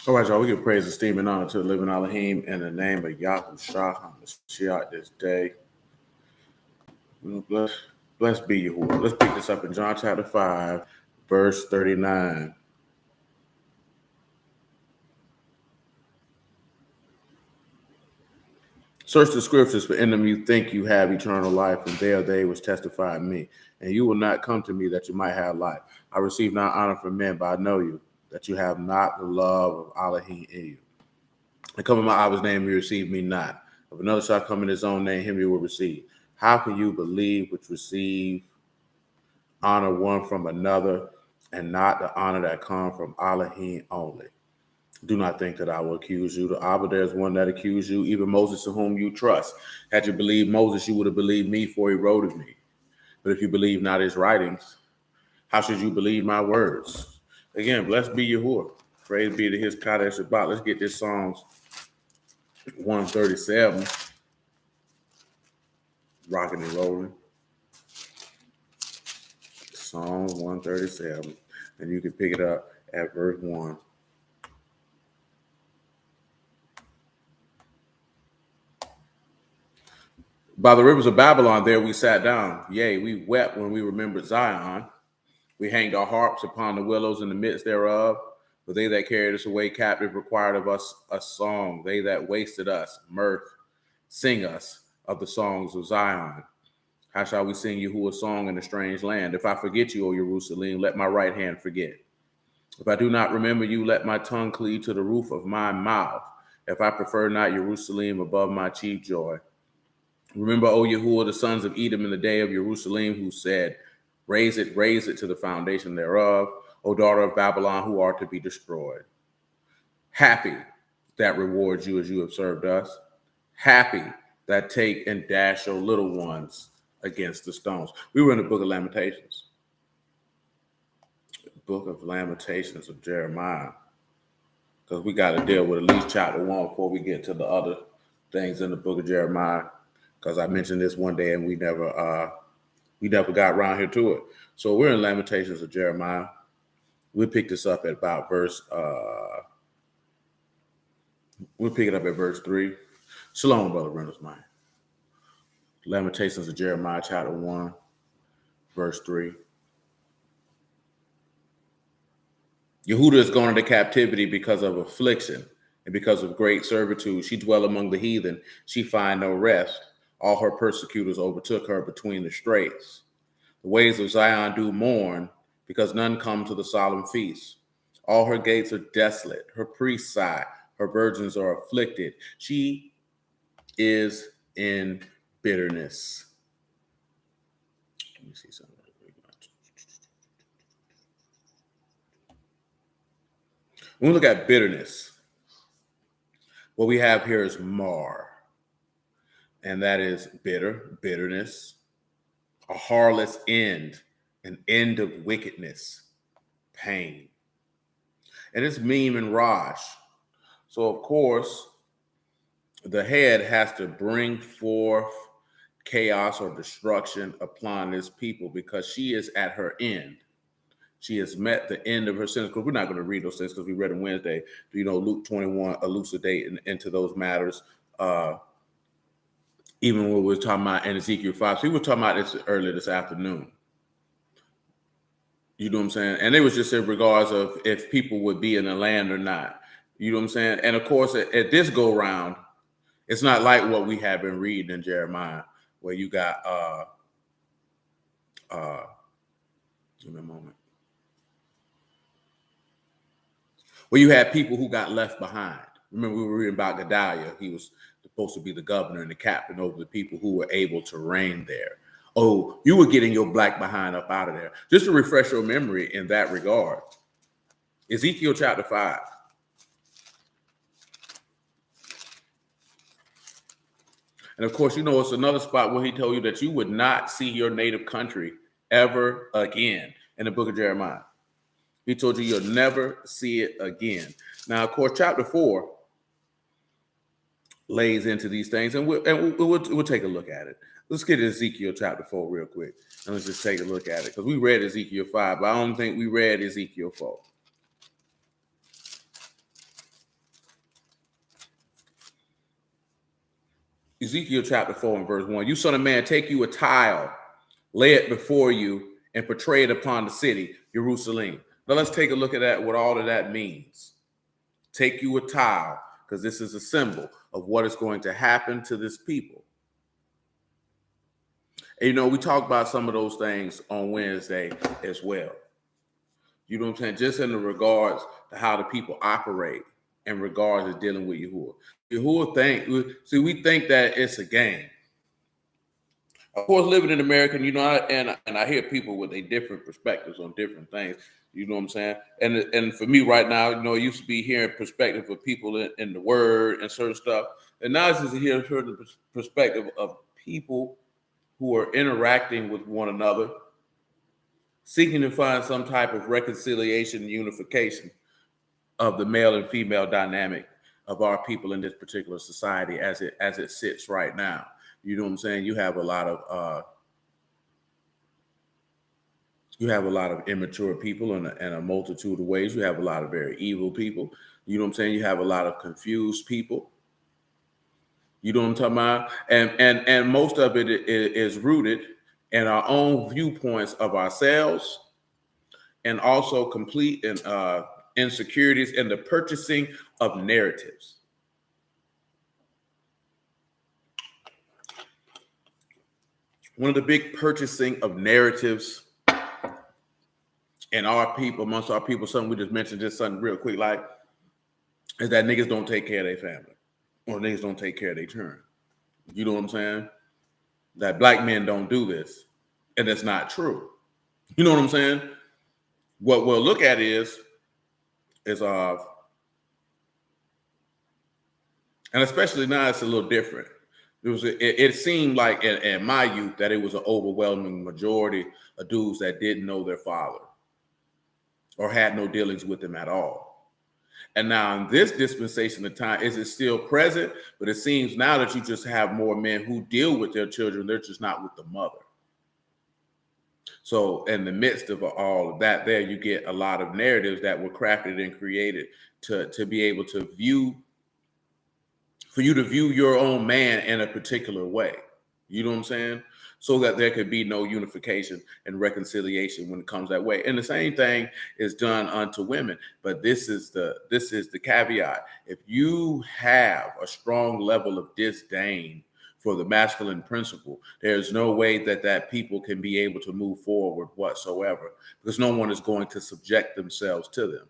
All right, y'all. We give praise, esteem, and honor to the living Elohim in the name of Yahushua HaMashiach this day. Blessed be Yahuwah. Let's pick this up in John chapter 5, verse 39. Search the scriptures, for in them you think you have eternal life, and they are they which testify of me. And you will not come to me that you might have life. I receive not honor from men, but I know you, that you have not the love of Elohim in you. And come in my Abba's name, you receive me not. If another shall come in his own name, him you will receive. How can you believe which receive honor one from another, and not the honor that comes from Elohim only? Do not think that I will accuse you. To Abba, there's one that accused you, even Moses, in whom you trust. Had you believed Moses, you would have believed me, for he wrote of me. But if you believe not his writings, how should you believe my words? Again, blessed be Yahuwah. Praise be to his Kadesh Shabbat. Let's get this Psalms 137. Rocking and rolling. Psalms 137. And you can pick it up at verse 1. By the rivers of Babylon, there we sat down. Yea, we wept when we remembered Zion. We hanged our harps upon the willows in the midst thereof. For they that carried us away captive required of us a song. They that wasted us mirth, sing us of the songs of Zion. How shall we sing Yahuwah a song in a strange land? If I forget you, O Jerusalem, let my right hand forget. If I do not remember you, let my tongue cleave to the roof of my mouth. If I prefer not Jerusalem above my chief joy. Remember, O Yahuwah, the sons of Edom in the day of Jerusalem, who said, raise it to the foundation thereof, O daughter of Babylon, who are to be destroyed. Happy that rewards you as you have served us. Happy that take and dash your little ones against the stones. We were in the book of Lamentations. Book of Lamentations of Jeremiah. Because we got to deal with at least chapter 1 before we get to the other things in the book of Jeremiah. Because I mentioned this one day and we never got around here to it. So we're in Lamentations of Jeremiah. We'll pick this up at about verse, we'll pick it up at verse 3. Shalom, Brother Reynolds, mine. Lamentations of Jeremiah, chapter 1, verse 3. Yehuda is gone into captivity because of affliction and because of great servitude. She dwell among the heathen. She find no rest. All her persecutors overtook her between the straits. The ways of Zion do mourn, because none come to the solemn feast. All her gates are desolate. Her priests sigh. Her virgins are afflicted. She is in bitterness. Let me see something. When we look at bitterness, what we have here is mar. And that is bitterness, a harlot's end, an end of wickedness, pain. And it's meme and Raj. So, of course, the head has to bring forth chaos or destruction upon this people because she is at her end. She has met the end of her sentence. Because we're not going to read those things because we read them Wednesday. Luke 21 elucidate into those matters. Even when we were talking about in Ezekiel 5. So we were talking about this earlier this afternoon. You know what I'm saying? And it was just in regards of if people would be in the land or not. You know what I'm saying? And of course, at this go round, it's not like what we have been reading in Jeremiah, where you got give me a moment. Where you had people who got left behind. Remember, we were reading about Gedaliah. He was supposed to be the governor and the captain over the people who were able to reign there. Oh, you were getting your black behind up out of there. Just to refresh your memory in that regard. Ezekiel chapter 5. And of course, it's another spot where he told you that you would not see your native country ever again in the book of Jeremiah. He told you you'll never see it again. Now, of course, chapter 4 lays into these things, and we'll take a look at it. Let's get to Ezekiel chapter 4 real quick, and let's just take a look at it, because we read Ezekiel 5, but I don't think we read Ezekiel 4. Ezekiel chapter 4 and verse 1. You son of man, take you a tile, lay it before you, and portray it upon the city, Jerusalem. Now let's take a look at that, what all of that means. Take you a tile, because this is a symbol of what is going to happen to this people. And, you know, we talked about some of those things on Wednesday as well. You know what I'm saying? Just in the regards to how the people operate in regards to dealing with Yahuwah. Yahuwah we think that it's a game. Of course, living in America, you know, and I hear people with their different perspectives on different things. You know what I'm saying? And for me right now, you know, it used to be hearing perspective of people in the word and certain stuff. And now it's just hearing the perspective of people who are interacting with one another, seeking to find some type of reconciliation and unification of the male and female dynamic of our people in this particular society as it sits right now. You know what I'm saying? You have a lot of immature people in a multitude of ways. You have a lot of very evil people. You know what I'm saying? You have a lot of confused people. You know what I'm talking about? And most of it is rooted in our own viewpoints of ourselves, and also complete insecurities in the purchasing of narratives. One of the big purchasing of narratives in our people, amongst our people, something we just mentioned, just something real quick, like, is that niggas don't take care of their family, or niggas don't take care of their children. You know what I'm saying? That black men don't do this, and it's not true. You know what I'm saying? What we'll look at is and especially now it's a little different. It seemed like in my youth that it was an overwhelming majority of dudes that didn't know their father or had no dealings with him at all. And now in this dispensation of time, is it still present? But it seems now that you just have more men who deal with their children, they're just not with the mother. So in the midst of all of that, there you get a lot of narratives that were crafted and created to be able to view, for you to view your own man in a particular way. You know what I'm saying? So that there could be no unification and reconciliation when it comes that way. And the same thing is done unto women. But this is the caveat. If you have a strong level of disdain for the masculine principle, there's no way that people can be able to move forward whatsoever, because no one is going to subject themselves to them.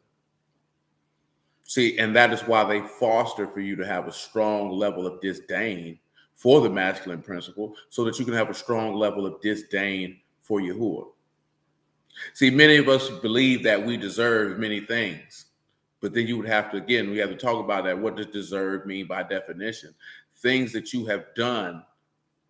See, and that is why they foster for you to have a strong level of disdain for the masculine principle, so that you can have a strong level of disdain for Yahuwah. See, many of us believe that we deserve many things, but then you would have to, we have to talk about that. What does deserve mean by definition? Things that you have done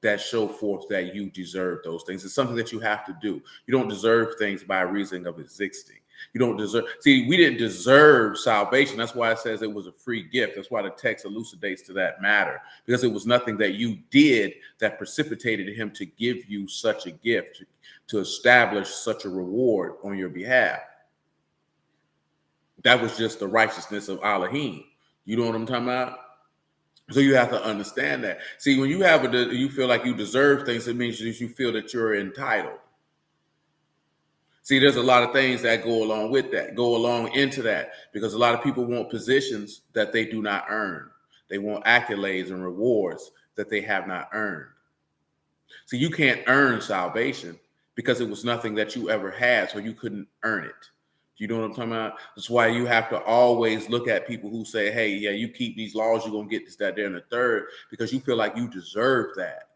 that show forth that you deserve those things. It's something that you have to do. You don't deserve things by reason of existing. You don't deserve. See, we didn't deserve salvation. That's why it says it was a free gift. That's why the text elucidates to that matter, because it was nothing that you did that precipitated him to give you such a gift, to establish such a reward on your behalf. That was just the righteousness of Elohim. You know what I'm talking about? So you have to understand that. See, when you you feel like you deserve things, it means that you feel that you're entitled. See, there's a lot of things that go along with that, go along into that, because a lot of people want positions that they do not earn. They want accolades and rewards that they have not earned. So you can't earn salvation because it was nothing that you ever had, so you couldn't earn it. You know what I'm talking about? That's why you have to always look at people who say, hey, yeah, you keep these laws, you're going to get this, that, there, and the third, because you feel like you deserve that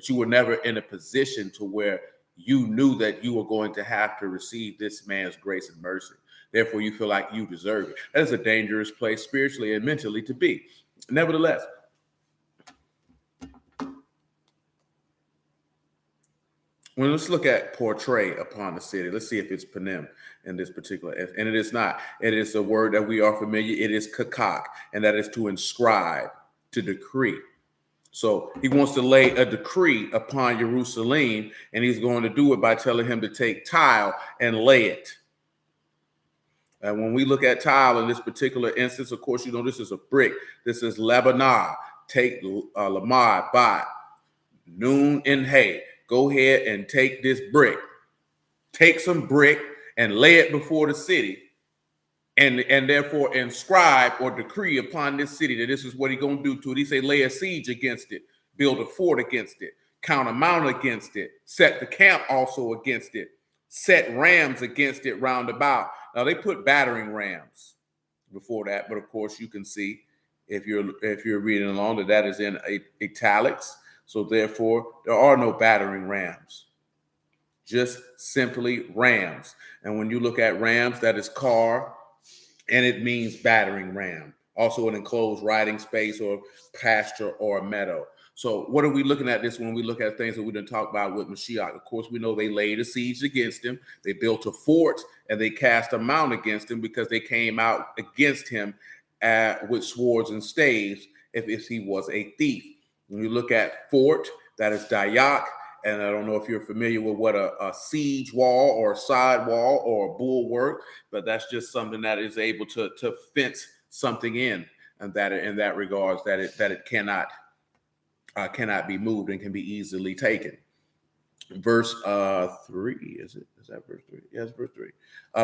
you were never in a position to where you knew that you were going to have to receive this man's grace and mercy. Therefore, you feel like you deserve it. That is a dangerous place spiritually and mentally to be. Nevertheless, well, let's look at portray upon the city. Let's see if it's panem in this particular, and it is not. It is a word that we are familiar. It is kakak, and that is to inscribe, to decree. So he wants to lay a decree upon Jerusalem, and he's going to do it by telling him to take tile and lay it. And when we look at tile in this particular instance, of course, you know, this is a brick. This is Lebanon. take Lamad, Bat, Noon, and Hay. Go ahead and take this brick. Take some brick and lay it before the city, and therefore inscribe or decree upon this city that this is what he's going to do to it. He say, lay a siege against it, build a fort against it, count a mount against it, set the camp also against it, set rams against it round about. Now they put battering rams before that, but of course you can see if you're reading along that is in italics. So therefore there are no battering rams, just simply rams. And when you look at rams, that is car, and it means battering ram. Also an enclosed riding space or pasture or a meadow. So what are we looking at this when we look at things that we didn't talk about with Mashiach? Of course, we know they laid a siege against him. They built a fort and they cast a mount against him because they came out against him with swords and staves if he was a thief. When you look at fort, that is dayak. And I don't know if you're familiar with what a siege wall or a side wall or a bulwark, but that's just something that is able to fence something in, and that in that regards that it cannot be moved and can be easily taken. Verse 3, is that verse 3? Yes, verse 3.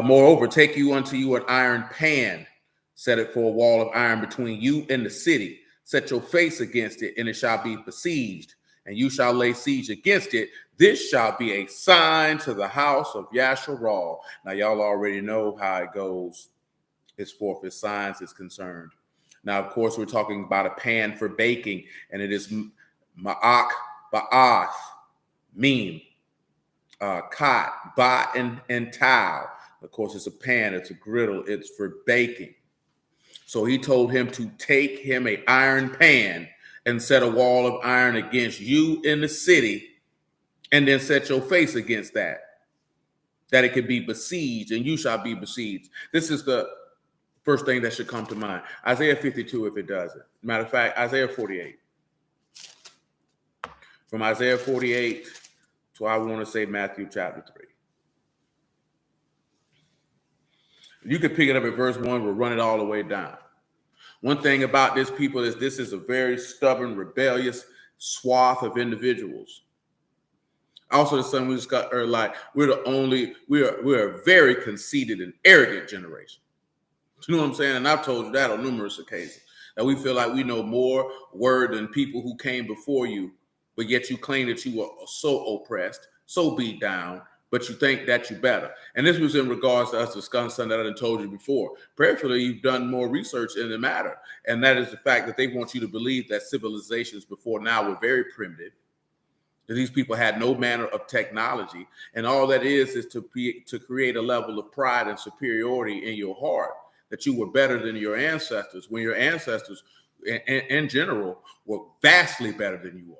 Moreover, take you unto you an iron pan, set it for a wall of iron between you and the city. Set your face against it, and it shall be besieged, and you shall lay siege against it. This shall be a sign to the house of Yasharal. Now, y'all already know how it goes as far as signs is concerned. Now, of course, we're talking about a pan for baking, and it is ma'ak, ba'ath, meme, kot, bat, and tau. Of course, it's a pan, it's a griddle, it's for baking. So he told him to take him an iron pan and set a wall of iron against you in the city, and then set your face against that it could be besieged, and you shall be besieged. This is the first thing that should come to mind. Isaiah 52, if it doesn't. Matter of fact, Isaiah 48. From Isaiah 48 to, I want to say, Matthew chapter 3. You could pick it up at verse 1. We'll run it all the way down. One thing about this people is this is a very stubborn, rebellious swath of individuals. Also, the son we discussed earlier, like we're a very conceited and arrogant generation. You know what I'm saying? And I've told you that on numerous occasions, that we feel like we know more word than people who came before you, but yet you claim that you were so oppressed, so beat down, but you think that you're better. And this was in regards to us discussing something that I told you before. Prayerfully, you've done more research in the matter, and that is the fact that they want you to believe that civilizations before now were very primitive, that these people had no manner of technology, and all that is to create a level of pride and superiority in your heart, that you were better than your ancestors, when your ancestors in general were vastly better than you are.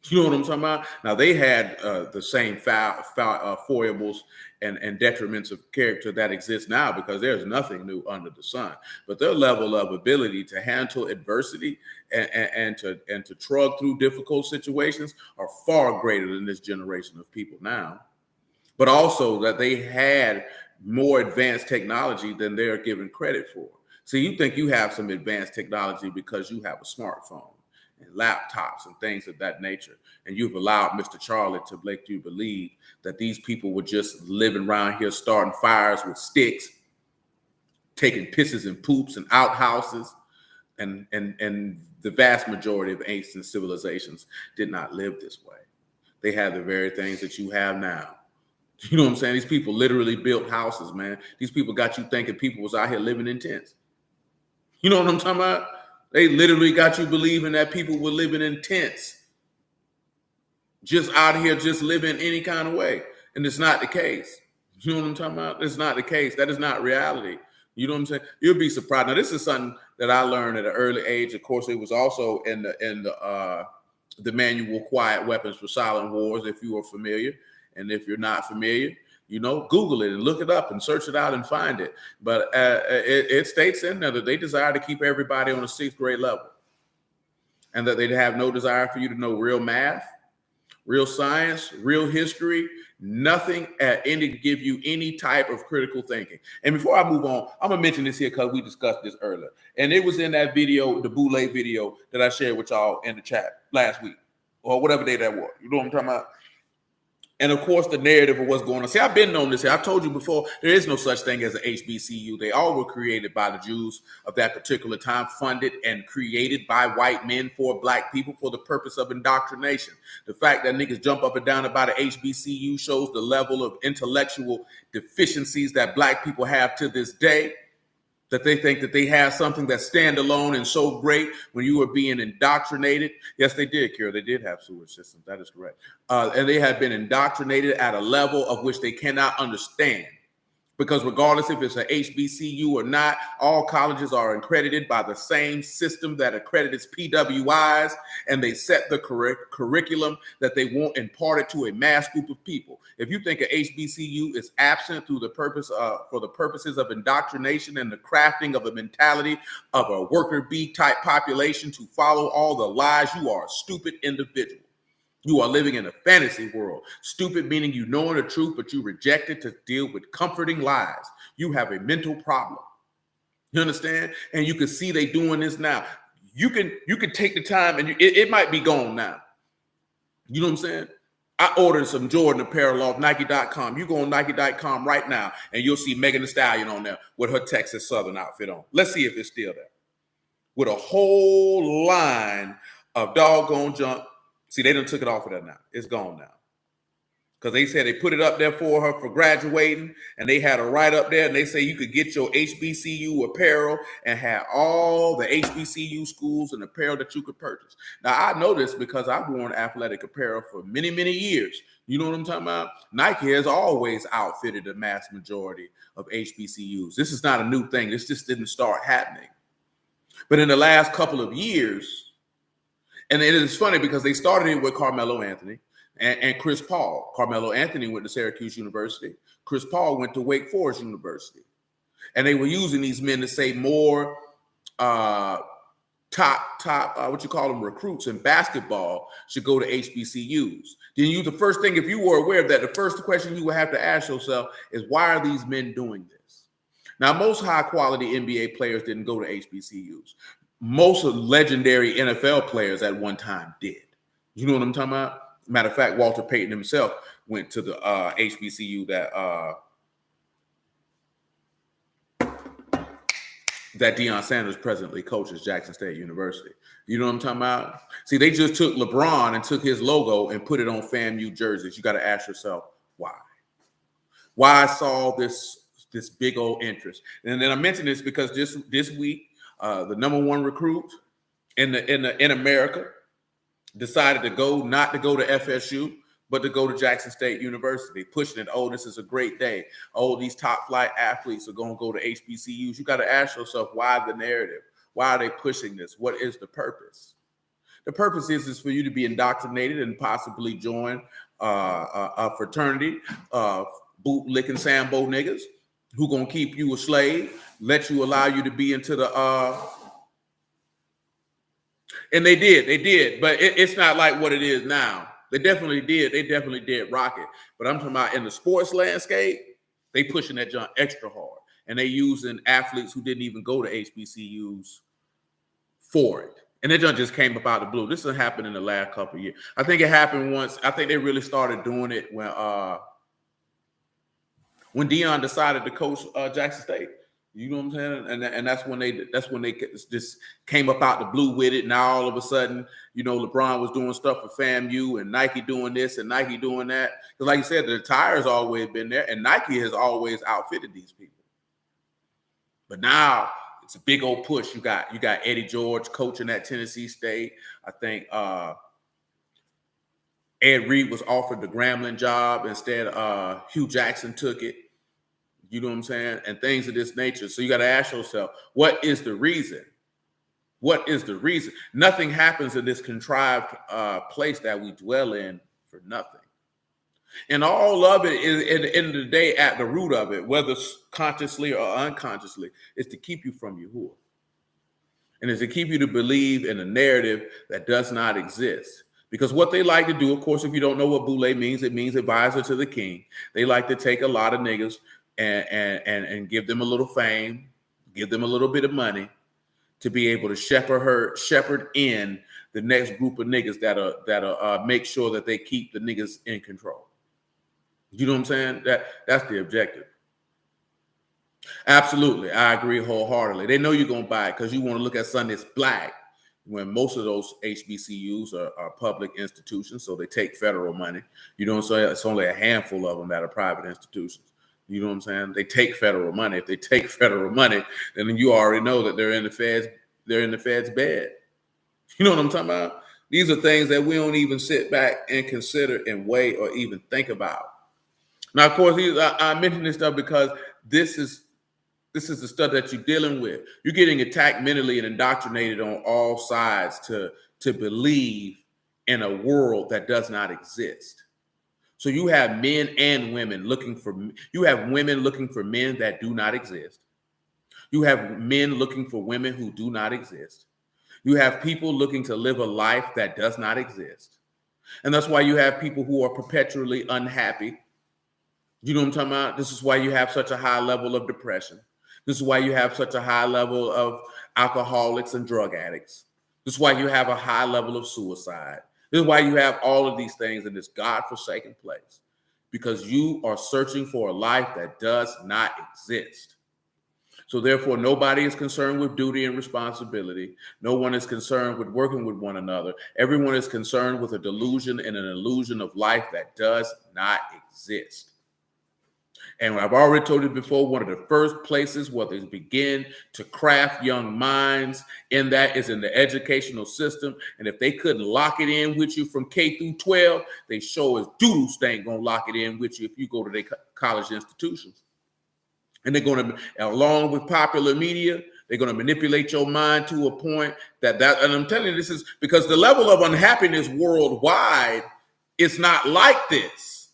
You know what I'm talking about? Now, they had the same foibles and detriments of character that exist now, because there's nothing new under the sun. But their level of ability to handle adversity and to trudge through difficult situations are far greater than this generation of people now. But also that they had more advanced technology than they're given credit for. So you think you have some advanced technology because you have a smartphone and laptops and things of that nature, and you've allowed Mr. Charlie to make you believe that these people were just living around here starting fires with sticks, taking pisses and poops and outhouses, and the vast majority of ancient civilizations did not live this way. They had the very things that you have now. You know what I'm saying? These people literally built houses, man. These people got you thinking people was out here living in tents. You know what I'm talking about? They literally got you believing that people were living in tents, just out here, just living any kind of way. And it's not the case. You know what I'm talking about? It's not the case. That is not reality. You know what I'm saying? You'll be surprised. Now, this is something that I learned at an early age. Of course, it was also in the manual Quiet Weapons for Silent Wars, if you are familiar. And if you're not familiar, you know, Google it and look it up and search it out and find it. But it states in there that they desire to keep everybody on a 6th grade level, and that they'd have no desire for you to know real math real science, real history, nothing at any to give you any type of critical thinking. And before I move on, I'm gonna mention this here because we discussed this earlier. And it was in that video, the Boule video that I shared with y'all in the chat last week, or whatever day that was. You know what I'm talking about? And of course, the narrative of what's going on. See, I've been on this here. I told you before, there is no such thing as an HBCU. They all were created by the Jews of that particular time, funded and created by white men for black people for the purpose of indoctrination. The fact that niggas jump up and down about an HBCU shows the level of intellectual deficiencies that black people have to this day. That they think that they have something that's standalone and so great when you were being indoctrinated. Yes, they did, Kira. They did have sewage systems. That is correct. And they have been indoctrinated at a level of which they cannot understand. Because regardless if it's an HBCU or not, all colleges are accredited by the same system that accredits PWIs, and they set the curriculum that they want imparted to a mass group of people. If you think an HBCU is absent through the purpose for the purposes of indoctrination and the crafting of a mentality of a worker bee type population to follow all the lies, you are a stupid individual. You are living in a fantasy world. Stupid meaning you knowing the truth, but you reject it to deal with comforting lies. You have a mental problem. You understand? And you can see they doing this now. You can take the time, and it might be gone now. You know what I'm saying? I ordered some Jordan apparel off Nike.com. You go on Nike.com right now, and you'll see Megan Thee Stallion on there with her Texas Southern outfit on. Let's see if it's still there. With a whole line of doggone junk. See, they done took it off of there now. It's gone now. Because they said they put it up there for her for graduating, and they had her right up there, and they say you could get your HBCU apparel and have all the HBCU schools and apparel that you could purchase. Now, I know this because I've worn athletic apparel for many, many years. You know what I'm talking about? Nike has always outfitted the mass majority of HBCUs. This is not a new thing. This just didn't start happening. But in the last couple of years, and it is funny because they started it with Carmelo Anthony and Chris Paul. Carmelo Anthony went to Syracuse University. Chris Paul went to Wake Forest University. And they were using these men to say more recruits in basketball should go to HBCUs. Then the first thing, if you were aware of that, the first question you would have to ask yourself is, why are these men doing this? Now, most high quality NBA players didn't go to HBCUs. Most of the legendary NFL players at one time did. You know what I'm talking about? Matter of fact, Walter Payton himself went to the HBCU that Deion Sanders presently coaches, Jackson State University. You know what I'm talking about? See, they just took LeBron and took his logo and put it on FAMU jerseys. You got to ask yourself, why? Why I saw this big old interest. And then I mention this because this week, the number one recruit in America decided not to go to FSU, but to go to Jackson State University, pushing it. Oh, this is a great day. Oh, these top flight athletes are going to go to HBCUs. You got to ask yourself, why the narrative? Why are they pushing this? What is the purpose? The purpose is for you to be indoctrinated and possibly join a fraternity of bootlicking Sambo niggas who gonna keep you a slave, allow you to be into the and they did, but it's not like what it is now. They definitely did rock it. But I'm talking about in the sports landscape, they pushing that junk extra hard, and they using athletes who didn't even go to HBCUs for it. And that junk just came up out of the blue. This has happened in the last couple of years. I think it happened once. I think they really started doing it when Deion decided to coach Jackson State. You know what I'm saying? And that's when they just came up out the blue with it. Now all of a sudden, LeBron was doing stuff for FAMU and Nike doing this and Nike doing that. Because like you said, the attire's always been there, and Nike has always outfitted these people. But now it's a big old push. You got Eddie George coaching at Tennessee State. I think Ed Reed was offered the Grambling job instead. Hugh Jackson took it. You know what I'm saying? And things of this nature. So you got to ask yourself, what is the reason? What is the reason? Nothing happens in this contrived place that we dwell in for nothing. And all of it is, at the end of the day, at the root of it, whether consciously or unconsciously, is to keep you from Yahuwah. And is to keep you to believe in a narrative that does not exist. Because what they like to do, of course, if you don't know what boule means, it means advisor to the king. They like to take a lot of niggas and give them a little fame, give them a little bit of money to be able to shepherd in the next group of niggas that'll make sure that they keep the niggas in control. You know what I'm saying? That's the objective. Absolutely, I agree wholeheartedly. They know you're gonna buy it because you want to look at something that's black. When most of those HBCUs are public institutions, so they take federal money. You know what I'm saying? It's only a handful of them that are private institutions. You know what I'm saying? They take federal money. If they take federal money, then you already know that they're in the Fed's bed. You know what I'm talking about? These are things that we don't even sit back and consider and weigh or even think about. Now, of course, I mention this stuff because this is the stuff that you're dealing with. You're getting attacked mentally and indoctrinated on all sides to believe in a world that does not exist. So you have men and women you have women looking for men that do not exist. You have men looking for women who do not exist. You have people looking to live a life that does not exist. And that's why you have people who are perpetually unhappy. You know what I'm talking about? This is why you have such a high level of depression. This is why you have such a high level of alcoholics and drug addicts. This is why you have a high level of suicide. This is why you have all of these things in this God-forsaken place, because you are searching for a life that does not exist. So therefore, nobody is concerned with duty and responsibility. No one is concerned with working with one another. Everyone is concerned with a delusion and an illusion of life that does not exist. And I've already told you before, one of the first places where they begin to craft young minds in that is in the educational system. And if they couldn't lock it in with you from K through 12, they sure as doodles they ain't gonna lock it in with you if you go to their college institutions. And they're going to, along with popular media, they're going to manipulate your mind to a point and I'm telling you, this is because the level of unhappiness worldwide is not like this.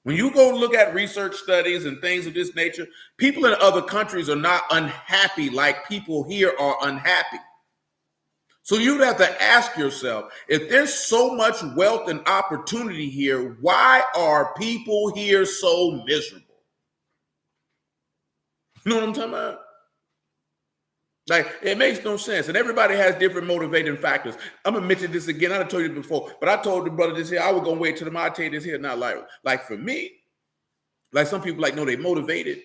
When you go look at research studies and things of this nature, people in other countries are not unhappy like people here are unhappy. So you'd have to ask yourself, if there's so much wealth and opportunity here, why are people here so miserable? You know what I'm talking about? Like, it makes no sense. And everybody has different motivating factors. I'm going to mention this again. I told you before, but I told the brother this here. I was going to wait till tomorrow. I tell you this here. Not like for me, like some people no, they motivated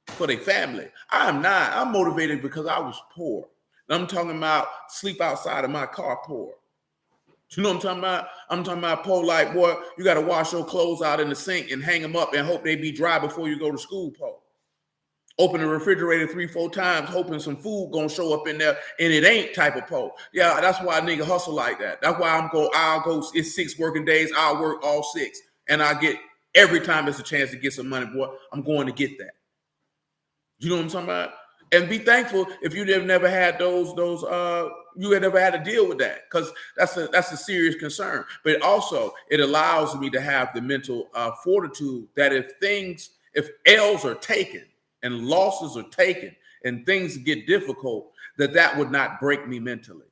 for their family. I'm not. I'm motivated because I was poor. I'm talking about sleep outside of my car poor. You know what I'm talking about? I'm talking about poor like, boy, you got to wash your clothes out in the sink and hang them up and hope they be dry before you go to school poor. Open the refrigerator 3-4 times, hoping some food gonna show up in there, and it ain't type of po. Yeah, that's why a nigga hustle like that. That's why I'll go, it's 6 working days, I'll work all 6. And I get, every time there's a chance to get some money, boy, I'm going to get that. You know what I'm talking about? And be thankful if you never had you had never had to deal with that, because that's a serious concern. But also, it allows me to have the mental fortitude that if L's are taken, and losses are taken and things get difficult, that would not break me mentally,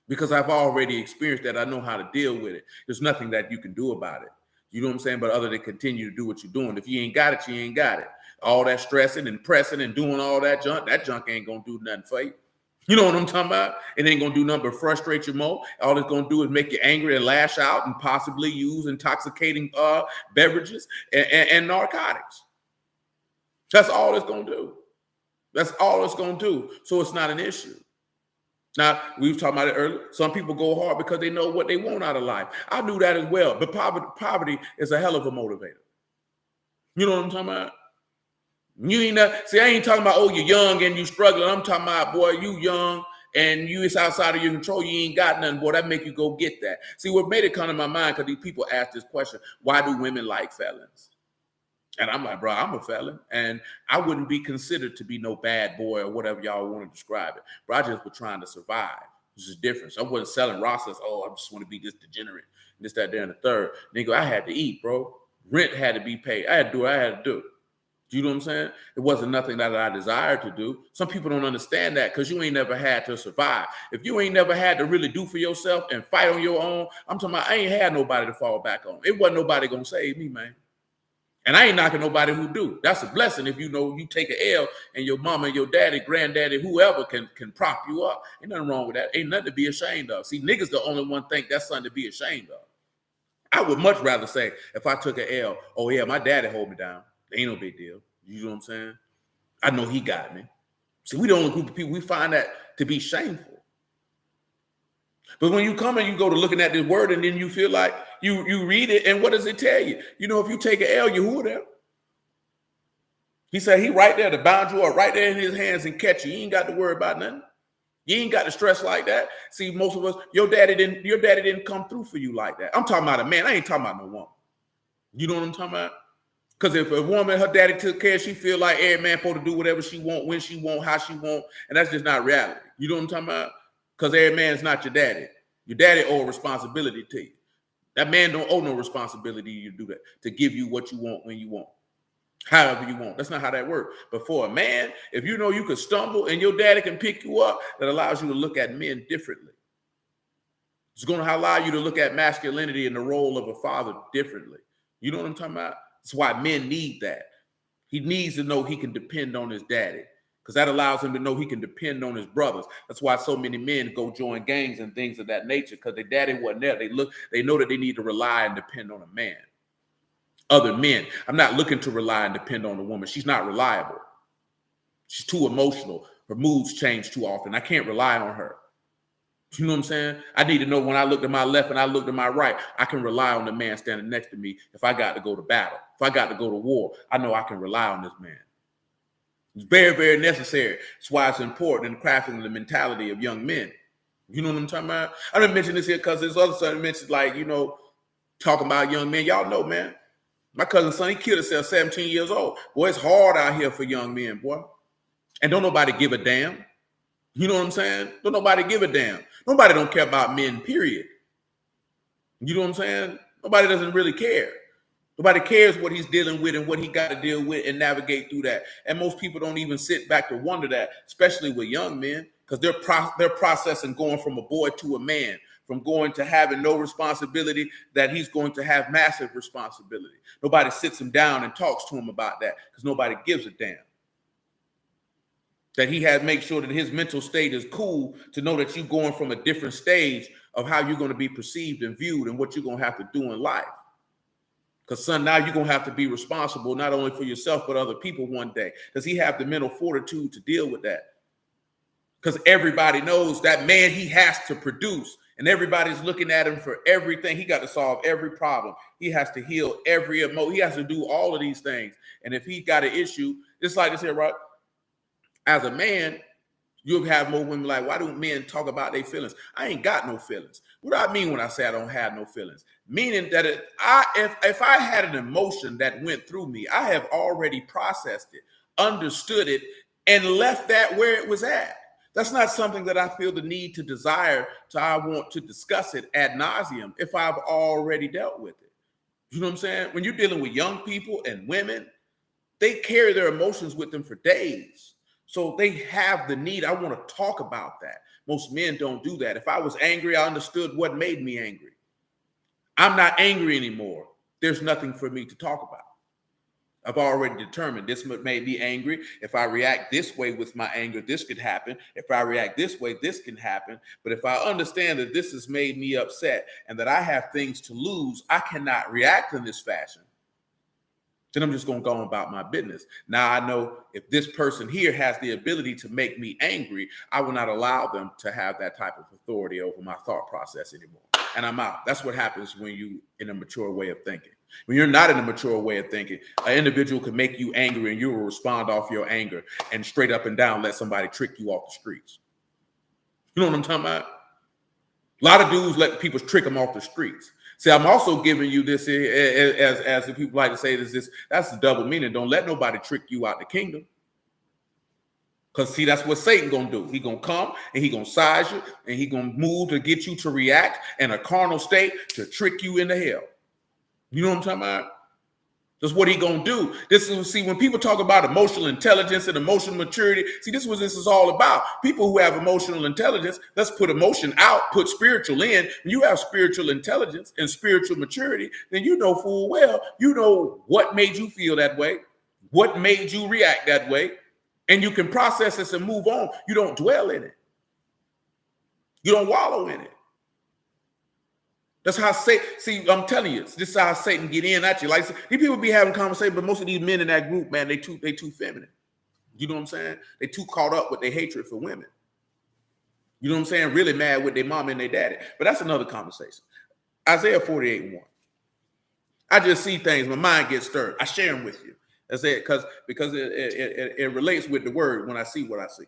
because I've already experienced that. I know how to deal with it. There's nothing that you can do about it. You know what I'm saying? But other than continue to do what you're doing. If you ain't got it, you ain't got it. All that stressing and pressing and doing all that junk ain't going to do nothing for you. You know what I'm talking about? It ain't going to do nothing but frustrate you more. All it's going to do is make you angry and lash out and possibly use intoxicating beverages and narcotics. That's all it's going to do. That's all it's going to do. So it's not an issue. Now, we were talking about it earlier. Some people go hard because they know what they want out of life. I knew that as well. But poverty is a hell of a motivator. You know what I'm talking about? I ain't talking about, you're young and you struggling. I'm talking about, boy, you young and it's outside of your control. You ain't got nothing, boy. That make you go get that. See, what made it come to my mind, because these people ask this question, why do women like felons? And I'm like, bro, I'm a felon, and I wouldn't be considered to be no bad boy or whatever y'all want to describe it. But I just was trying to survive. This is different. So I wasn't selling rosters. I just want to be this degenerate, this, that, there, and the third. Nigga, I had to eat, bro. Rent had to be paid. I had to do what I had to do. Do you know what I'm saying? It wasn't nothing that I desired to do. Some people don't understand that because you ain't never had to survive. If you ain't never had to really do for yourself and fight on your own, I'm talking about I ain't had nobody to fall back on. It wasn't nobody gonna save me, man. And I ain't knocking nobody who do. That's a blessing if you know you take an L and your mama, your daddy, granddaddy, whoever can prop you up. Ain't nothing wrong with that. Ain't nothing to be ashamed of. See, niggas the only one think that's something to be ashamed of. I would much rather say if I took an L, oh yeah, my daddy hold me down. Ain't no big deal. You know what I'm saying? I know he got me. See, we the only group of people, we find that to be shameful. But when you come and you go to looking at this word and then you feel like you read it and what does it tell you? You know, if you take an L, you who there? He said he right there to bound you up right there in his hands and catch you. You ain't got to worry about nothing. You ain't got to stress like that. See, most of us, your daddy didn't come through for you like that. I'm talking about a man. I ain't talking about no woman. You know what I'm talking about? Because if a woman, her daddy took care, she feel like every man supposed to do whatever she want, when she want, how she want, and that's just not reality. You know what I'm talking about? Because every man's not your daddy. Your daddy owe a responsibility to you. That man don't owe no responsibility to do that, to give you what you want when you want, however you want. That's not how that works. But for a man, if you know you could stumble and your daddy can pick you up, that allows you to look at men differently. It's going to allow you to look at masculinity and the role of a father differently. You know what I'm talking about? That's why men need that. He needs to know he can depend on his daddy because that allows him to know he can depend on his brothers. That's why so many men go join gangs and things of that nature because their daddy wasn't there. They know that they need to rely and depend on a man. Other men, I'm not looking to rely and depend on a woman. She's not reliable. She's too emotional. Her moods change too often. I can't rely on her. You know what I'm saying? I need to know when I look to my left and I look to my right, I can rely on the man standing next to me. If I got to go to battle, if I got to go to war, I know I can rely on this man. It's very, very necessary. That's why it's important in crafting the mentality of young men. You know what I'm talking about? I didn't mention this here because there's other stuff mentioned, like, you know, talking about young men. Y'all know, man, my cousin's son, he killed himself 17 years old. Boy, it's hard out here for young men, boy. And don't nobody give a damn. You know what I'm saying? Don't nobody give a damn. Nobody don't care about men, period. You know what I'm saying? Nobody doesn't really care. Nobody cares what he's dealing with and what he got to deal with and navigate through that. And most people don't even sit back to wonder that, especially with young men, because they're processing going from a boy to a man, from going to having no responsibility, that he's going to have massive responsibility. Nobody sits him down and talks to him about that because nobody gives a damn. That he had to make sure that his mental state is cool to know that you're going from a different stage of how you're going to be perceived and viewed and what you're going to have to do in life. Because, son, now you're going to have to be responsible not only for yourself, but other people one day. Does he have the mental fortitude to deal with that? Because everybody knows that man, he has to produce. And everybody's looking at him for everything. He got to solve every problem. He has to heal every emotion. He has to do all of these things. And if he got an issue, it's like this here, right? As a man, you'll have more women like, why do men talk about their feelings? I ain't got no feelings. What do I mean when I say I don't have no feelings? Meaning that if I had an emotion that went through me, I have already processed it, understood it, and left that where it was at. That's not something that I feel the need to desire I want to discuss it ad nauseum if I've already dealt with it. You know what I'm saying? When you're dealing with young people and women, they carry their emotions with them for days. So they have the need. I want to talk about that. Most men don't do that. If I was angry, I understood what made me angry. I'm not angry anymore. There's nothing for me to talk about. I've already determined this made me angry. If I react this way with my anger, this could happen. If I react this way, this can happen. But if I understand that this has made me upset and that I have things to lose, I cannot react in this fashion. Then I'm just going to go on about my business. Now I know if this person here has the ability to make me angry, I will not allow them to have that type of authority over my thought process anymore. And I'm out. That's what happens when you in a mature way of thinking. When you're not in a mature way of thinking, an individual can make you angry and you will respond off your anger and straight up and down let somebody trick you off the streets. You know what I'm talking about? A lot of dudes let people trick them off the streets. See, I'm also giving you this as the people like to say that's the double meaning. Don't let nobody trick you out the kingdom. Because see, that's what Satan gonna do. He gonna come and he gonna size you and he gonna move to get you to react in a carnal state to trick you into hell. You know what I'm talking about? That's what he gonna do. This is, see, when people talk about emotional intelligence and emotional maturity, see, this is what this is all about. People who have emotional intelligence, let's put emotion out, put spiritual in. When you have spiritual intelligence and spiritual maturity, then you know full well, you know what made you feel that way, what made you react that way, and you can process this and move on. You don't dwell in it. You don't wallow in it. That's how Satan, see, I'm telling you, this is how Satan get in at you. Like, these people be having conversations, but most of these men in that group, man, they too feminine. You know what I'm saying? They too caught up with their hatred for women. You know what I'm saying? Really mad with their mom and their daddy. But that's another conversation. Isaiah 48:1. I just see things, my mind gets stirred. I share them with you. That's it, because it relates with the word when I see what I see.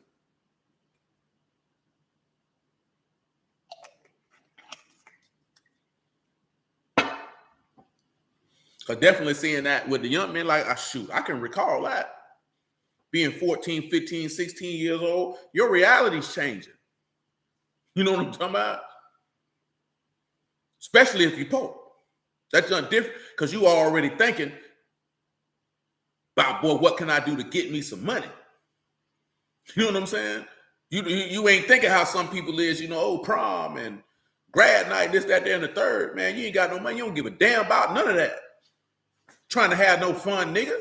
Because definitely seeing that with the young men, like, shoot, I can recall that. Being 14, 15, 16 years old, your reality's changing. You know what I'm talking about? Especially if you poor. That's not different because you are already thinking about, boy, what can I do to get me some money? You know what I'm saying? You ain't thinking how some people is, you know, oh, prom and grad night, this, that, there, and the third. Man, you ain't got no money. You don't give a damn about none of that. Trying to have no fun, nigga.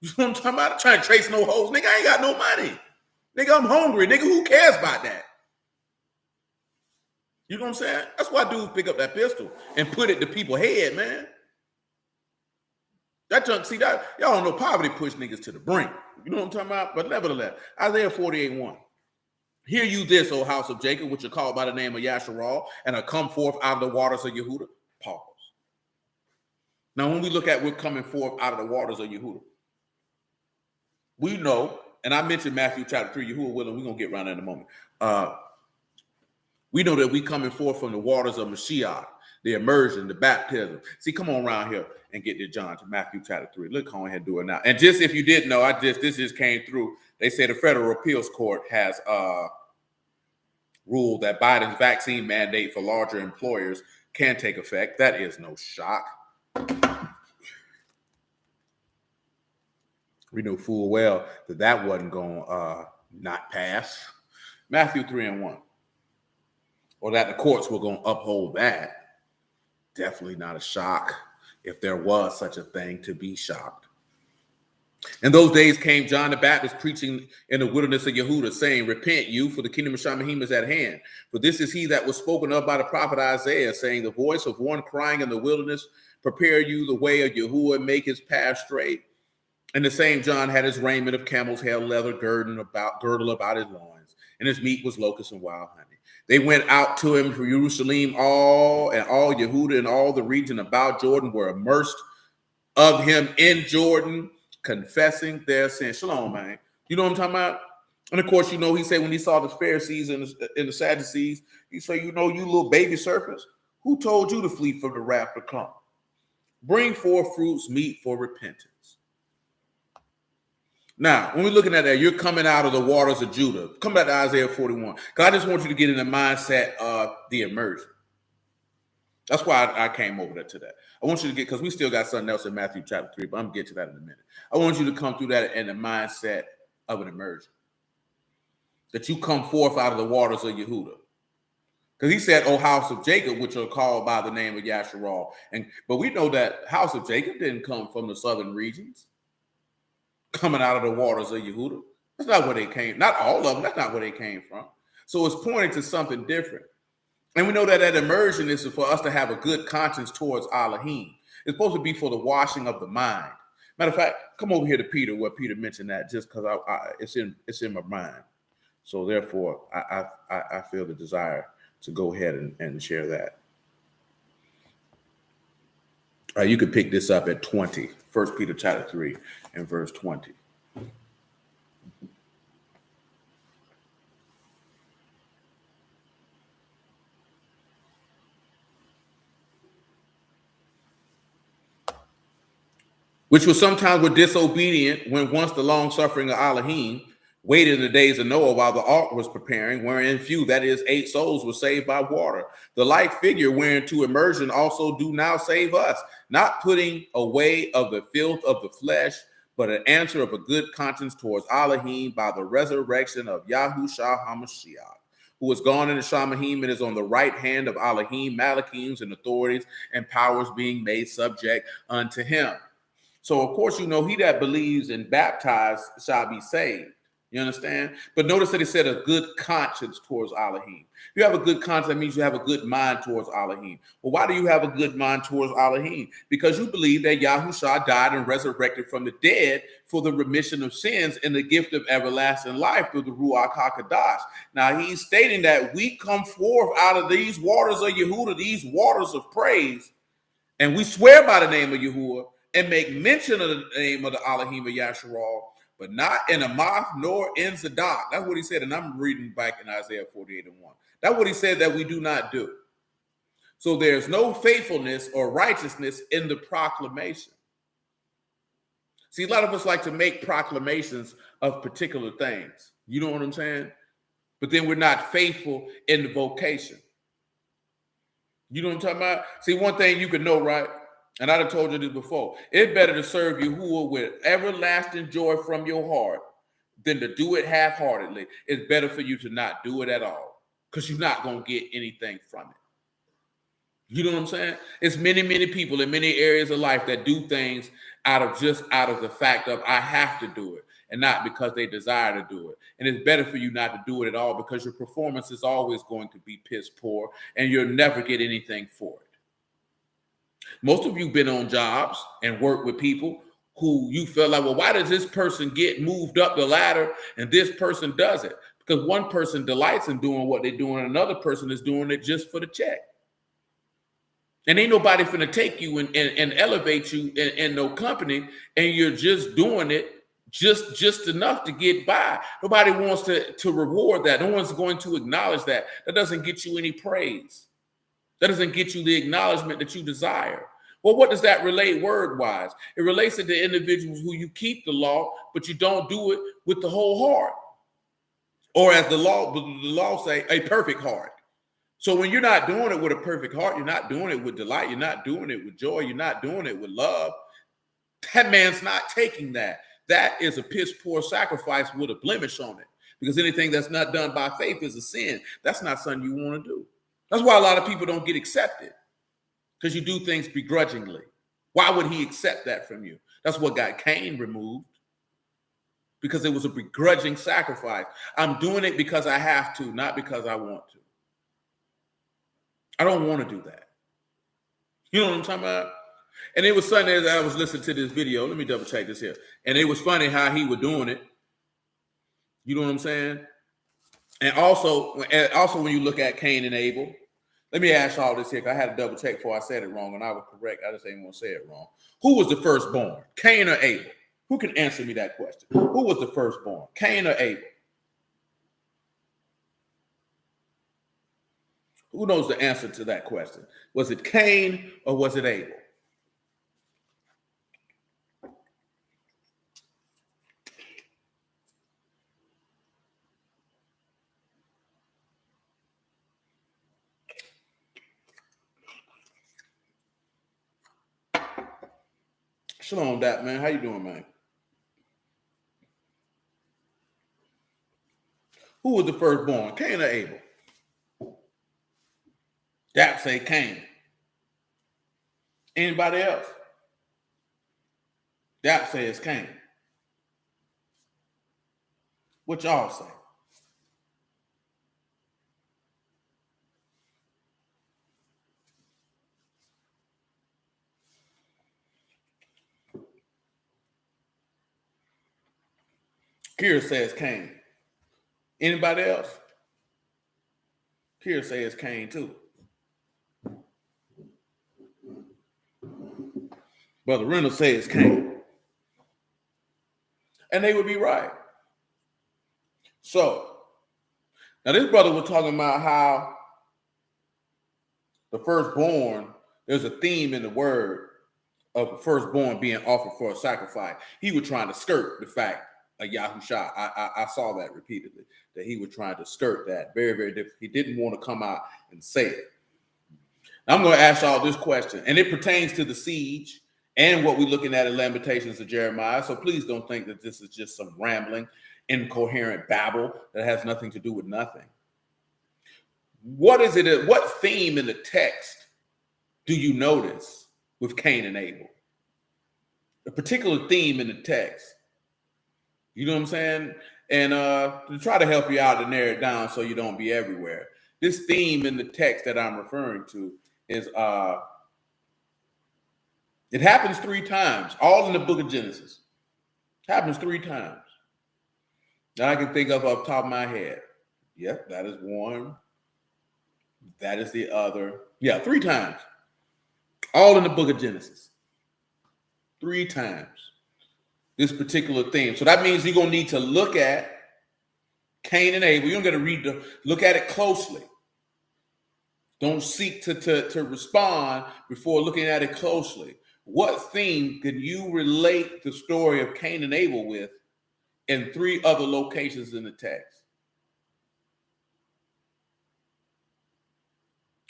You know what I'm talking about? Trying to trace no hoes. Nigga, I ain't got no money. Nigga, I'm hungry. Nigga, who cares about that? You know what I'm saying? That's why dudes pick up that pistol and put it to people's head, man. That junk, see, that y'all don't know, poverty push niggas to the brink. You know what I'm talking about? But nevertheless, Isaiah 48:1. Hear you this, O house of Jacob, which are called by the name of Yasharal, and are come forth out of the waters of Yehuda. Pause. Now, when we look at we're coming forth out of the waters of Yehuda, we know, and I mentioned Matthew chapter 3, Yahuwah willing, we're going to get around that in a moment. We know that we coming forth from the waters of Mashiach, the immersion, the baptism. See, come on around here and get to John, to Matthew chapter 3. Look, go ahead and do it now. And just if you didn't know, this just came through. They say the Federal Appeals Court has ruled that Biden's vaccine mandate for larger employers can take effect. That is no shock. We knew full well that wasn't going to not pass. Matthew 3:1. Or that the courts were going to uphold that. Definitely not a shock if there was such a thing to be shocked. In those days came John the Baptist preaching in the wilderness of Yehuda, saying, repent you, for the kingdom of Shamaim is at hand. For this is he that was spoken of by the prophet Isaiah, saying, the voice of one crying in the wilderness, prepare you the way of Yahuwah, make his path straight. And the same John had his raiment of camel's hair leather girdle about his loins, and his meat was locusts and wild honey. They went out to him from Jerusalem, all Yehuda and all the region about Jordan were immersed of him in Jordan, confessing their sins. Shalom, man. You know what I'm talking about? And of course, you know, he said when he saw the Pharisees and the Sadducees, he said, you know, you little baby serpents, who told you to flee from the wrath to come? Bring forth fruits meet for repentance. Now, when we're looking at that, you're coming out of the waters of Judah. Come back to Isaiah 41. Because I just want you to get in the mindset of the immersion. That's why I came over there to that. I want you to get, because we still got something else in Matthew chapter 3, but I'm going to get to that in a minute. I want you to come through that in the mindset of an immersion. That you come forth out of the waters of Yehuda. Because he said, oh, house of Jacob, which are called by the name of Yasharal. But we know that house of Jacob didn't come from the southern regions. Coming out of the waters of Yehuda. That's not where they came. Not all of them. That's not where they came from. So it's pointing to something different. And we know that immersion is for us to have a good conscience towards Elohim. It's supposed to be for the washing of the mind. Matter of fact, come over here to Peter, where Peter mentioned that, just because it's in my mind. So therefore, I feel the desire to go ahead and share that. You could pick this up at 20. 1 Peter chapter 3 and verse 20. Which was sometimes were disobedient when once the long suffering of Elohim, waited in the days of Noah while the ark was preparing, wherein few, that is, 8 souls, were saved by water. The like figure whereunto immersion also do now save us, not putting away of the filth of the flesh, but an answer of a good conscience towards Elohim by the resurrection of Yahushua HaMashiach, who is gone into Shamahim and is on the right hand of Elohim, Malachims and authorities and powers being made subject unto him. So, of course, you know, he that believes and baptized shall be saved. You understand? But notice that he said a good conscience towards Elohim. If you have a good conscience, that means you have a good mind towards Elohim. Well, why do you have a good mind towards Elohim? Because you believe that Yahushua died and resurrected from the dead for the remission of sins and the gift of everlasting life through the Ruach HaKadosh. Now, he's stating that we come forth out of these waters of Yehuda, these waters of praise, and we swear by the name of Yahuwah and make mention of the name of the Elohim of Yasharal, but not in Amath nor in Zadok. That's what he said, and I'm reading back in Isaiah 48:1. That's what he said that we do not do. So there's no faithfulness or righteousness in the proclamation. See, a lot of us like to make proclamations of particular things. You know what I'm saying? But then we're not faithful in the vocation. You know what I'm talking about? See, one thing you can know, right? And I've told you this before. It's better to serve Yahuwah with everlasting joy from your heart than to do it half-heartedly. It's better for you to not do it at all because you're not going to get anything from it. You know what I'm saying? It's many, many people in many areas of life that do things out of the fact of I have to do it and not because they desire to do it. And it's better for you not to do it at all because your performance is always going to be piss poor and you'll never get anything for it. Most of you been on jobs and worked with people who you felt like, well, why does this person get moved up the ladder and this person doesn't? Because one person delights in doing what they're doing, and another person is doing it just for the check. And ain't nobody finna take you and elevate you in no company, and you're just doing it just enough to get by. Nobody wants to reward that. No one's going to acknowledge that. That doesn't get you any praise. That doesn't get you the acknowledgement that you desire. Well, what does that relate word-wise? It relates to the individuals who you keep the law, but you don't do it with the whole heart. Or as the law say, a perfect heart. So when you're not doing it with a perfect heart, you're not doing it with delight, you're not doing it with joy, you're not doing it with love, that man's not taking that. That is a piss poor sacrifice with a blemish on it. Because anything that's not done by faith is a sin. That's not something you want to do. That's why a lot of people don't get accepted, because you do things begrudgingly. Why would he accept that from you? That's what got Cain removed, because it was a begrudging sacrifice. I'm doing it because I have to, not because I want to. I don't want to do that. You know what I'm talking about? And it was Sunday that I was listening to this video. Let me double check this here. And it was funny how he was doing it. You know what I'm saying? And also when you look at Cain and Abel, let me ask y'all this here. I had to double check before I said it wrong, and I was correct. I just ain't want to say it wrong. Who was the firstborn, Cain or Abel? Who can answer me that question? Who was the firstborn, Cain or Abel? Who knows the answer to that question? Was it Cain or was it Abel? Shalom, that man. How you doing, man? Who was the firstborn, Cain or Abel? That say Cain. Anybody else? That says Cain. What y'all say? Kira says Cain. Anybody else? Kira says Cain too. Brother Reynolds says Cain. And they would be right. So, now this brother was talking about how the firstborn, there's a theme in the word of the firstborn being offered for a sacrifice. He was trying to skirt the fact a Yahusha. I saw that repeatedly, that he was trying to skirt that. Very, very different. He didn't want to come out and say it. Now, I'm going to ask y'all this question, and it pertains to the siege and what we're looking at in Lamentations of Jeremiah. So please don't think that this is just some rambling, incoherent babble that has nothing to do with nothing. What is it? What theme in the text do you notice with Cain and Abel? A particular theme in the text. You know what I'm saying? And to try to help you out to narrow it down so you don't be everywhere. This theme in the text that I'm referring to is it happens 3 times, all in the book of Genesis. It happens 3 times. That I can think of off the top of my head. Yep, that is one. That is the other. Yeah, 3 times. All in the book of Genesis. 3 times. This particular theme. So that means you're going to need to look at Cain and Abel. You're going to look at it closely. Don't seek to respond before looking at it closely. What theme can you relate the story of Cain and Abel with in 3 other locations in the text?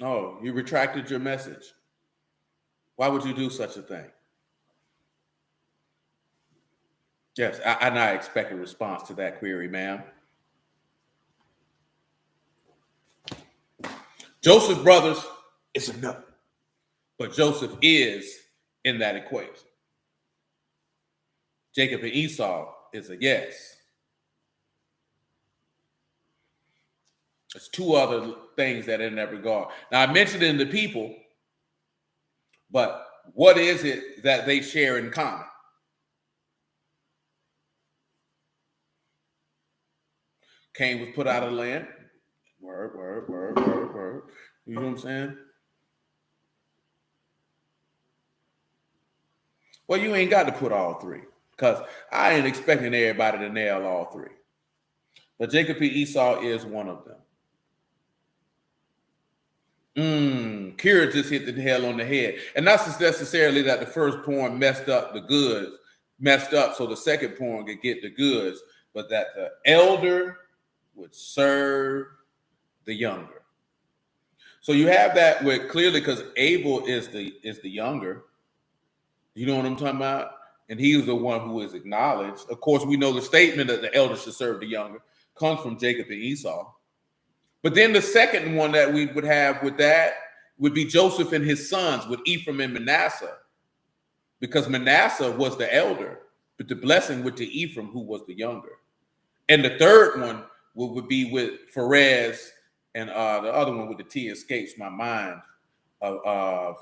Oh, you retracted your message. Why would you do such a thing? Yes, I not expect a response to that query, ma'am. Joseph's brothers is a no, but Joseph is in that equation. Jacob and Esau is a yes. There's 2 other things that are in that regard. Now, I mentioned in the people, but what is it that they share in common? Cain was put out of the land. Word. You know what I'm saying? Well, you ain't got to put all 3, because I ain't expecting everybody to nail all 3. But Jacob and Esau is one of them. Kira just hit the nail on the head. And not necessarily that the firstborn messed up, so the secondborn could get the goods, but that the elder would serve the younger. So you have that with clearly, because Abel is the younger. You know what I'm talking about? And he is the one who is acknowledged. Of course, we know the statement that the elder should serve the younger comes from Jacob and Esau. But then the second one that we would have with that would be Joseph and his sons, with Ephraim and Manasseh, because Manasseh was the elder, but the blessing went to Ephraim, who was the younger. And the third one would be with Perez, and the other one with the T escapes my mind, of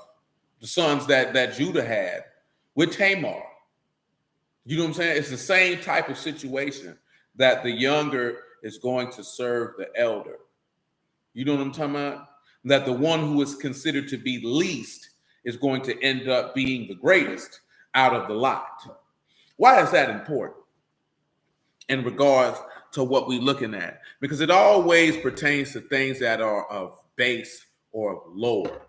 the sons that Judah had with Tamar. You know what I'm saying? It's the same type of situation, that the younger is going to serve the elder. You know what I'm talking about? That the one who is considered to be least is going to end up being the greatest out of the lot. Why is that important in regards to what we're looking at? Because it always pertains to things that are of base or lower,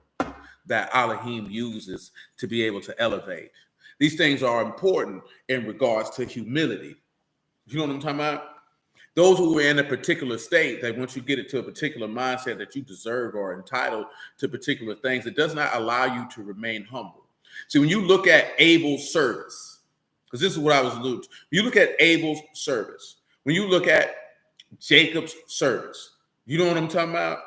that Elohim uses to be able to elevate. These things are important in regards to humility. You know what I'm talking about? Those who are in a particular state, that once you get it to a particular mindset that you deserve or entitled to particular things, it does not allow you to remain humble. See, when you look at Abel's service, because this is what I was alluding to, you look at Abel's service, when you look at Jacob's service, you know what I'm talking about?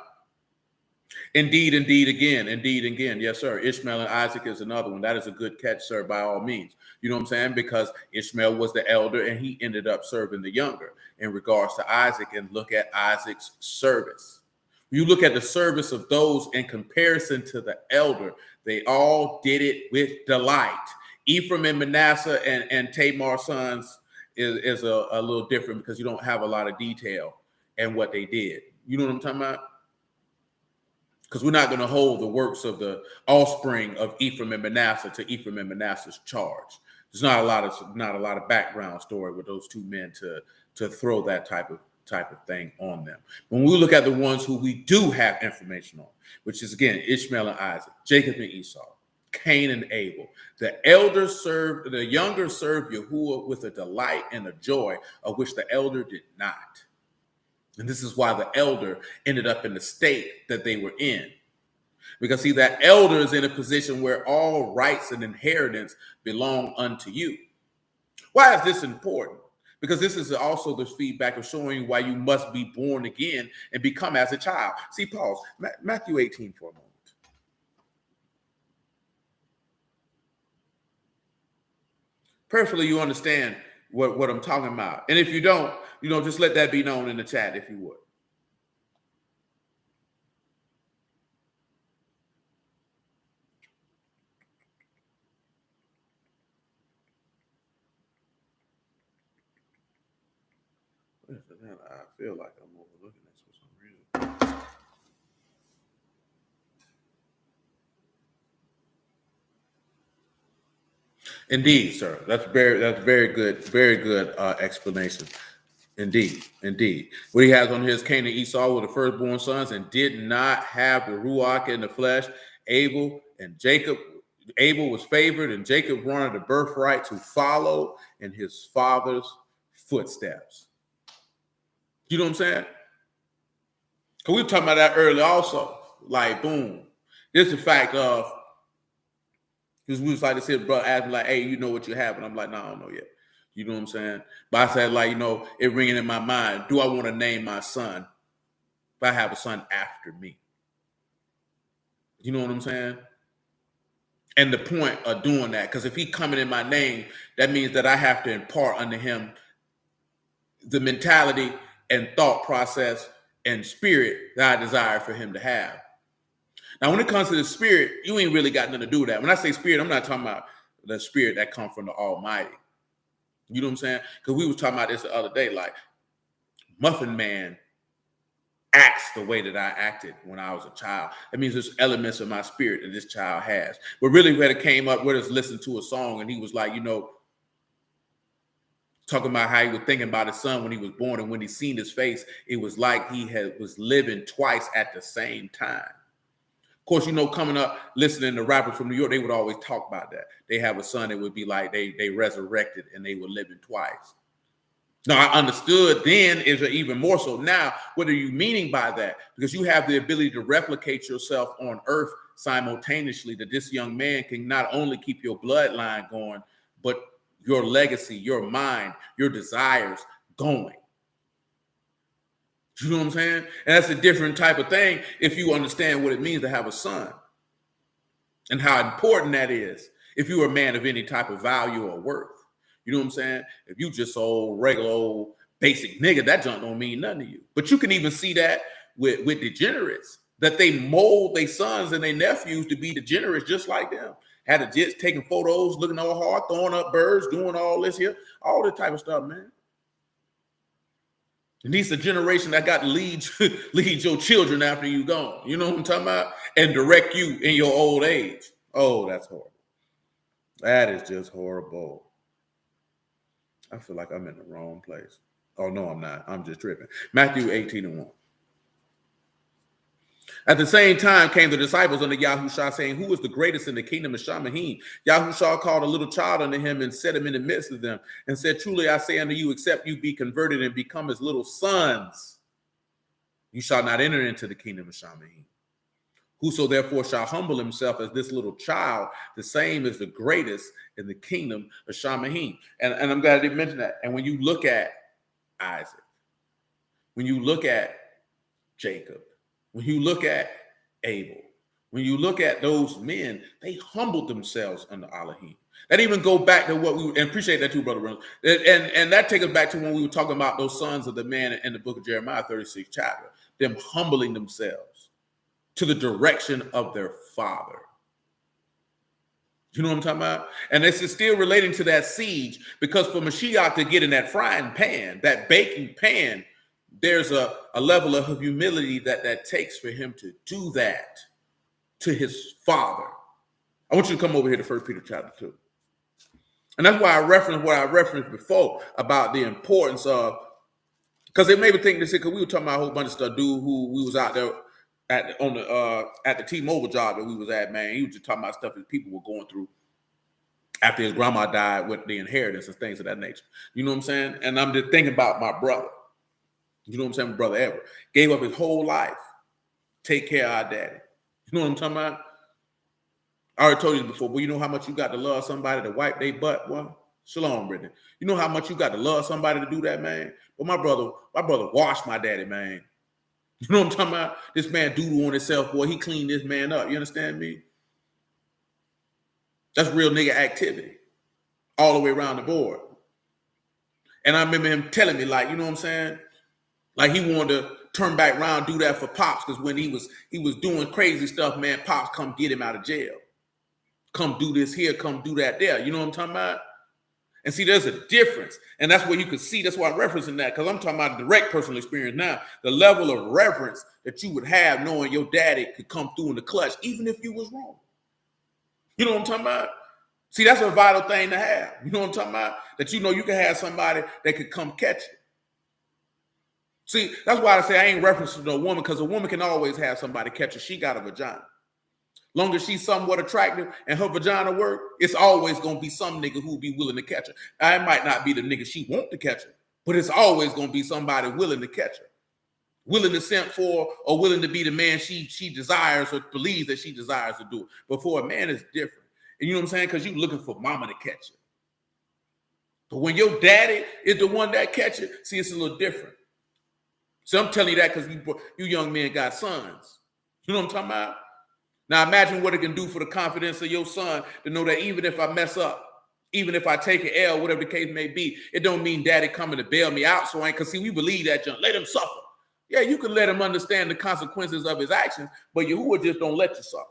Indeed, again. Yes, sir. Ishmael and Isaac is another one. That is a good catch, sir, by all means. You know what I'm saying? Because Ishmael was the elder and he ended up serving the younger in regards to Isaac, and look at Isaac's service. When you look at the service of those in comparison to the elder, they all did it with delight. Ephraim and Manasseh and Tamar's sons is a little different, because you don't have a lot of detail in what they did. You know what I'm talking about? Because we're not going to hold the works of the offspring of Ephraim and Manasseh to Ephraim and Manasseh's charge. There's not a lot of background story with those 2 men to throw that type of thing on them. When we look at the ones who we do have information on, which is again Ishmael and Isaac, Jacob and Esau, Cain and Abel. The younger served Yahuwah with a delight and a joy of which the elder did not. And this is why the elder ended up in the state that they were in. Because see, that elder is in a position where all rights and inheritance belong unto you. Why is this important? Because this is also the feedback of showing you why you must be born again and become as a child. See, pause. Matthew 18 for a moment. Perfectly, you understand what I'm talking about. And if you don't, just let that be known in the chat if you would. I feel like I'm overlooking this for some reason. Indeed, sir. That's very good explanation. Indeed. What he has on his Cain and Esau were the firstborn sons and did not have the Ruach in the flesh. Abel was favored, and Jacob wanted the birthright to follow in his father's footsteps. You know what I'm saying? Because we were talking about that earlier also. Like, boom. This is the fact of, because we was like to say, brother asked me like, hey, you know what you have? And I'm like, no, I don't know yet. You know what I'm saying? But I said, like, it ringing in my mind. Do I want to name my son if I have a son after me? You know what I'm saying? And the point of doing that, because if he coming in my name, that means that I have to impart unto him the mentality and thought process and spirit that I desire for him to have. Now, when it comes to the spirit, you ain't really got nothing to do with that. When I say spirit, I'm not talking about the spirit that comes from the Almighty. You know what I'm saying? Because we was talking about this the other day, like Muffin Man acts the way that I acted when I was a child. That means there's elements of my spirit that this child has. But really, when it came up, we're just listening to a song, and he was like, talking about how he was thinking about his son when he was born, and when he seen his face, it was like he was living twice at the same time. Of course, coming up, listening to rappers from New York, they would always talk about that. They have a son, it would be like they resurrected and they were living twice. Now, I understood then, is even more so now. What are you meaning by that? Because you have the ability to replicate yourself on earth simultaneously, that this young man can not only keep your bloodline going, but your legacy, your mind, your desires going. You know what I'm saying? And that's a different type of thing if you understand what it means to have a son and how important that is if you're a man of any type of value or worth. You know what I'm saying? If you just old, regular, old, basic nigga, that junk don't mean nothing to you. But you can even see that with degenerates, that they mold their sons and their nephews to be degenerates just like them. Had the jits taking photos, looking all hard, throwing up birds, doing all this here, all this type of stuff, man. It needs a generation that got to lead your children after you gone. You know what I'm talking about? And direct you in your old age. Oh, that's horrible. That is just horrible. I feel like I'm in the wrong place. Oh, no, I'm not. I'm just tripping. Matthew 18:1. At the same time came the disciples unto Yahushua, saying, who is the greatest in the kingdom of Shamahim? Yahushua called a little child unto him and set him in the midst of them, and said, truly I say unto you, except you be converted and become as little sons, you shall not enter into the kingdom of Shamahim. Whoso therefore shall humble himself as this little child, the same is the greatest in the kingdom of Shamahim. And I'm glad I didn't mention that. And when you look at Isaac, when you look at Jacob, when you look at Abel, when you look at those men, they humbled themselves under Elohim. That even go back to what we, and appreciate that too, Brother Reynolds. And that takes us back to when we were talking about those sons of the man in the book of Jeremiah, 36th chapter, them humbling themselves to the direction of their father. You know what I'm talking about? And this is still relating to that siege, because for Mashiach to get in that frying pan, that baking pan, there's a level of humility that takes for him to do that to his father. I want you to come over here to 1 Peter chapter 2. And that's why I referenced what I referenced before about the importance of, because they made me think this, because we were talking about a whole bunch of stuff, dude who we was out there at the T-Mobile job that we was at, man. He was just talking about stuff that people were going through after his grandma died with the inheritance and things of that nature. You know what I'm saying? And I'm just thinking about my brother. You know what I'm saying? My brother Ever gave up his whole life, take care of our daddy. You know what I'm talking about? I already told you before, but you know how much you got to love somebody to wipe their butt, boy? Shalom, Brittany. You know how much you got to love somebody to do that, man? But my brother washed my daddy, man. You know what I'm talking about? This man doodle on himself, boy. He cleaned this man up. You understand me? That's real nigga activity all the way around the board. And I remember him telling me, like, you know what I'm saying? Like he wanted to turn back around, do that for Pops, because when he was doing crazy stuff, man, Pops come get him out of jail. Come do this here, come do that there. You know what I'm talking about? And see, there's a difference. And that's where you can see, that's why I'm referencing that, because I'm talking about direct personal experience now. The level of reverence that you would have knowing your daddy could come through in the clutch, even if you was wrong. You know what I'm talking about? See, that's a vital thing to have. You know what I'm talking about? That you know you can have somebody that could come catch you. See, that's why I say I ain't referencing to a woman, because a woman can always have somebody catch her. She got a vagina. Long as she's somewhat attractive and her vagina work, it's always going to be some nigga who'll be willing to catch her. Now, it might not be the nigga she want to catch her, but it's always going to be somebody willing to catch her, willing to simp for, or willing to be the man she desires or believes that she desires to do it. But for a man, it's different. And you know what I'm saying? Because you're looking for mama to catch you. But when your daddy is the one that catch you, see, it's a little different. So I'm telling you that because you young men got sons. You know what I'm talking about? Now imagine what it can do for the confidence of your son to know that even if I mess up, even if I take an L, whatever the case may be, it don't mean daddy coming to bail me out. So I ain't, because see, we believe that, John. Let him suffer. Yeah, you can let him understand the consequences of his actions, but Yahuwah just don't let you suffer.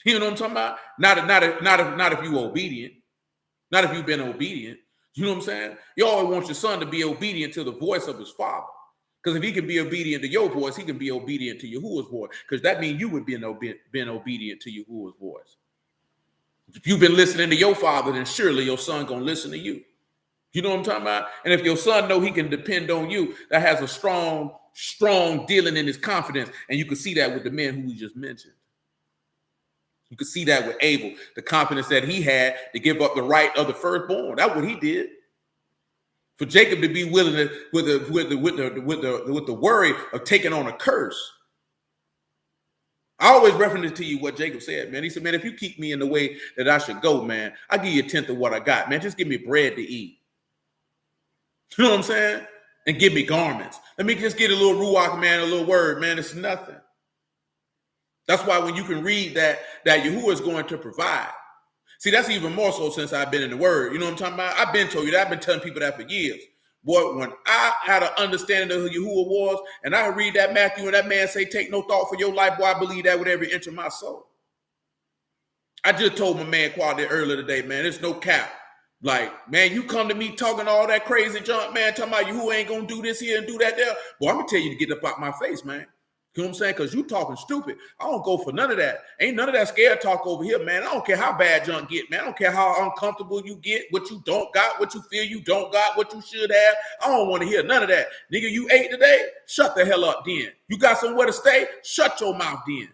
You know what I'm talking about? Not if you obedient. Not if you've been obedient. You know what I'm saying? You always want your son to be obedient to the voice of his father. Because if he can be obedient to your voice, he can be obedient to Yahuwah's voice. Because that means you would be been obedient to Yahuwah's voice. If you've been listening to your father, then surely your son gonna listen to you. You know what I'm talking about? And if your son know he can depend on you, that has a strong dealing in his confidence. And you can see that with the men who we just mentioned. You can see that with Abel, the confidence that he had to give up the right of the firstborn. That's what he did. For Jacob to be willing to, with the worry of taking on a curse. I always reference to you what Jacob said, man. He said, man, if you keep me in the way that I should go, man, I'll give you a tenth of what I got, man. Just give me bread to eat. You know what I'm saying? And give me garments. Let me just get a little ruach, man, a little word, man. It's nothing. That's why when you can read that Yahuwah is going to provide. See, that's even more so since I've been in the word. You know what I'm talking about? I've been told you that. I've been telling people that for years. Boy, when I had an understanding of who Yahuwah was, and I read that Matthew and that man say, take no thought for your life, boy, I believe that with every inch of my soul. I just told my man Quality earlier today, man, there's no cap. Like, man, you come to me talking all that crazy junk, man, talking about Yahuwah ain't going to do this here and do that there. Boy, I'm going to tell you to get up out my face, man. You know what I'm saying? Because you talking stupid. I don't go for none of that. Ain't none of that scared talk over here, man. I don't care how bad junk get, man. I don't care how uncomfortable you get, what you don't got, what you feel you don't got, what you should have. I don't want to hear none of that. Nigga, you ate today? Shut the hell up then. You got somewhere to stay? Shut your mouth then.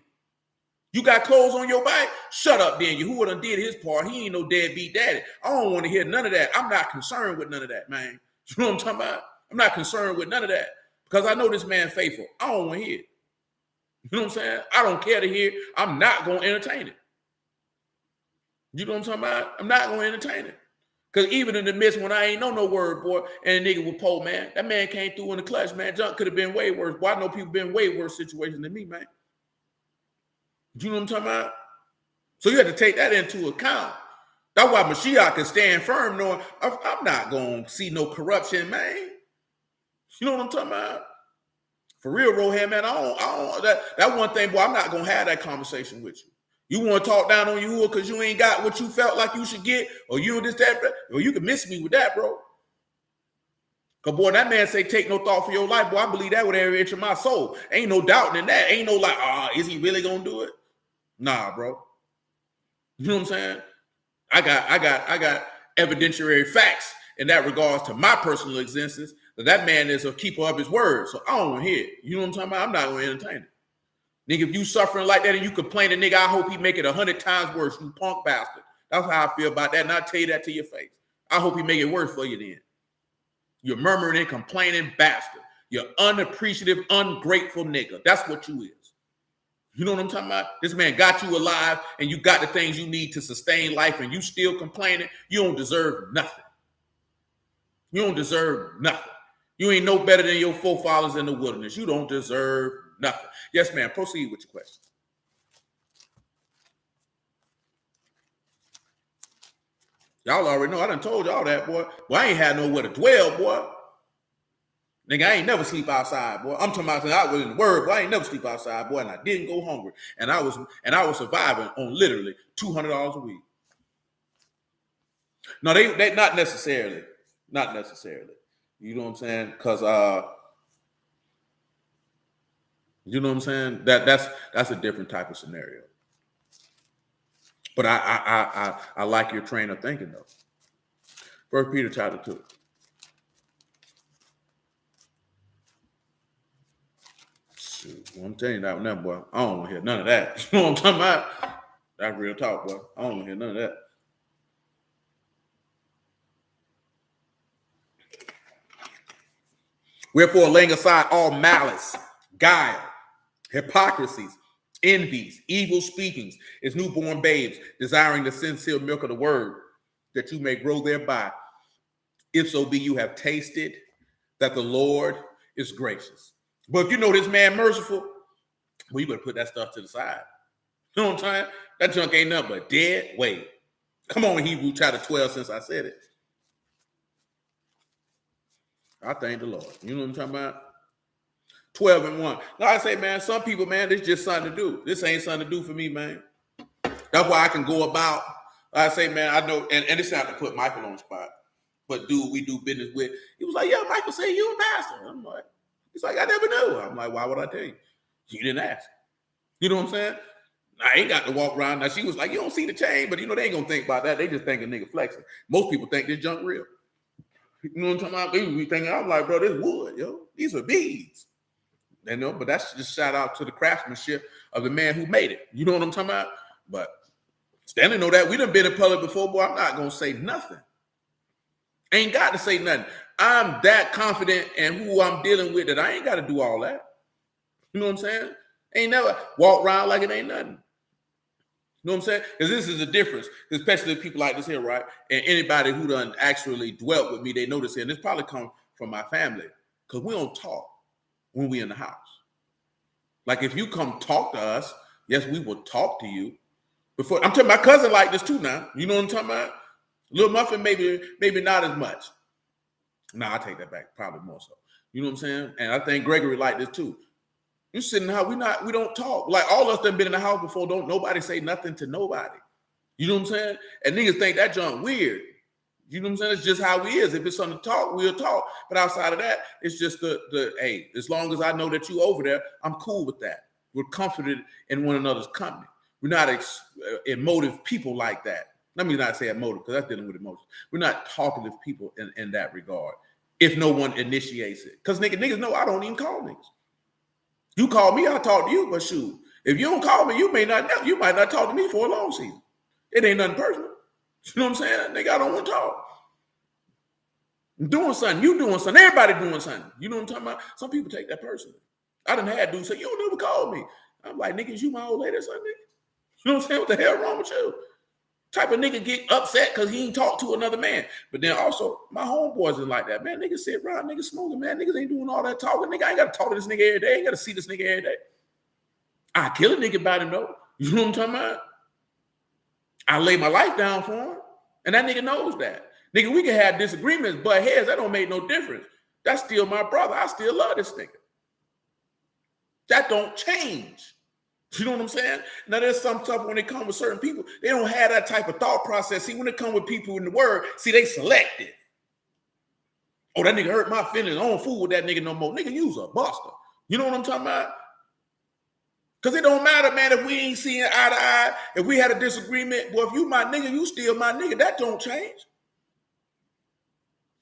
You got clothes on your back? Shut up then. Yahuwah done did his part. He ain't no deadbeat daddy. I don't want to hear none of that. I'm not concerned with none of that, man. You know what I'm talking about? I'm not concerned with none of that because I know this man faithful. I don't want to hear it. You know what I'm saying? I don't care to hear. I'm not going to entertain it. You know what I'm talking about? I'm not going to entertain it. Because even in the midst when I ain't know no word, boy, and a nigga was poor, man, that man came through in the clutch, man. Junk could have been way worse. Boy, I know people been way worse situations than me, man. You know what I'm talking about? So you have to take that into account. That's why Mashiach can stand firm knowing I'm not going to see no corruption, man. You know what I'm talking about? For real, Rohan, man, I don't that one thing, boy, I'm not going to have that conversation with you. You want to talk down on you because you ain't got what you felt like you should get, or you this, that, or you can miss me with that, bro. Because, boy, that man say, take no thought for your life, boy, I believe that with every inch of my soul. Ain't no doubting in that. Ain't no like, is he really going to do it? Nah, bro. You know what I'm saying? I got evidentiary facts in that regards to my personal existence. That man is a keeper of his word. So I don't want to hear it. You know what I'm talking about? I'm not going to entertain it. Nigga, if you suffering like that and you complaining, nigga, I hope he make it 100 times worse, you punk bastard. That's how I feel about that, and I'll tell you that to your face. I hope he make it worse for you then. You're murmuring and complaining bastard. You're unappreciative, ungrateful nigga. That's what you is. You know what I'm talking about? This man got you alive, and you got the things you need to sustain life, and you still complaining. You don't deserve nothing. You don't deserve nothing. You ain't no better than your forefathers in the wilderness. You don't deserve nothing. Yes, ma'am. Proceed with your question. Y'all already know. I done told y'all that, boy. Boy, I ain't had nowhere to dwell, boy. Nigga, I ain't never sleep outside, boy. I'm talking about I was in the word, boy. I ain't never sleep outside, boy, and I didn't go hungry. And I was surviving on literally $200 a week. No, they not necessarily. Not necessarily. You know what I'm saying? Because you know what I'm saying? That's a different type of scenario. But I like your train of thinking though. First Peter chapter 2. Shoot, well, I'm telling you that one, that boy. I don't want to hear none of that. You know what I'm talking about? That's real talk, boy. I don't want to hear none of that. Wherefore, laying aside all malice, guile, hypocrisies, envies, evil speakings, as newborn babes, desiring the sincere milk of the word, that you may grow thereby. If so be you have tasted that the Lord is gracious. But if you know this man merciful, well, you better put that stuff to the side. You know what I'm saying? That junk ain't nothing but dead weight. Come on, Hebrews chapter 12, since I said it. I thank the Lord. You know what I'm talking about? 12 and 1. Like I say, man, some people, man, this just something to do. This ain't something to do for me, man. That's why I can go about. Like I say, man, I know, and it's not to put Michael on the spot, but dude, we do business with. He was like, yeah, Michael said you a pastor. I'm like, he's like, I never knew. I'm like, why would I tell you? You didn't ask. You know what I'm saying? I ain't got to walk around. Now, she was like, you don't see the chain, but you know, they ain't going to think about that. They just think a nigga flexing. Most people think this junk real. You know what I'm talking about? They be thinking, I'm like, bro, this wood, yo. These are beads. You know, but that's just shout out to the craftsmanship of the man who made it. You know what I'm talking about? But Stanley know that. We done been in public before, boy. I'm not going to say nothing. Ain't got to say nothing. I'm that confident in who I'm dealing with that I ain't got to do all that. You know what I'm saying? Ain't never walk around like it ain't nothing. You know what I'm saying? Because this is a difference, especially people like this here, right? And anybody who done actually dwelt with me, they know this here. And this probably come from my family because we don't talk when we in the house. Like if you come talk to us, yes, we will talk to you. Before I'm telling my cousin like this too now. You know what I'm talking about? Little Muffin, maybe not as much. Nah, I take that back, probably more so. You know what I'm saying? And I think Gregory like this too. You sit in the house, we don't talk. Like all of us done been in the house before, don't nobody say nothing to nobody. You know what I'm saying? And niggas think that junk weird. You know what I'm saying? It's just how we is. If it's something to talk, we'll talk. But outside of that, it's just the hey, as long as I know that you over there, I'm cool with that. We're comforted in one another's company. We're not emotive people like that. Let me not say emotive, because that's dealing with emotions. We're not talkative people in that regard. If no one initiates it. Because niggas know I don't even call niggas. You call me, I'll talk to you, but shoot, if you don't call me, you might not talk to me for a long season. It ain't nothing personal. You know what I'm saying? Nigga, I don't want to talk. I'm doing something, you doing something, everybody doing something. You know what I'm talking about? Some people take that personally. I done had dudes say, you don't never call me. I'm like, nigga, is you my old lady or something? You know what I'm saying? What the hell wrong with you? Type of nigga get upset because he ain't talk to another man. But then also, my homeboys is like that. Man, niggas sit around, niggas smoking, man. Niggas ain't doing all that talking. Nigga, I ain't got to talk to this nigga every day. I ain't got to see this nigga every day. I kill a nigga about him, though. You know what I'm talking about? I lay my life down for him. And that nigga knows that. Nigga, we can have disagreements, but heads, that don't make no difference. That's still my brother. I still love this nigga. That don't change. You know what I'm saying? Now, there's some stuff when it comes with certain people, they don't have that type of thought process. See, when it comes with people in the word, see, they selective. Oh, that nigga hurt my feelings. I don't fool with that nigga no more. Nigga, you's a buster. You know what I'm talking about? Because it don't matter, man, if we ain't seeing eye to eye, if we had a disagreement, well, if you my nigga, you still my nigga. That don't change.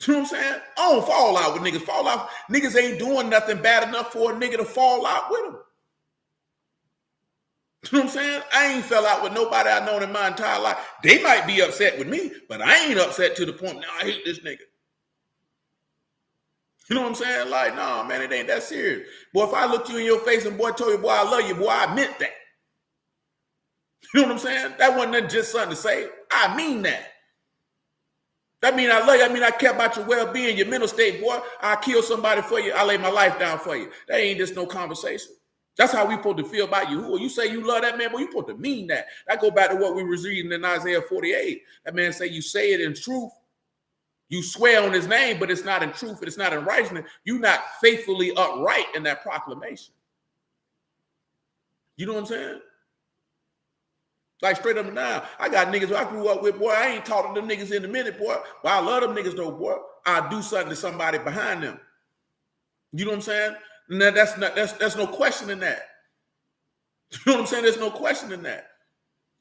You know what I'm saying? I don't fall out with niggas. Fall out. Niggas ain't doing nothing bad enough for a nigga to fall out with them. You know what I'm saying? I ain't fell out with nobody I known in my entire life. They might be upset with me, but I ain't upset to the point, now I hate this nigga. You know what I'm saying? Like, no, man, it ain't that serious. Boy, if I looked you in your face and boy told you, boy, I love you, boy, I meant that. You know what I'm saying? That wasn't just something to say. I mean that. That mean I love you. I mean I care about your well-being, your mental state, boy. I kill somebody for you. I lay my life down for you. That ain't just no conversation. That's how we supposed to feel about you. Who you say you love that man, boy, you supposed to mean that. That go back to what we was reading in Isaiah 48. That man say you say it in truth. You swear on his name, but it's not in truth, and it's not in righteousness. You're not faithfully upright in that proclamation. You know what I'm saying? Like straight up and down. I got niggas who I grew up with, boy. I ain't talking to them niggas in a minute, boy. But I love them niggas though, boy. I do something to somebody behind them. You know what I'm saying? And that's no question in that. You know what I'm saying? There's no question in that.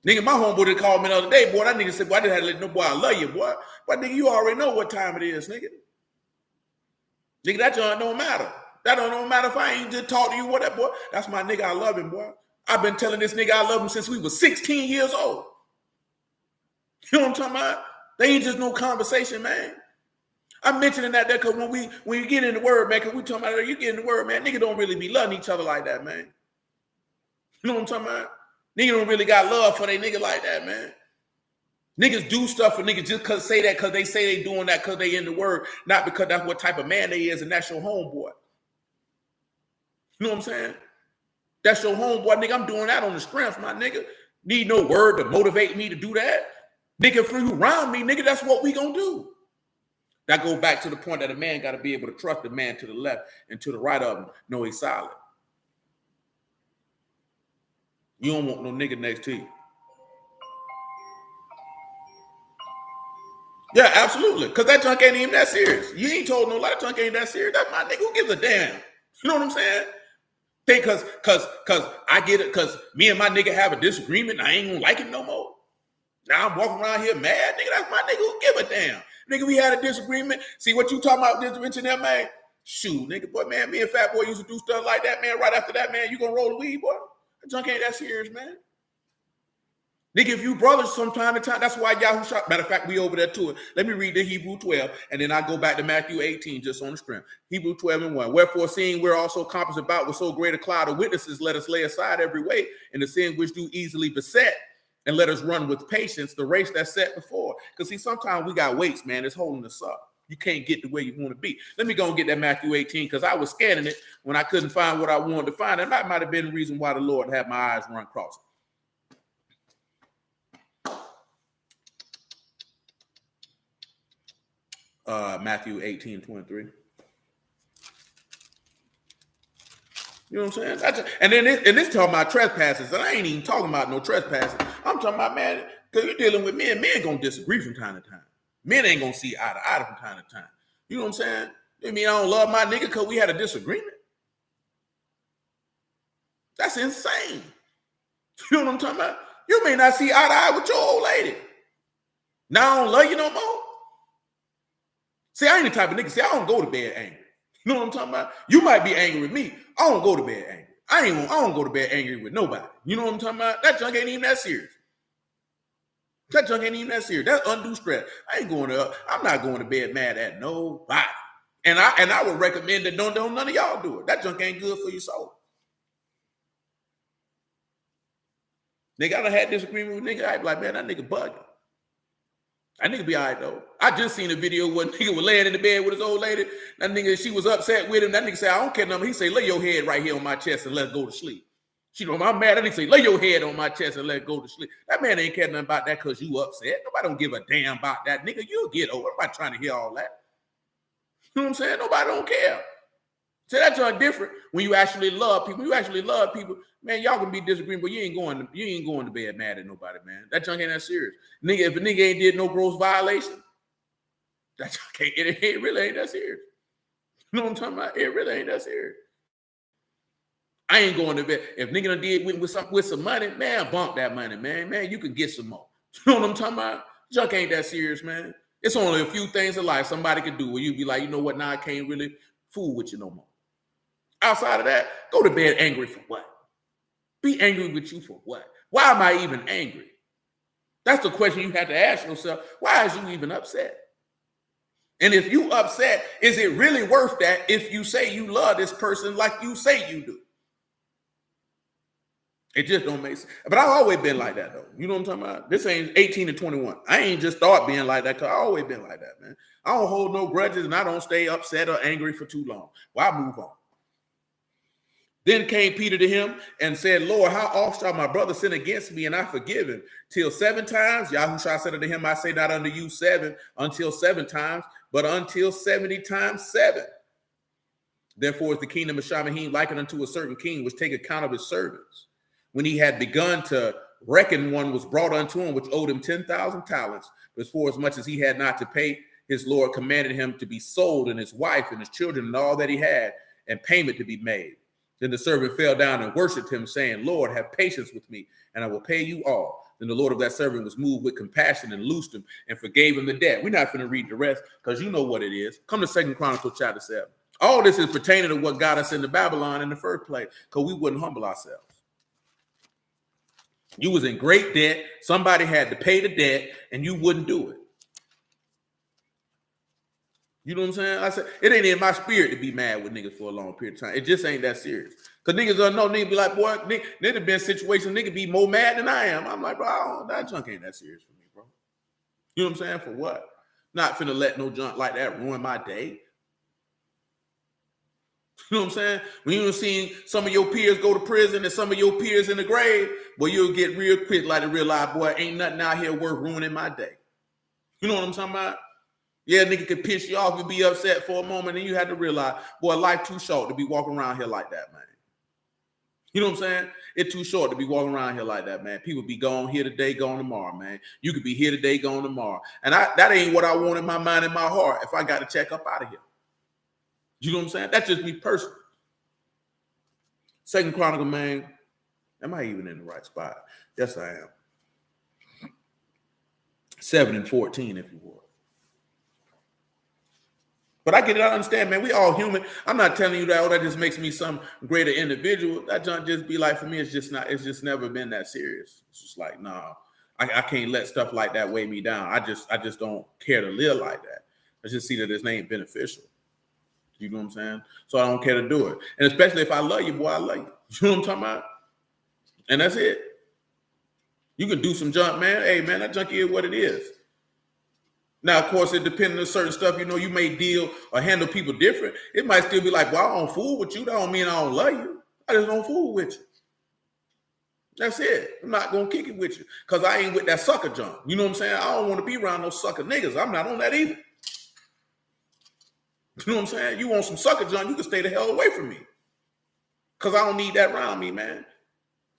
Nigga, my homeboy that called me the other day, boy. That nigga said, boy, I didn't have to let no boy, I love you, boy. But nigga, you already know what time it is, nigga. Nigga, that don't matter. That don't matter if I ain't just talk to you, whatever, boy. That's my nigga. I love him, boy. I've been telling this nigga I love him since we was 16 years old. You know what I'm talking about? They ain't just no conversation, man. I'm mentioning that there because when you get in the word, man, because we talking about you get in the word, man, nigga don't really be loving each other like that, man. You know what I'm talking about? Nigga don't really got love for they nigga like that, man. Niggas do stuff for niggas just because say that because they say they doing that because they in the word, not because that's what type of man they is and that's your homeboy. You know what I'm saying? That's your homeboy, nigga. I'm doing that on the strength, my nigga. Need no word to motivate me to do that. Nigga, for you around me, nigga, that's what we gonna do. That goes back to the point that a man got to be able to trust the man to the left and to the right of him. Know he's solid. You don't want no nigga next to you. Yeah, absolutely. Because that junk ain't even that serious. You ain't told no lie. That junk ain't that serious. That's my nigga. Who gives a damn? You know what I'm saying? Think cause I get it, cause me and my nigga have a disagreement, I ain't gonna like it no more. Now I'm walking around here mad, nigga. That's my nigga. Who give a damn? Nigga, we had a disagreement. See what you talking about, disagreement there, man? Shoot, nigga, boy, man, me and Fat Boy used to do stuff like that, man. Right after that, man, you gonna roll the weed, boy? That junk ain't that serious, man. Nigga, if you brothers from time to time, that's why Yahoo shot. Matter of fact, we over there to it. Let me read the Hebrew 12, and then I go back to Matthew 18 just on the strength. Hebrew 12 and 1. Wherefore, seeing we're also compassed about with so great a cloud of witnesses, let us lay aside every weight and the sin which do easily beset, and let us run with patience the race that's set before. Because see, sometimes we got weights, man, it's holding us up. You can't get to where you want to be. Let me go and get that Matthew 18, because I was scanning it when I couldn't find what I wanted to find, and that might have been the reason why the Lord had my eyes run cross. Matthew 18:23. You know what I'm saying? And this talking about trespasses, and I ain't even talking about no trespasses. I'm talking about, man, because you're dealing with men. Men gonna disagree from time to time. Men ain't gonna see eye to eye from time to time. You know what I'm saying? I mean, I don't love my nigga because we had a disagreement. That's insane. You know what I'm talking about? You may not see eye to eye with your old lady. Now I don't love you no more. See, I ain't the type of nigga. See, I don't go to bed angry. You know what I'm talking about? You might be angry with me. I don't go to bed angry. I don't go to bed angry with nobody. You know what I'm talking about? That junk ain't even that serious. That junk ain't even that serious. That's undue stress. I'm not going to bed mad at nobody. And I would recommend that don't none of y'all do it. That junk ain't good for your soul. Nigga, I done had disagreement with nigga. I be like, man, that nigga bugging. That nigga be all right, though. I just seen a video where nigga was laying in the bed with his old lady. That nigga, she was upset with him. That nigga said, I don't care nothing. He say, lay your head right here on my chest and let go to sleep. She know, I'm mad. That nigga say, lay your head on my chest and let go to sleep. That man ain't care nothing about that because you upset. Nobody don't give a damn about that. Nigga, you'll get over. Nobody trying to hear all that. You know what I'm saying? Nobody don't care. So that's different when you actually love people. You actually love people, man. Y'all can be disagreeing, but you ain't going to bed mad at nobody, man. That junk ain't that serious. Nigga, if a nigga ain't did no gross violation, that junk it really ain't that serious. You know what I'm talking about? It really ain't that serious. I ain't going to bed. If nigga done did with some money, man, bump that money, man. Man, you can get some more. You know what I'm talking about? Junk ain't that serious, man. It's only a few things in life somebody can do where you be like, you know what? Now I can't really fool with you no more. Outside of that, go to bed angry for what? Be angry with you for what? Why am I even angry? That's the question you have to ask yourself. Why is you even upset? And if you upset, is it really worth that if you say you love this person like you say you do? It just don't make sense. But I've always been like that, though. You know what I'm talking about? This ain't 18 to 21. I ain't just start being like that because I've always been like that, man. I don't hold no grudges and I don't stay upset or angry for too long. Well, I move on. Then came Peter to him and said, Lord, how oft shall my brother sin against me and I forgive him? Till 7 times? Yahushua said unto him, I say not unto you 7 until 7 times, but until 70 times 7. Therefore is the kingdom of Shamahim likened unto a certain king, which take account of his servants. When he had begun to reckon, one was brought unto him, which owed him 10,000 talents. But for as much as he had not to pay, his Lord commanded him to be sold, and his wife and his children and all that he had, and payment to be made. Then the servant fell down and worshipped him, saying, Lord, have patience with me, and I will pay you all. Then the Lord of that servant was moved with compassion and loosed him and forgave him the debt. We're not going to read the rest because you know what it is. Come to 2 Chronicles chapter 7. All this is pertaining to what got us into Babylon in the first place, because we wouldn't humble ourselves. You was in great debt. Somebody had to pay the debt, and you wouldn't do it. You know what I'm saying? I said, it ain't in my spirit to be mad with niggas for a long period of time. It just ain't that serious. Because niggas don't know, niggas be like, boy, there'd have been situations, niggas be more mad than I am. I'm like, bro, that junk ain't that serious for me, bro. You know what I'm saying? For what? Not finna let no junk like that ruin my day. You know what I'm saying? When you seen some of your peers go to prison and some of your peers in the grave, boy, you'll get real quick like to realize, boy, ain't nothing out here worth ruining my day. You know what I'm talking about? Yeah, nigga could piss you off and be upset for a moment, and you had to realize, boy, life too short to be walking around here like that, man. You know what I'm saying? It's too short to be walking around here like that, man. People be gone here today, gone tomorrow, man. You could be here today, gone tomorrow. And that ain't what I want in my mind and my heart if I got to check up out of here. You know what I'm saying? That's just me personally. 2 Chronicle, man. Am I even in the right spot? Yes, I am. 7 and 14, if you would. But I get it, I understand, man. We all human. I'm not telling you that, oh, that just makes me some greater individual. That junk just be like, for me, it's just never been that serious. It's just like, nah, I can't let stuff like that weigh me down. I just don't care to live like that. I just see that this ain't beneficial. You know what I'm saying? So I don't care to do it. And especially if I love you, boy, I love you. You know what I'm talking about? And that's it. You can do some junk, man. Hey, man, that junk is what it is. Now, of course, it depends on certain stuff. You know, you may deal or handle people different. It might still be like, well, I don't fool with you. That don't mean I don't love you. I just don't fool with you. That's it. I'm not going to kick it with you because I ain't with that sucker junk. You know what I'm saying? I don't want to be around those sucker niggas. I'm not on that either. You know what I'm saying? You want some sucker junk, you can stay the hell away from me because I don't need that around me, man.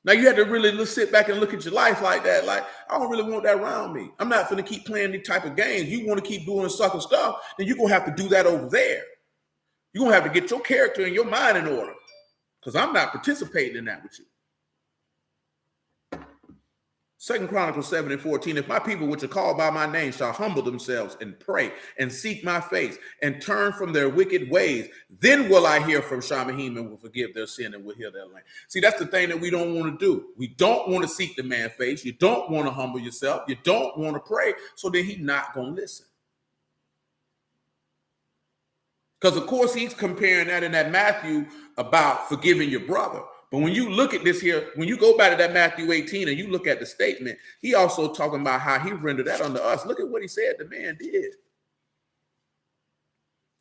Now, you have to really sit back and look at your life like that. Like, I don't really want that around me. I'm not going to keep playing these type of games. You want to keep doing sucker stuff, then you're going to have to do that over there. You're going to have to get your character and your mind in order because I'm not participating in that with you. 2 Chronicles 7 and 14, if my people which are called by my name shall humble themselves and pray and seek my face and turn from their wicked ways, then will I hear from Shamahim and will forgive their sin and will heal their land. See, that's the thing that we don't want to do. We don't want to seek the man's face. You don't want to humble yourself. You don't want to pray. So then he's not going to listen. Because, of course, he's comparing that in that Matthew about forgiving your brother. But when you look at this here, when you go back to that Matthew 18 and you look at the statement, he also talking about how he rendered that unto us. Look at what he said the man did.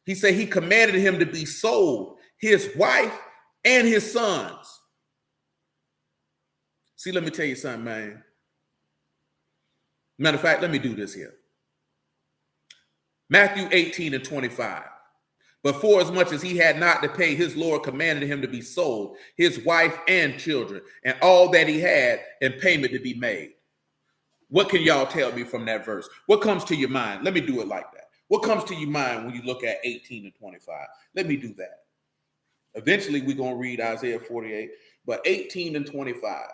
He said he commanded him to be sold, his wife and his sons. See, let me tell you something, man. Matter of fact, let me do this here. Matthew 18 and 25. But for as much as he had not to pay, his Lord commanded him to be sold, his wife and children, and all that he had, and payment to be made. What can y'all tell me from that verse? What comes to your mind? Let me do it like that. What comes to your mind when you look at 18 and 25? Let me do that. Eventually, we're going to read Isaiah 48, but 18 and 25.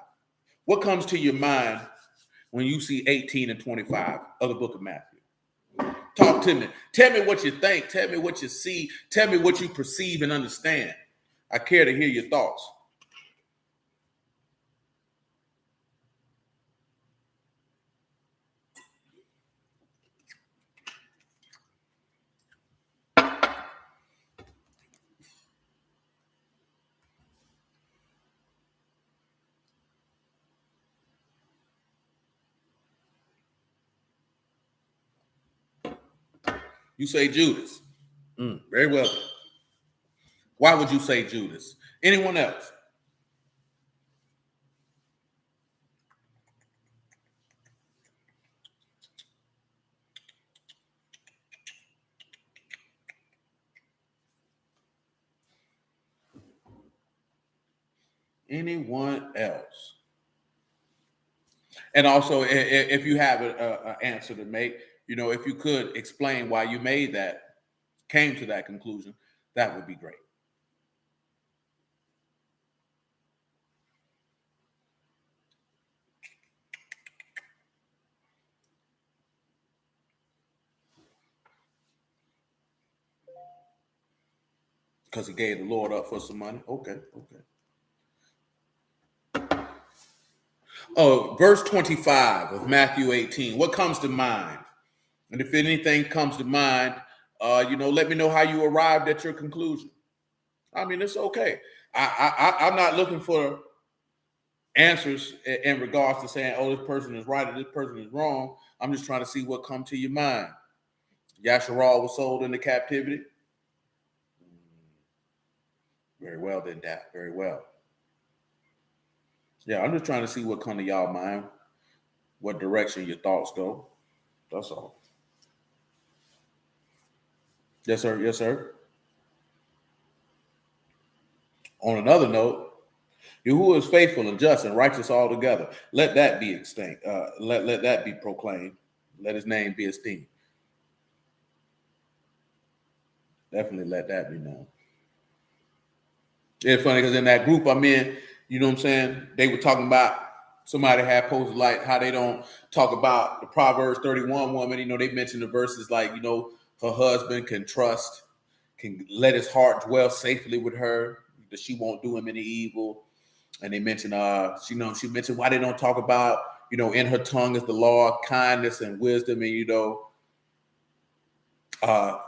What comes to your mind when you see 18 and 25 of the book of Matthew? Talk to me. Tell me what you think. Tell me what you see. Tell me what you perceive and understand. I care to hear your thoughts. You say Judas. Very well. Why would you say Judas? Anyone else? Anyone else? And also, if you have an answer to make, if you could explain why you came to that conclusion, that would be great. Because he gave the Lord up for some money. Okay. Oh, verse 25 of Matthew 18. What comes to mind? And if anything comes to mind, let me know how you arrived at your conclusion. I mean, it's okay. I'm not looking for answers in regards to saying, oh, this person is right or this person is wrong. I'm just trying to see what comes to your mind. Yasharal was sold into captivity. Very well, then, Dap. Very well. Yeah, I'm just trying to see what comes to y'all mind, what direction your thoughts go. That's all. Yes, sir. Yes, sir. On another note, Yahuwah is faithful and just and righteous altogether. Let that be extinct. Let that be proclaimed. Let his name be esteemed. Definitely let that be known. It's funny because in that group I'm in, you know what I'm saying? They were talking about, somebody had posted like how they don't talk about the Proverbs 31 woman. They mentioned the verses like, her husband can let his heart dwell safely with her, that she won't do him any evil. And they mentioned, she mentioned why they don't talk about, in her tongue is the law of kindness and wisdom, and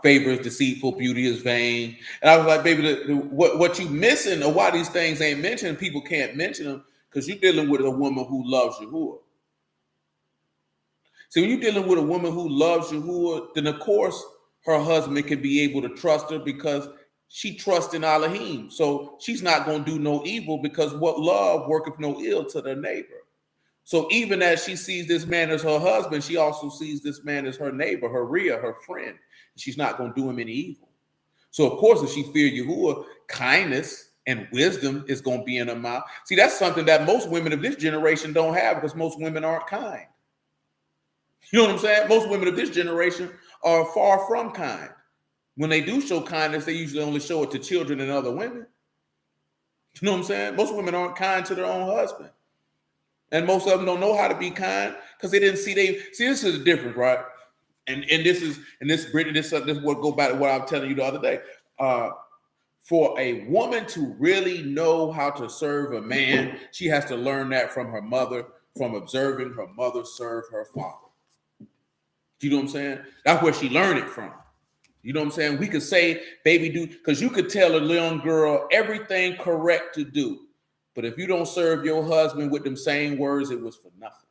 favor is deceitful, beauty is vain. And I was like, baby, what you missing, or why these things ain't mentioned? People can't mention them because you're dealing with a woman who loves Yahuwah. See, when you're dealing with a woman who loves Yahuwah, then of course her husband can be able to trust her because she trusts in Elohim. So she's not going to do no evil, because what love worketh no ill to their neighbor. So even as she sees this man as her husband, she also sees this man as her neighbor, her Rhea, her friend. She's not going to do him any evil. So of course, if she fear Yahuwah, kindness and wisdom is going to be in her mouth. See, that's something that most women of this generation don't have, because most women aren't kind. You know what I'm saying? Most women of this generation are far from kind. When they do show kindness, they usually only show it to children and other women. You know what I'm saying? Most women aren't kind to their own husband. And most of them don't know how to be kind because they didn't see this is the difference, right? And this Brittany, this what go back to what I was telling you the other day. For a woman to really know how to serve a man, she has to learn that from her mother, from observing her mother serve her father. You know what I'm saying? That's where she learned it from. You know what I'm saying? We could say, baby, do, because you could tell a young girl everything correct to do. But if you don't serve your husband with them same words, it was for nothing.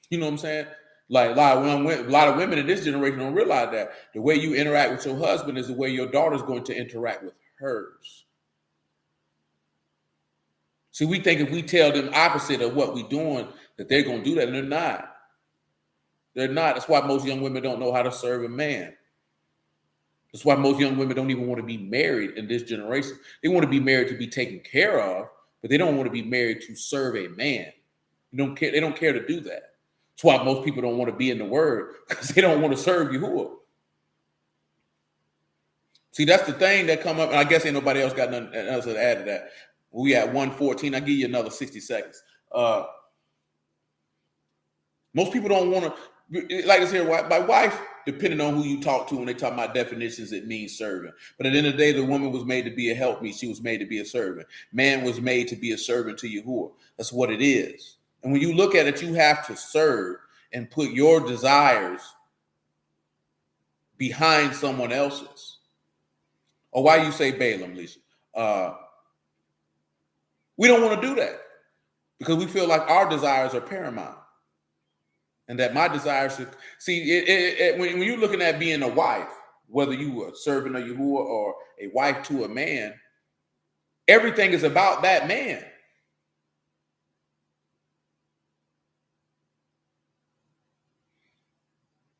You know what I'm saying? Like a lot of women in this generation don't realize that the way you interact with your husband is the way your daughter's going to interact with hers. See, we think if we tell them opposite of what we're doing, that they're going to do that, and they're not. They're not. That's why most young women don't know how to serve a man. That's why most young women don't even want to be married in this generation. They want to be married to be taken care of, but they don't want to be married to serve a man. They don't care to do that. That's why most people don't want to be in the word, because they don't want to serve Yahuwah. See, that's the thing that come up, and I guess ain't nobody else got nothing else to add to that. We at 1:14. I give you another 60 seconds. Most people don't want to, like I said, my wife, depending on who you talk to, when they talk about definitions, it means servant. But at the end of the day, the woman was made to be a helpmeet. She was made to be a servant. Man was made to be a servant to Yahuwah. That's what it is. And when you look at it, you have to serve and put your desires behind someone else's. Or why you say Balaam, Lisa? We don't want to do that because we feel like our desires are paramount. And that my desire should see when you're looking at being a wife, whether you were a servant of Yahuwah or a wife to a man, everything is about that man.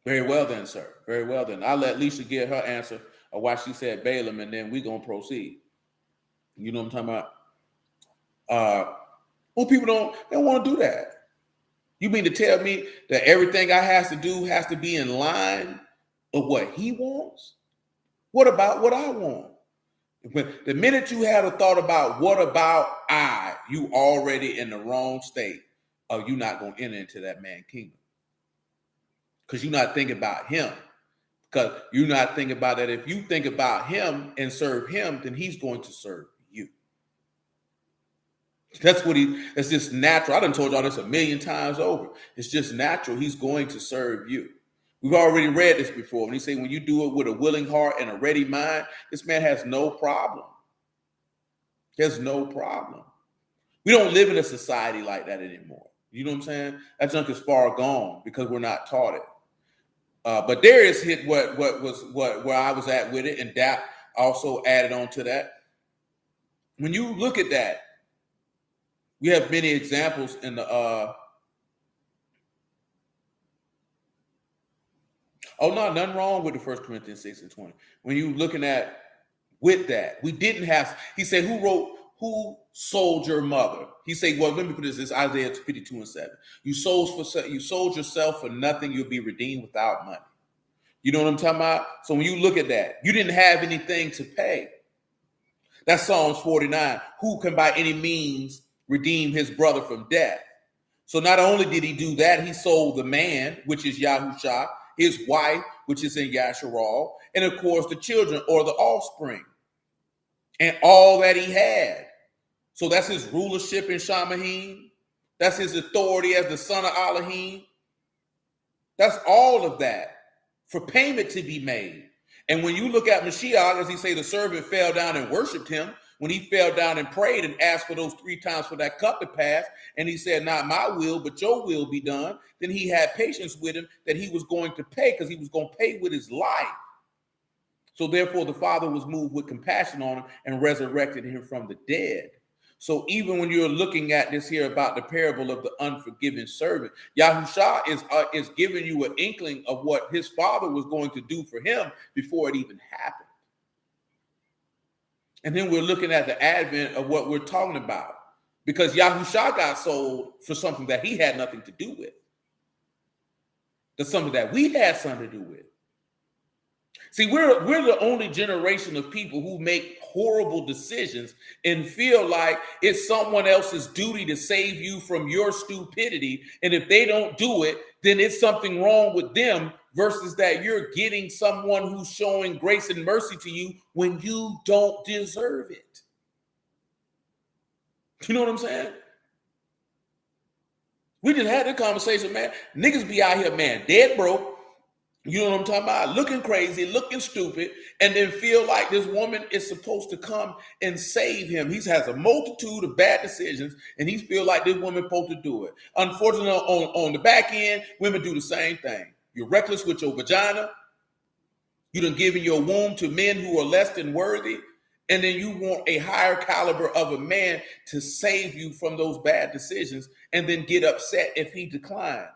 Very well then, sir. Very well then. I'll let Lisa get her answer of why she said Balaam, and then we're going to proceed. You know what I'm talking about? Well, people don't want to do that. You mean to tell me that everything I has to do has to be in line of what he wants? What about what I want? When the minute you had a thought about what about I, you already in the wrong state of you not going to enter into that man kingdom. Because you're not thinking about him. Because you're not thinking about that. If you think about him and serve him, then he's going to serve you. That's just natural. I done told y'all this a million times over. It's just natural. He's going to serve you. We've already read this before. When he say, when you do it with a willing heart and a ready mind, this man has no problem. There's no problem. We don't live in a society like that anymore. You know what I'm saying? That junk is far gone because we're not taught it. But Darius hit where I was at with it, and Dap also added on to that. When you look at that, we have many examples in the nothing wrong with the 1 Corinthians 6:20. When you looking at with that, we didn't have, he said, who sold your mother? He said, well, let me put this Isaiah 52:7. You sold yourself for nothing, you'll be redeemed without money. You know what I'm talking about? So when you look at that, you didn't have anything to pay. That's Psalms 49. Who can by any means redeem his brother from death? So not only did he do that, he sold the man, which is Yahusha, his wife, which is in Yasharal, and of course the children or the offspring, and all that he had. So that's his rulership in Shamahim. That's his authority as the son of Elohim. That's all of that for payment to be made. And when you look at Mashiach, as he say, the servant fell down and worshiped him, when he fell down and prayed and asked for those 3 times for that cup to pass, and he said, not my will, but your will be done, then he had patience with him that he was going to pay, because he was going to pay with his life. So therefore, the Father was moved with compassion on him and resurrected him from the dead. So even when you're looking at this here about the parable of the unforgiving servant, Yahusha is giving you an inkling of what his father was going to do for him before it even happened. And then we're looking at the advent of what we're talking about, because Yahusha got sold for something that he had nothing to do with. That's something that we had something to do with. See, we're the only generation of people who make horrible decisions and feel like it's someone else's duty to save you from your stupidity. And if they don't do it, then it's something wrong with them, versus that you're getting someone who's showing grace and mercy to you when you don't deserve it. You know what I'm saying? We just had that conversation, man. Niggas be out here, man, dead broke. You know what I'm talking about? Looking crazy, looking stupid, and then feel like this woman is supposed to come and save him. He has a multitude of bad decisions, and he feel like this woman supposed to do it. Unfortunately, on the back end, women do the same thing. You're reckless with your vagina. You done given your womb to men who are less than worthy, and then you want a higher caliber of a man to save you from those bad decisions, and then get upset if he declines.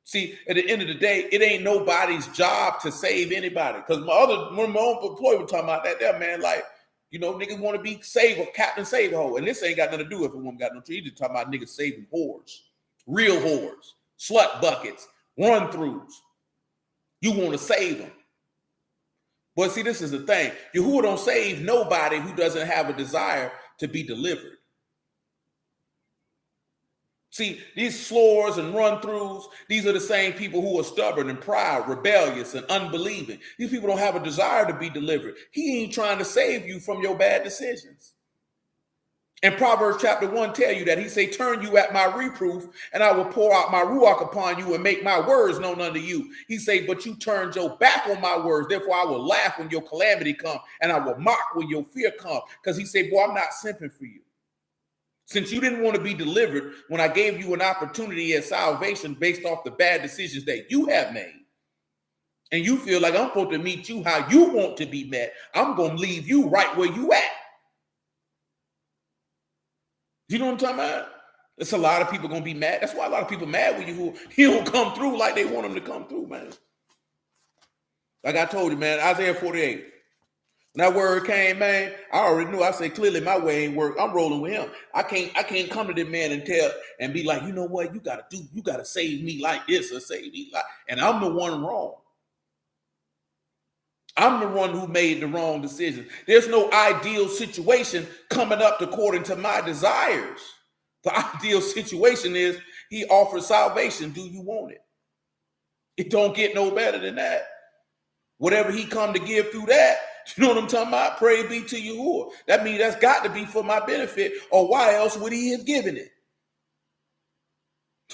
See, at the end of the day, it ain't nobody's job to save anybody. Because my own employee was talking about that man, like, you know, niggas want to be saved or Captain Save a hoe. And this ain't got nothing to do with if a woman got no tree. He just talking about niggas saving whores, real whores, slut buckets, run-throughs. You want to save them. But see, this is the thing. Yahuwah don't save nobody who doesn't have a desire to be delivered. See, these slores and run-throughs, these are the same people who are stubborn and proud, rebellious and unbelieving. These people don't have a desire to be delivered. He ain't trying to save you from your bad decisions. And Proverbs chapter 1 tell you that he say, turn you at my reproof, and I will pour out my ruach upon you and make my words known unto you. He say, but you turned your back on my words. Therefore, I will laugh when your calamity come, and I will mock when your fear come. Because he say, boy, I'm not simping for you. Since you didn't want to be delivered when I gave you an opportunity at salvation based off the bad decisions that you have made, and you feel like I'm supposed to meet you how you want to be met, I'm going to leave you right where you at. You know what I'm talking about? It's a lot of people going to be mad. That's why a lot of people mad with you who you don't come through like they want them to come through, man. Like I told you, man, Isaiah 48. When that word came, man, I already knew. I said, clearly my way ain't work. I'm rolling with him. I can't come to this man and be like, you know what, you got to save me like this or save me like, and I'm the one wrong. I'm the one who made the wrong decision. There's no ideal situation coming up according to my desires. The ideal situation is he offers salvation. Do you want it? It don't get no better than that. Whatever he come to give through that, you know what I'm talking about? Pray be to Yahuwah. That means that's got to be for my benefit, or why else would he have given it?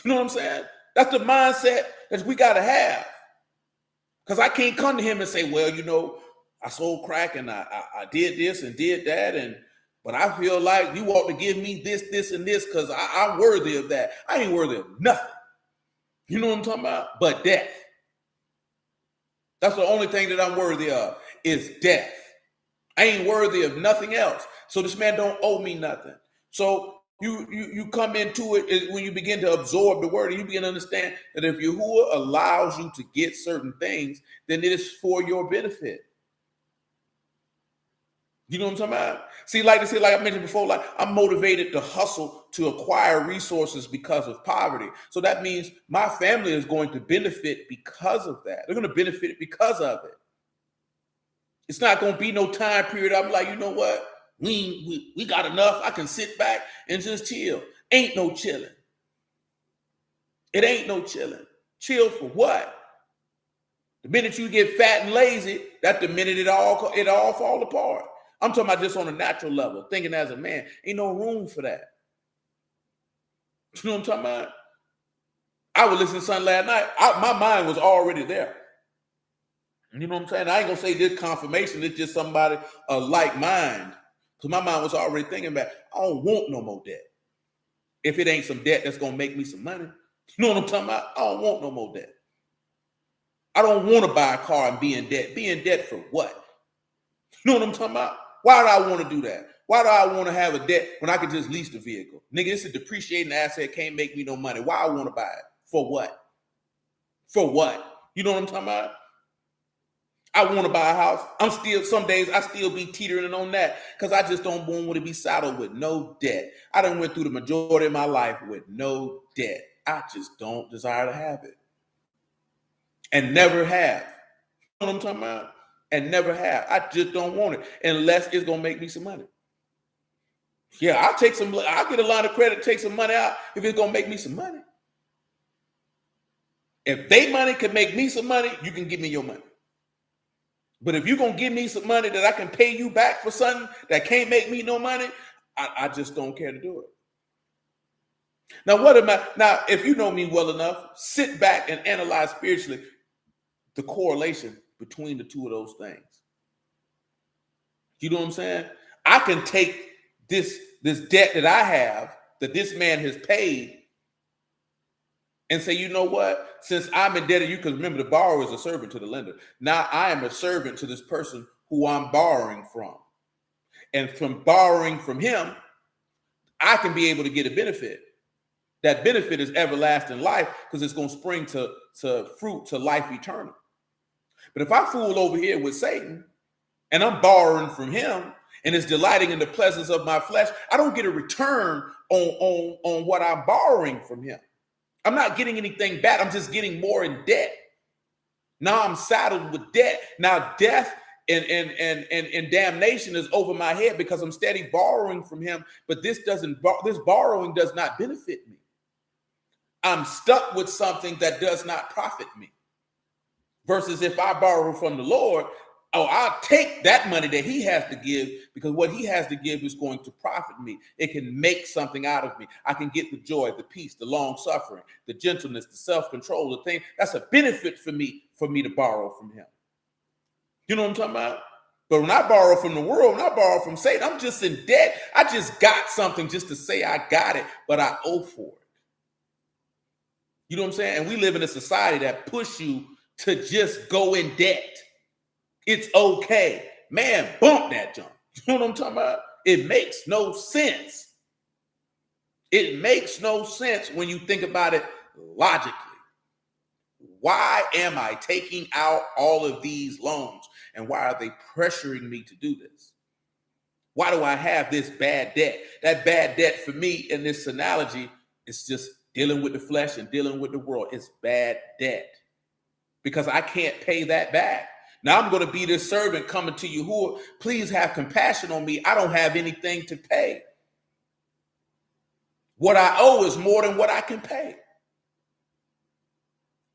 You know what I'm saying? That's the mindset that we got to have. Because I can't come to him and say, well, you know, I sold crack and I did this and did that, but I feel like you ought to give me this, this, and this because I'm worthy of that. I ain't worthy of nothing. You know what I'm talking about? But death. That's the only thing that I'm worthy of is death. I ain't worthy of nothing else. So this man don't owe me nothing. So you come into it when you begin to absorb the word, and you begin to understand that if Yahuwah allows you to get certain things, then it is for your benefit. You know what I'm talking about? See, like I mentioned before, like I'm motivated to hustle to acquire resources because of poverty. So that means my family is going to benefit because of that. They're going to benefit because of it. It's not going to be no time period I'm like, you know what? We got enough. I can sit back and just chill. Ain't no chilling. It ain't no chilling. Chill for what? The minute you get fat and lazy, that's the minute it all fall apart. I'm talking about just on a natural level, thinking as a man. Ain't no room for that. You know what I'm talking about? I was listening to something last night. My mind was already there. You know what I'm saying? I ain't going to say this confirmation. It's just somebody like mind. Because my mind was already thinking about, I don't want no more debt. If it ain't some debt that's going to make me some money. You know what I'm talking about? I don't want no more debt. I don't want to buy a car and be in debt. Be in debt for what? You know what I'm talking about? Why do I want to do that? Why do I want to have a debt when I could just lease the vehicle? Nigga, it's a depreciating asset. Can't make me no money. Why I want to buy it? For what? For what? You know what I'm talking about? I want to buy a house. Some days I still be teetering on that because I just don't want to be saddled with no debt. I done went through the majority of my life with no debt. I just don't desire to have it. And never have. You know what I'm talking about? And never have. I just don't want it unless it's going to make me some money. Yeah, I'll get a line of credit, take some money out if it's going to make me some money. If they money can make me some money, you can give me your money. But if you're going to give me some money that I can pay you back for something that can't make me no money, I just don't care to do it. Now, if you know me well enough, sit back and analyze spiritually the correlation between the two of those things. You know what I'm saying? I can take this debt that I have, that this man has paid, and say, you know what? Since I'm indebted to you, because remember, the borrower is a servant to the lender. Now I am a servant to this person who I'm borrowing from. And from borrowing from him, I can be able to get a benefit. That benefit is everlasting life because it's going to spring to fruit to life eternal. But if I fool over here with Satan and I'm borrowing from him and it's delighting in the pleasures of my flesh, I don't get a return on what I'm borrowing from him. I'm not getting anything back. I'm just getting more in debt. Now I'm saddled with debt. Now death and damnation is over my head because I'm steady borrowing from him. But this borrowing does not benefit me. I'm stuck with something that does not profit me. Versus if I borrow from the Lord, I'll take that money that he has to give because what he has to give is going to profit me. It can make something out of me. I can get the joy, the peace, the long suffering, the gentleness, the self-control, the thing. That's a benefit for me to borrow from him. You know what I'm talking about? But when I borrow from the world, when I borrow from Satan, I'm just in debt. I just got something just to say I got it, but I owe for it. You know what I'm saying? And we live in a society that push you to just go in debt. It's okay. Man, bump that junk. You know what I'm talking about? It makes no sense. It makes no sense when you think about it logically. Why am I taking out all of these loans? And why are they pressuring me to do this? Why do I have this bad debt? That bad debt for me in this analogy is just dealing with the flesh and dealing with the world. It's bad debt because I can't pay that back. Now I'm going to be this servant coming to you who, please have compassion on me. I don't have anything to pay. What I owe is more than what I can pay.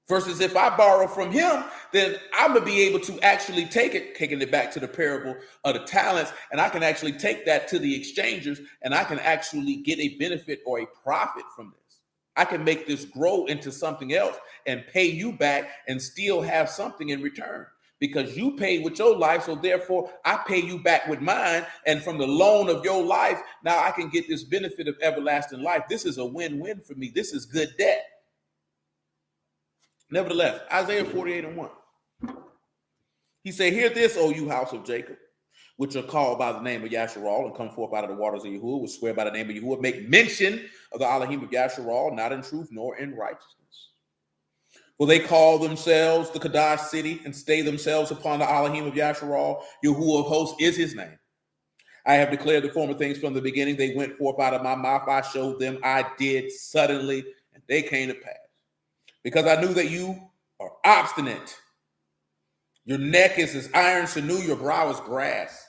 Versus if I borrow from him, then I'm going to be able to actually take it, taking it back to the parable of the talents, and I can actually take that to the exchangers, and I can actually get a benefit or a profit from this. I can make this grow into something else and pay you back and still have something in return. Because you paid with your life, so therefore I pay you back with mine. And from the loan of your life, now I can get this benefit of everlasting life. This is a win-win for me. This is good debt. Nevertheless, Isaiah 48:1. He said, hear this, O you house of Jacob, which are called by the name of Yasharal and come forth out of the waters of Yahuwah, which swear by the name of Yahuwah, make mention of the Elohim of Yasharal, not in truth nor in righteousness. For they call themselves the Kadash city and stay themselves upon the Elohim of Yasharal. Yahuwah of hosts is his name. I have declared the former things from the beginning. They went forth out of my mouth. I showed them. I did suddenly, and they came to pass. Because I knew that you are obstinate. Your neck is as iron sinew, your brow is brass.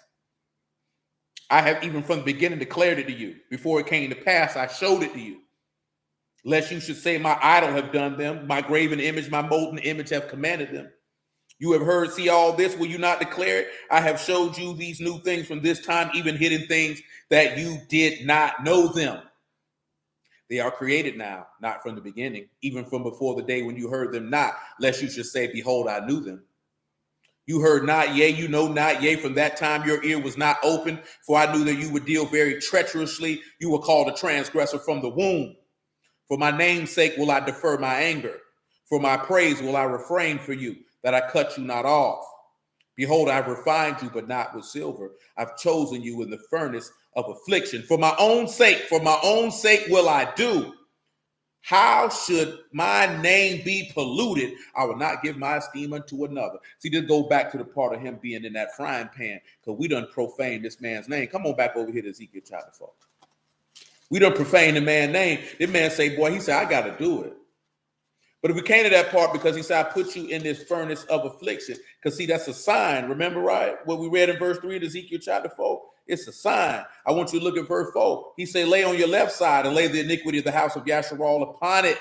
I have even from the beginning declared it to you. Before it came to pass, I showed it to you. Lest you should say, my idol have done them, my graven image, my molten image have commanded them. You have heard, see all this, will you not declare it? I have showed you these new things from this time, even hidden things that you did not know them. They are created now, not from the beginning, even from before the day when you heard them not, lest you should say, behold, I knew them. You heard not, yea, you know not, yea, from that time your ear was not open, for I knew that you would deal very treacherously. You were called a transgressor from the womb. For my name's sake will I defer my anger. For my praise will I refrain for you, that I cut you not off. Behold, I've refined you, but not with silver. I've chosen you in the furnace of affliction. For my own sake will I do. How should my name be polluted? I will not give my esteem unto another. See, this go back to the part of him being in that frying pan, because we done profaned this man's name. Come on back over here to Ezekiel Chapter 4. We done profaned the man's name. This man say, boy, he said, I got to do it. But we came to that part because he said, I put you in this furnace of affliction. Because see, that's a sign. Remember, right? What we read in verse 3 of Ezekiel chapter 4? It's a sign. I want you to look at verse 4. He said, lay on your left side and lay the iniquity of the house of Yasharal upon it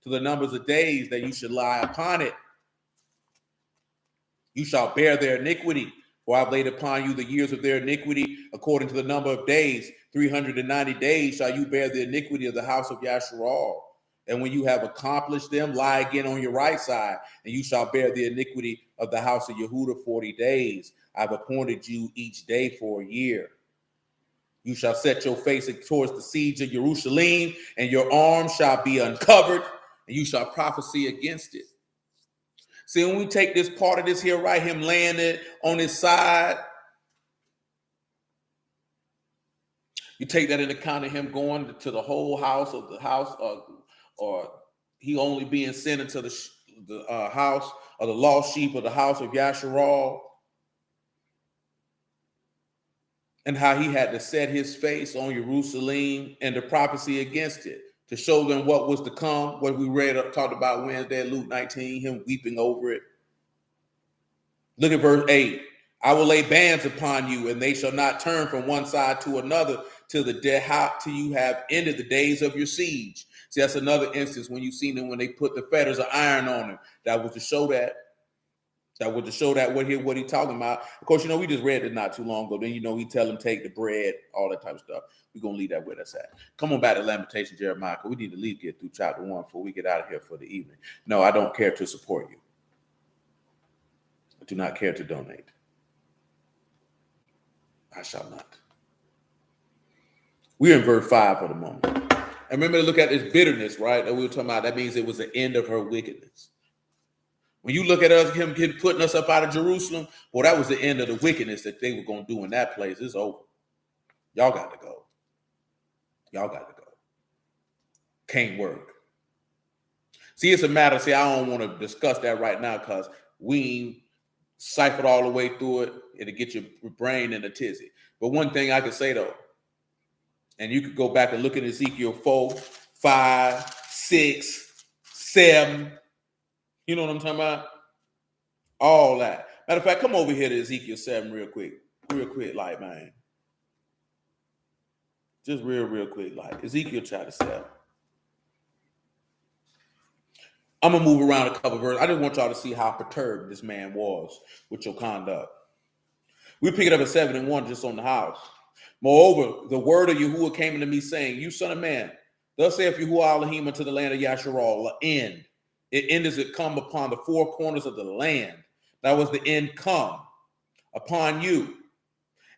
to the numbers of days that you should lie upon it. You shall bear their iniquity. For I've laid upon you the years of their iniquity according to the number of days. 390 days shall you bear the iniquity of the house of Yasharal. And when you have accomplished them, lie again on your right side, and you shall bear the iniquity of the house of Yehuda 40 days. I've appointed you each day for a year. You shall set your face towards the siege of Jerusalem, and your arms shall be uncovered, and you shall prophesy against it. See, when we take this part of this here, right, him laying it on his side, you take that into account of him going to the whole house of the house, or he only being sent into the house of the lost sheep of the house of Yasharal, and how he had to set his face on Jerusalem and the prophecy against it to show them what was to come, what we read talked about Wednesday, Luke 19, him weeping over it. Look at verse 8. I will lay bands upon you, and they shall not turn from one side to another till you have ended the days of your siege. See, that's another instance when you seen them when they put the fetters of iron on him. That was to show that. That was to show that what he talking about. Of course, we just read it not too long ago. Then he tell him take the bread, all that type of stuff. We're gonna leave that where that's at. Come on back to Lamentation, Jeremiah, because we need to at least get through chapter 1 before we get out of here for the evening. No, I don't care to support you. I do not care to donate. I shall not. We're in verse 5 for the moment. And remember to look at this bitterness, right? That we were talking about. That means it was the end of her wickedness. When you look at us, him putting us up out of Jerusalem, well, that was the end of the wickedness that they were going to do in that place. It's over. Y'all got to go. Y'all got to go. Can't work. See, it's a matter. See, I don't want to discuss that right now because we ciphered all the way through it. It'll get your brain in a tizzy. But one thing I can say, though, and you could go back and look at Ezekiel 4, 5, 6, 7. You know what I'm talking about? All that. Matter of fact, come over here to Ezekiel 7 real quick. Real quick, like, man. Just real quick, like. Ezekiel chapter 7. I'm going to move around a couple of verses. I just want y'all to see how perturbed this man was with your conduct. We pick it up at 7 and 1 just on the house. Moreover, the word of Yahuwah came unto me, saying, You son of man, thus saith Yahuwah Elohim unto the land of Yasharal, the end. It end as it come upon the four corners of the land. That was the end come upon you.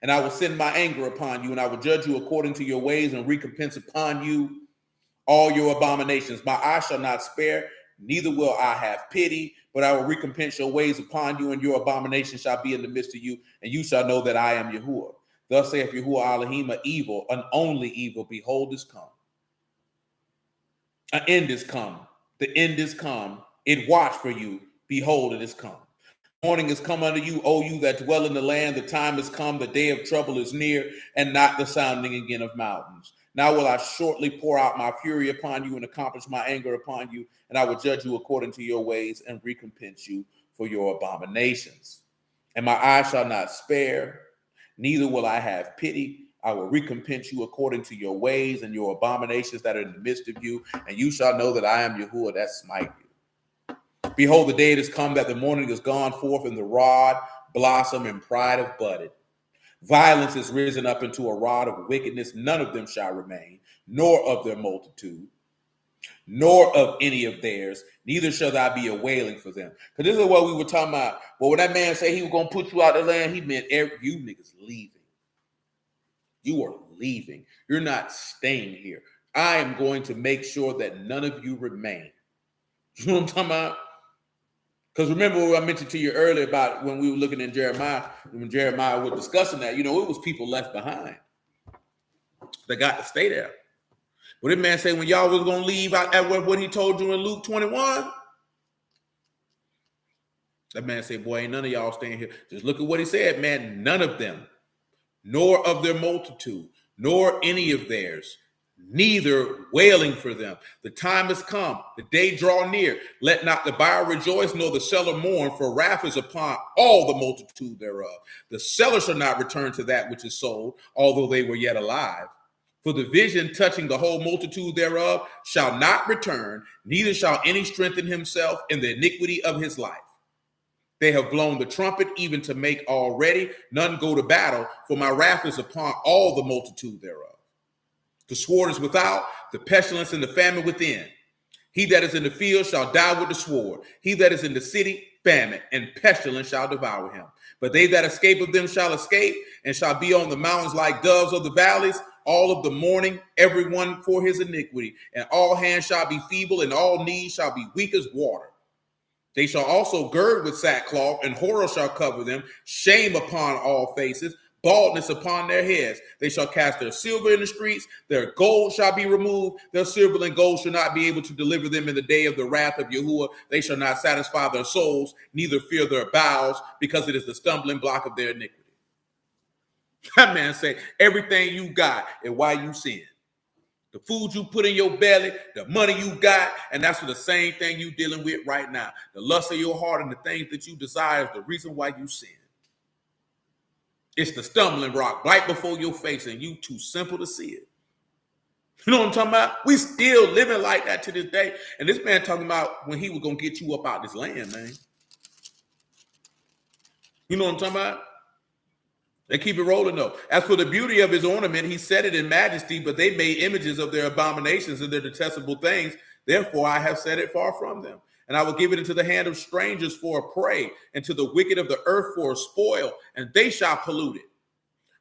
And I will send my anger upon you, and I will judge you according to your ways and recompense upon you all your abominations. My eye shall not spare, neither will I have pity, but I will recompense your ways upon you, and your abomination shall be in the midst of you, and you shall know that I am Yahuwah. Thus saith Yahuwah Elohim, evil, an only evil, behold, is come. An end is come. The end is come. It watched for you. Behold, it is come. Morning is come unto you, O you that dwell in the land. The time is come. The day of trouble is near, and not the sounding again of mountains. Now will I shortly pour out my fury upon you and accomplish my anger upon you, and I will judge you according to your ways and recompense you for your abominations. And my eye shall not spare, neither will I have pity. I will recompense you according to your ways and your abominations that are in the midst of you, and you shall know that I am Yahuwah that smite you. Behold, the day it is come that the morning is gone forth, and the rod blossom and pride have budded. Violence is risen up into a rod of wickedness. None of them shall remain, nor of their multitude, nor of any of theirs, neither shall there be a wailing for them. Because this is what we were talking about. But when that man said he was going to put you out of the land, he meant you niggas leaving. You are leaving. You're not staying here. I am going to make sure that none of you remain. You know what I'm talking about? Because remember what I mentioned to you earlier about when we were looking in Jeremiah, when Jeremiah was discussing that, it was people left behind that got to stay there. But this man said when y'all was going to leave out at what he told you in Luke 21, that man said, boy, ain't none of y'all staying here. Just look at what he said, man. None of them, nor of their multitude, nor any of theirs, neither wailing for them. The time has come, the day draw near. Let not the buyer rejoice, nor the seller mourn, for wrath is upon all the multitude thereof. The seller shall not return to that which is sold, although they were yet alive. For the vision touching the whole multitude thereof shall not return, neither shall any strengthen himself in the iniquity of his life. They have blown the trumpet even to make already none go to battle, for my wrath is upon all the multitude thereof. The sword is without, the pestilence and the famine within. He that is in the field shall die with the sword. He that is in the city, famine, and pestilence shall devour him. But they that escape of them shall escape, and shall be on the mountains like doves of the valleys, all of the morning, every one for his iniquity. And all hands shall be feeble, and all knees shall be weak as water. They shall also gird with sackcloth, and horror shall cover them, shame upon all faces, baldness upon their heads. They shall cast their silver in the streets, their gold shall be removed, their silver and gold shall not be able to deliver them in the day of the wrath of Yahuwah. They shall not satisfy their souls, neither fear their bowels, because it is the stumbling block of their iniquity. That man say, everything you got and why you sin. The food you put in your belly, the money you got, and that's the same thing you dealing with right now. The lust of your heart and the things that you desire is the reason why you sin. It's the stumbling rock right before your face, and you too simple to see it. You know what I'm talking about? We still living like that to this day. And this man talking about when he was going to get you up out this land, man. You know what I'm talking about? They keep it rolling though. As for the beauty of his ornament, he set it in majesty, but they made images of their abominations and their detestable things. Therefore, I have set it far from them. And I will give it into the hand of strangers for a prey, and to the wicked of the earth for a spoil, and they shall pollute it.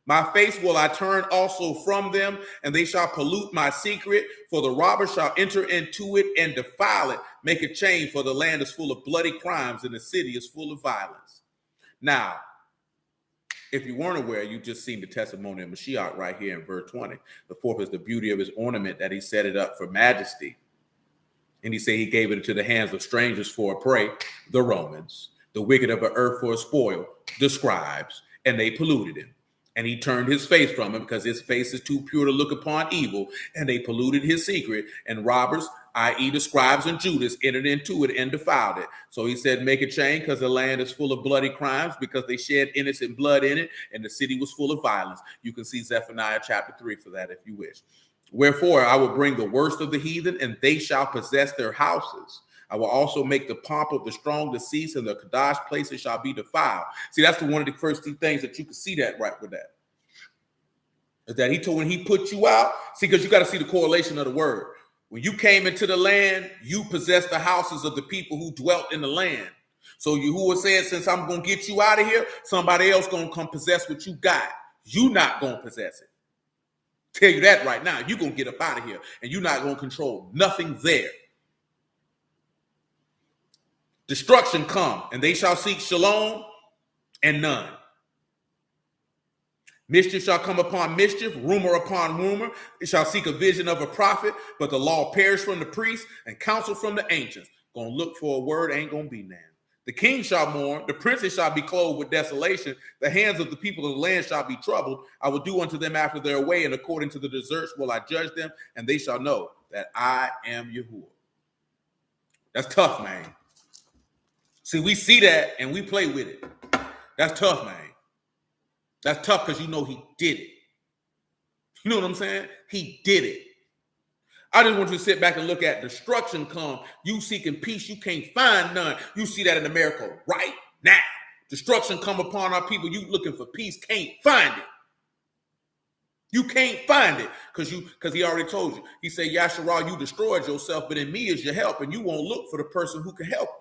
My face will I turn also from them, and they shall pollute my secret, for the robber shall enter into it and defile it. Make a change, for the land is full of bloody crimes, and the city is full of violence. Now, if you weren't aware, you just seen the testimony of Mashiach right here in verse 20. The fourth is the beauty of his ornament, that he set it up for majesty. And he said he gave it into the hands of strangers for a prey, the Romans, the wicked of the earth for a spoil, the scribes, and they polluted him. And he turned his face from him, because his face is too pure to look upon evil, and they polluted his secret. And robbers, i.e. the scribes and Judas, entered into it and defiled it. So he said, make a change, because the land is full of bloody crimes, because they shed innocent blood in it, and the city was full of violence. You can see Zephaniah chapter 3 for that if you wish. Wherefore I will bring the worst of the heathen, and they shall possess their houses. I will also make the pomp of the strong to cease, and the Kadash places shall be defiled. See, that's one of the first two things that you can see that right with that. Is that he told when he put you out, see, because you got to see the correlation of the word. When you came into the land, you possessed the houses of the people who dwelt in the land. So Yahuwah said, since I'm going to get you out of here, somebody else going to come possess what you got. You not going to possess it. Tell you that right now. You're going to get up out of here, and you're not going to control nothing there. Destruction come, and they shall seek shalom, and none. Mischief shall come upon mischief, rumor upon rumor. It shall seek a vision of a prophet, but the law perish from the priests and counsel from the ancients. Gonna look for a word, ain't gonna be none. The king shall mourn, the princes shall be clothed with desolation. The hands of the people of the land shall be troubled. I will do unto them after their way, and according to the deserts will I judge them, and they shall know that I am Yahuwah. That's tough, man. See, we see that and we play with it. That's tough, man. That's tough because you know he did it. You know what I'm saying? He did it. I just want you to sit back and look at destruction come. You seeking peace, you can't find none. You see that in America right now. Destruction come upon our people. You looking for peace, can't find it. You can't find it because he already told you. He said, Yasharal, you destroyed yourself, but in me is your help, and you won't look for the person who can help you.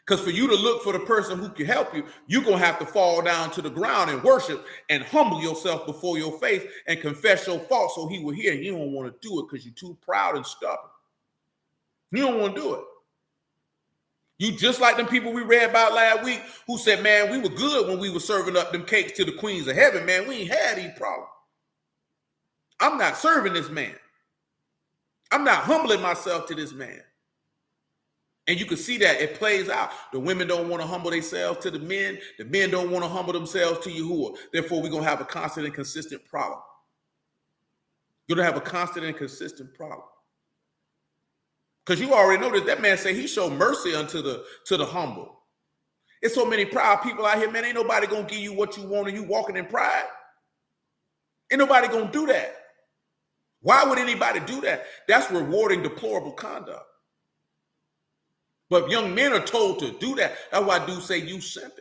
Because for you to look for the person who can help you, you're going to have to fall down to the ground and worship and humble yourself before your face and confess your fault so he will hear. You don't want to do it because you're too proud and stubborn. You don't want to do it. You just like them people we read about last week who said, man, we were good when we were serving up them cakes to the queens of heaven, man. We ain't had any problem. I'm not serving this man. I'm not humbling myself to this man. And you can see that it plays out. The women don't want to humble themselves to the men. The men don't want to humble themselves to Yahuwah. Therefore, we're going to have a constant and consistent problem. You're going to have a constant and consistent problem. Because you already know that man said he showed mercy unto the humble. There's so many proud people out here, man. Ain't nobody going to give you what you want and you walking in pride. Ain't nobody going to do that. Why would anybody do that? That's rewarding deplorable conduct. But young men are told to do that. That's why I do say you simping.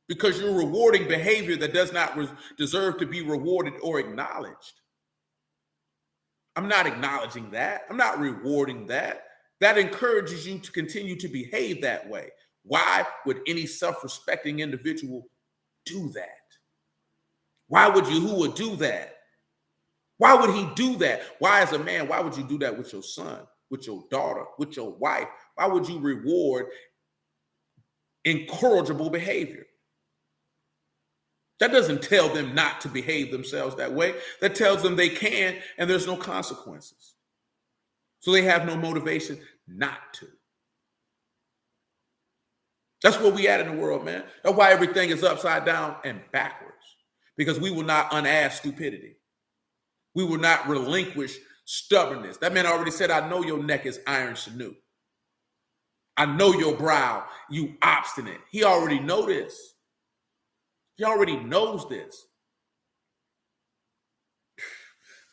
Because you're rewarding behavior that does not deserve to be rewarded or acknowledged. I'm not acknowledging that. I'm not rewarding that. That encourages you to continue to behave that way. Why would any self-respecting individual do that? Why would Yahuwah do that? Why would he do that? Why, as a man, why would you do that with your son, with your daughter, with your wife? Why would you reward incorrigible behavior? That doesn't tell them not to behave themselves that way. That tells them they can, and there's no consequences. So they have no motivation not to. That's where we at in the world, man. That's why everything is upside down and backwards. Because we will not unask stupidity. We will not relinquish stubbornness. That man already said, I know your neck is iron sinew. I know your brow, you obstinate. He already know this. He already knows this.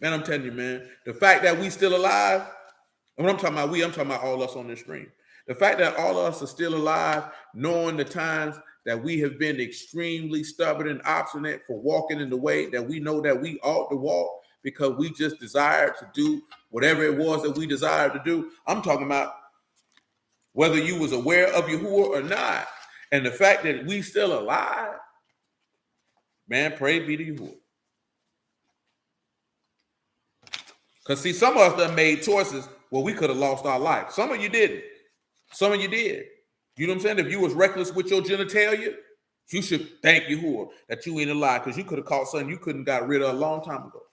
Man, I'm telling you, man, the fact that we still alive, and when I'm talking about I'm talking about all us on this stream. The fact that all of us are still alive, knowing the times that we have been extremely stubborn and obstinate for walking in the way that we know that we ought to walk because we just desired to do whatever it was that we desired to do. I'm talking about whether you was aware of Yahuwah or not. And the fact that we still alive, Man, praise be to Yahuwah. Because see, some of us done made choices where we could have lost our life. Some of you didn't. Some of you did. You know what I'm saying? If you was reckless with your genitalia, you should thank Yahuwah that you ain't alive, because you could have caught something you couldn't got rid of a long time ago.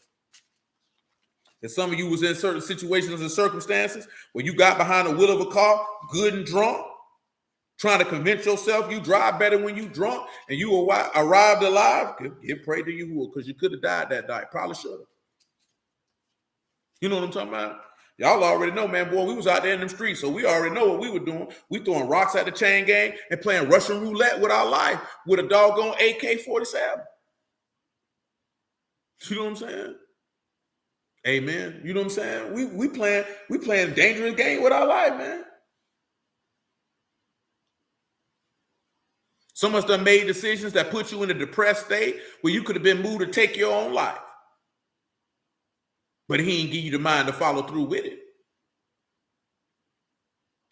And some of you was in certain situations and circumstances where you got behind the wheel of a car, good and drunk, trying to convince yourself you drive better when you drunk, and you arrived alive. Give praise to Yahuwah, because you could have died that night. Probably should have. You know what I'm talking about? Y'all already know, man, boy, we was out there in them streets, so we already know what we were doing. We throwing rocks at the chain gang and playing Russian roulette with our life with a doggone AK-47. You know what I'm saying? Amen. You know what I'm saying? We playing dangerous game with our life, man. Some of us done made decisions that put you in a depressed state where you could have been moved to take your own life. But he ain't give you the mind to follow through with it.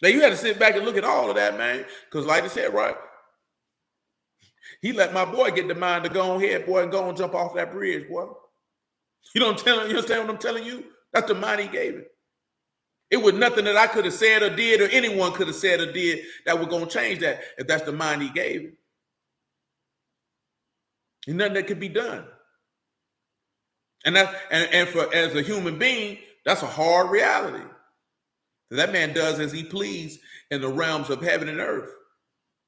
Now you had to sit back and look at all of that, man. Because like I said, right? He let my boy get the mind to go ahead, boy, and go and jump off that bridge, boy. You understand what I'm telling you? That's the mind he gave him. It was nothing that I could have said or did, or anyone could have said or did that was going to change that, if that's the mind he gave him. There's nothing that could be done. And for as a human being, that's a hard reality. That man does as he please in the realms of heaven and earth.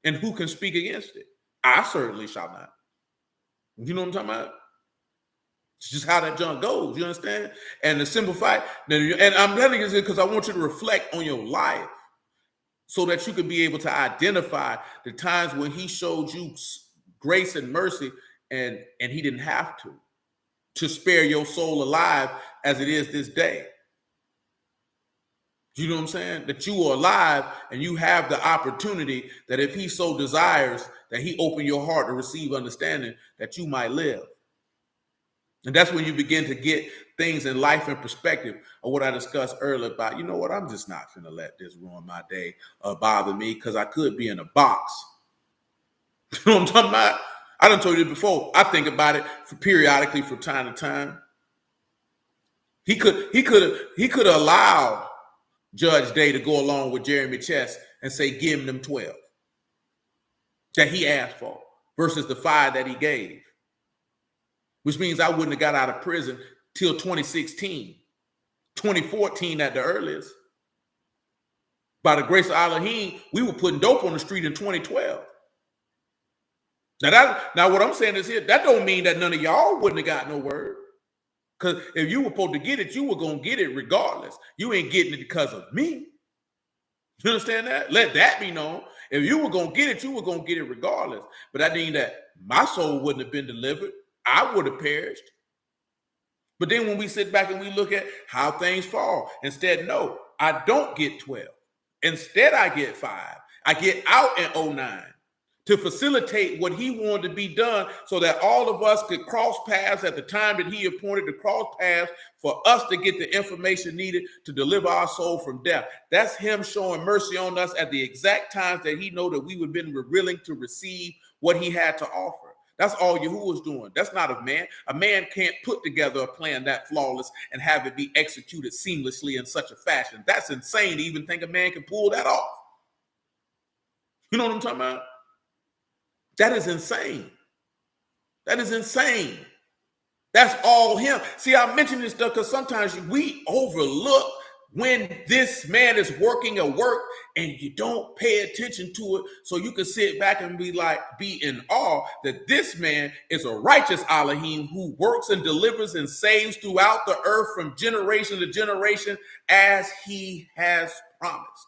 And who can speak against it? I certainly shall not. You know what I'm talking about? It's just how that junk goes. You understand? And the simple fact, and I'm telling you this because I want you to reflect on your life so that you can be able to identify the times when he showed you grace and mercy and he didn't have to spare your soul alive as it is this day. You know what I'm saying? That you are alive and you have the opportunity that if he so desires that he open your heart to receive understanding that you might live. And that's when you begin to get things in life in perspective of what I discussed earlier about, you know what, I'm just not going to let this ruin my day or bother me because I could be in a box. You know what I'm talking about? I done told you before. I think about it periodically from time to time. He could allow Judge Day to go along with Jeremy Chess and say, give him them 12 that he asked for versus the 5 that he gave, which means I wouldn't have got out of prison till 2016, 2014 at the earliest. By the grace of Elohim, we were putting dope on the street in 2012. Now what I'm saying is here, that don't mean that none of y'all wouldn't have got no word. Because if you were supposed to get it, you were going to get it regardless. You ain't getting it because of me. You understand that? Let that be known. If you were going to get it, you were going to get it regardless. But that means that my soul wouldn't have been delivered. I would have perished. But then when we sit back and we look at how things fall, instead, no, I don't get 12. Instead, I get 5. I get out in 2009 to facilitate what he wanted to be done so that all of us could cross paths at the time that he appointed to cross paths for us to get the information needed to deliver our soul from death. That's him showing mercy on us at the exact times that he know that we would have been willing to receive what he had to offer. That's all Yahuwah's doing. That's not a man. A man can't put together a plan that flawless and have it be executed seamlessly in such a fashion. That's insane to even think a man can pull that off. You know what I'm talking about? That is insane. That is insane. That's all him. See, I mention this stuff because sometimes we overlook when this man is working a work and you don't pay attention to it, so you can sit back and be in awe that this man is a righteous Elohim who works and delivers and saves throughout the earth from generation to generation as he has promised.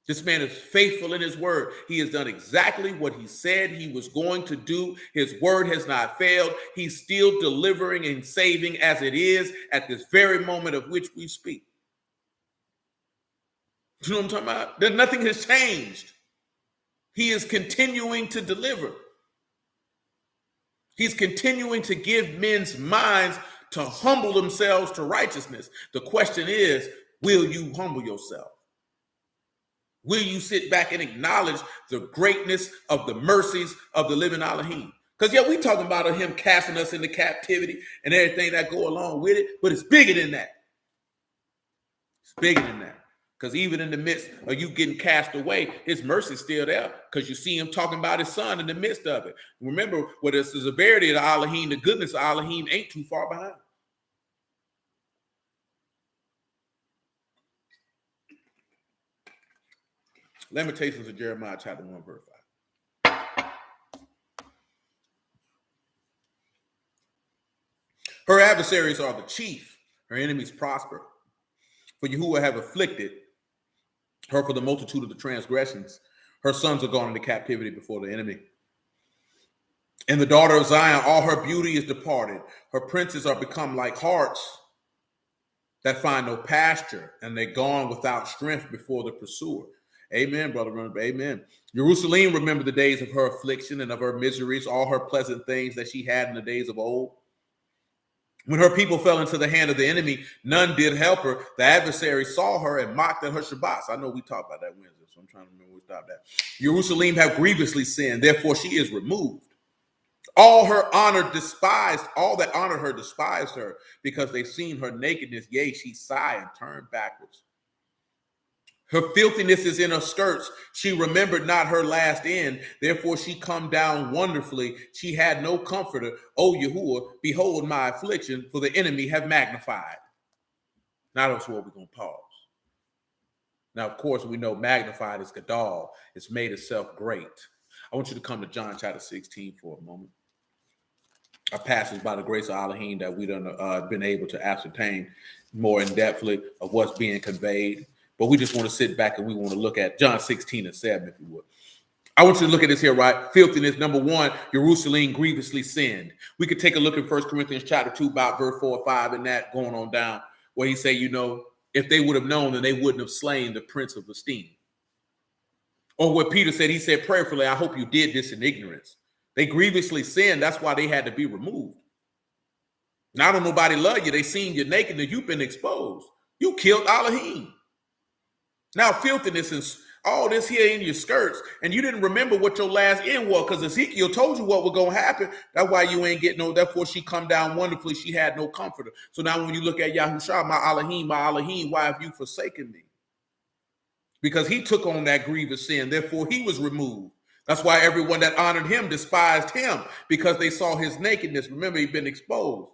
This man is faithful in his word. He has done exactly what he said he was going to do. His word has not failed. He's still delivering and saving as it is at this very moment of which we speak. You know what I'm talking about? That nothing has changed. He is continuing to deliver. He's continuing to give men's minds to humble themselves to righteousness. The question is, will you humble yourself? Will you sit back and acknowledge the greatness of the mercies of the living Elohim? Because, yeah, we talking about him casting us into captivity and everything that go along with it, but it's bigger than that. It's bigger than that. Because even in the midst of you getting cast away, his mercy is still there because you see him talking about his son in the midst of it. Remember, what is the severity of the Elohim, the goodness of Elohim ain't too far behind. Lamentations of Jeremiah chapter 1, verse 5. Her adversaries are the chief, her enemies prosper. For Yahuwah have afflicted her for the multitude of the transgressions. Her sons are gone into captivity before the enemy. And the daughter of Zion, all her beauty is departed. Her princes are become like harts that find no pasture, and they're gone without strength before the pursuer. Amen, brother. Amen. Jerusalem, remember the days of her affliction and of her miseries, all her pleasant things that she had in the days of old. When her people fell into the hand of the enemy, none did help her. The adversary saw her and mocked at her Shabbats. I know we talked about that Wednesday, so I'm trying to remember where we stopped at. Jerusalem have grievously sinned, therefore she is removed. All her honor despised, all that honored her despised her, because they've seen her nakedness. Yea, she sighed and turned backwards. Her filthiness is in her skirts. She remembered not her last end. Therefore she come down wonderfully. She had no comforter. O Yahuwah, behold my affliction, for the enemy have magnified. Now that's where we're going to pause. Now, of course, we know magnified is Gadol. It's made itself great. I want you to come to John chapter 16 for a moment. A passage by the grace of Elohim that we done been able to ascertain more in depthly of what's being conveyed. But we just want to sit back and we want to look at John 16 and 7, if you would. I want you to look at this here, right? Filthiness, number one, Jerusalem grievously sinned. We could take a look at 1 Corinthians chapter 2, about verse 4 or 5, and that going on down, where he say, you know, if they would have known, then they wouldn't have slain the prince of esteem. Or what Peter said, he said prayerfully, I hope you did this in ignorance. They grievously sinned. That's why they had to be removed. Now, don't nobody love you. They seen you naked and you've been exposed. You killed Elohim. Now, filthiness is all this here in your skirts, and you didn't remember what your last end was, because Ezekiel told you what was going to happen. That's why you ain't getting no, therefore she come down wonderfully. She had no comforter. So now when you look at Yahushua, my Elohim, why have you forsaken me? Because he took on that grievous sin, therefore he was removed. That's why everyone that honored him despised him, because they saw his nakedness. Remember, he'd been exposed.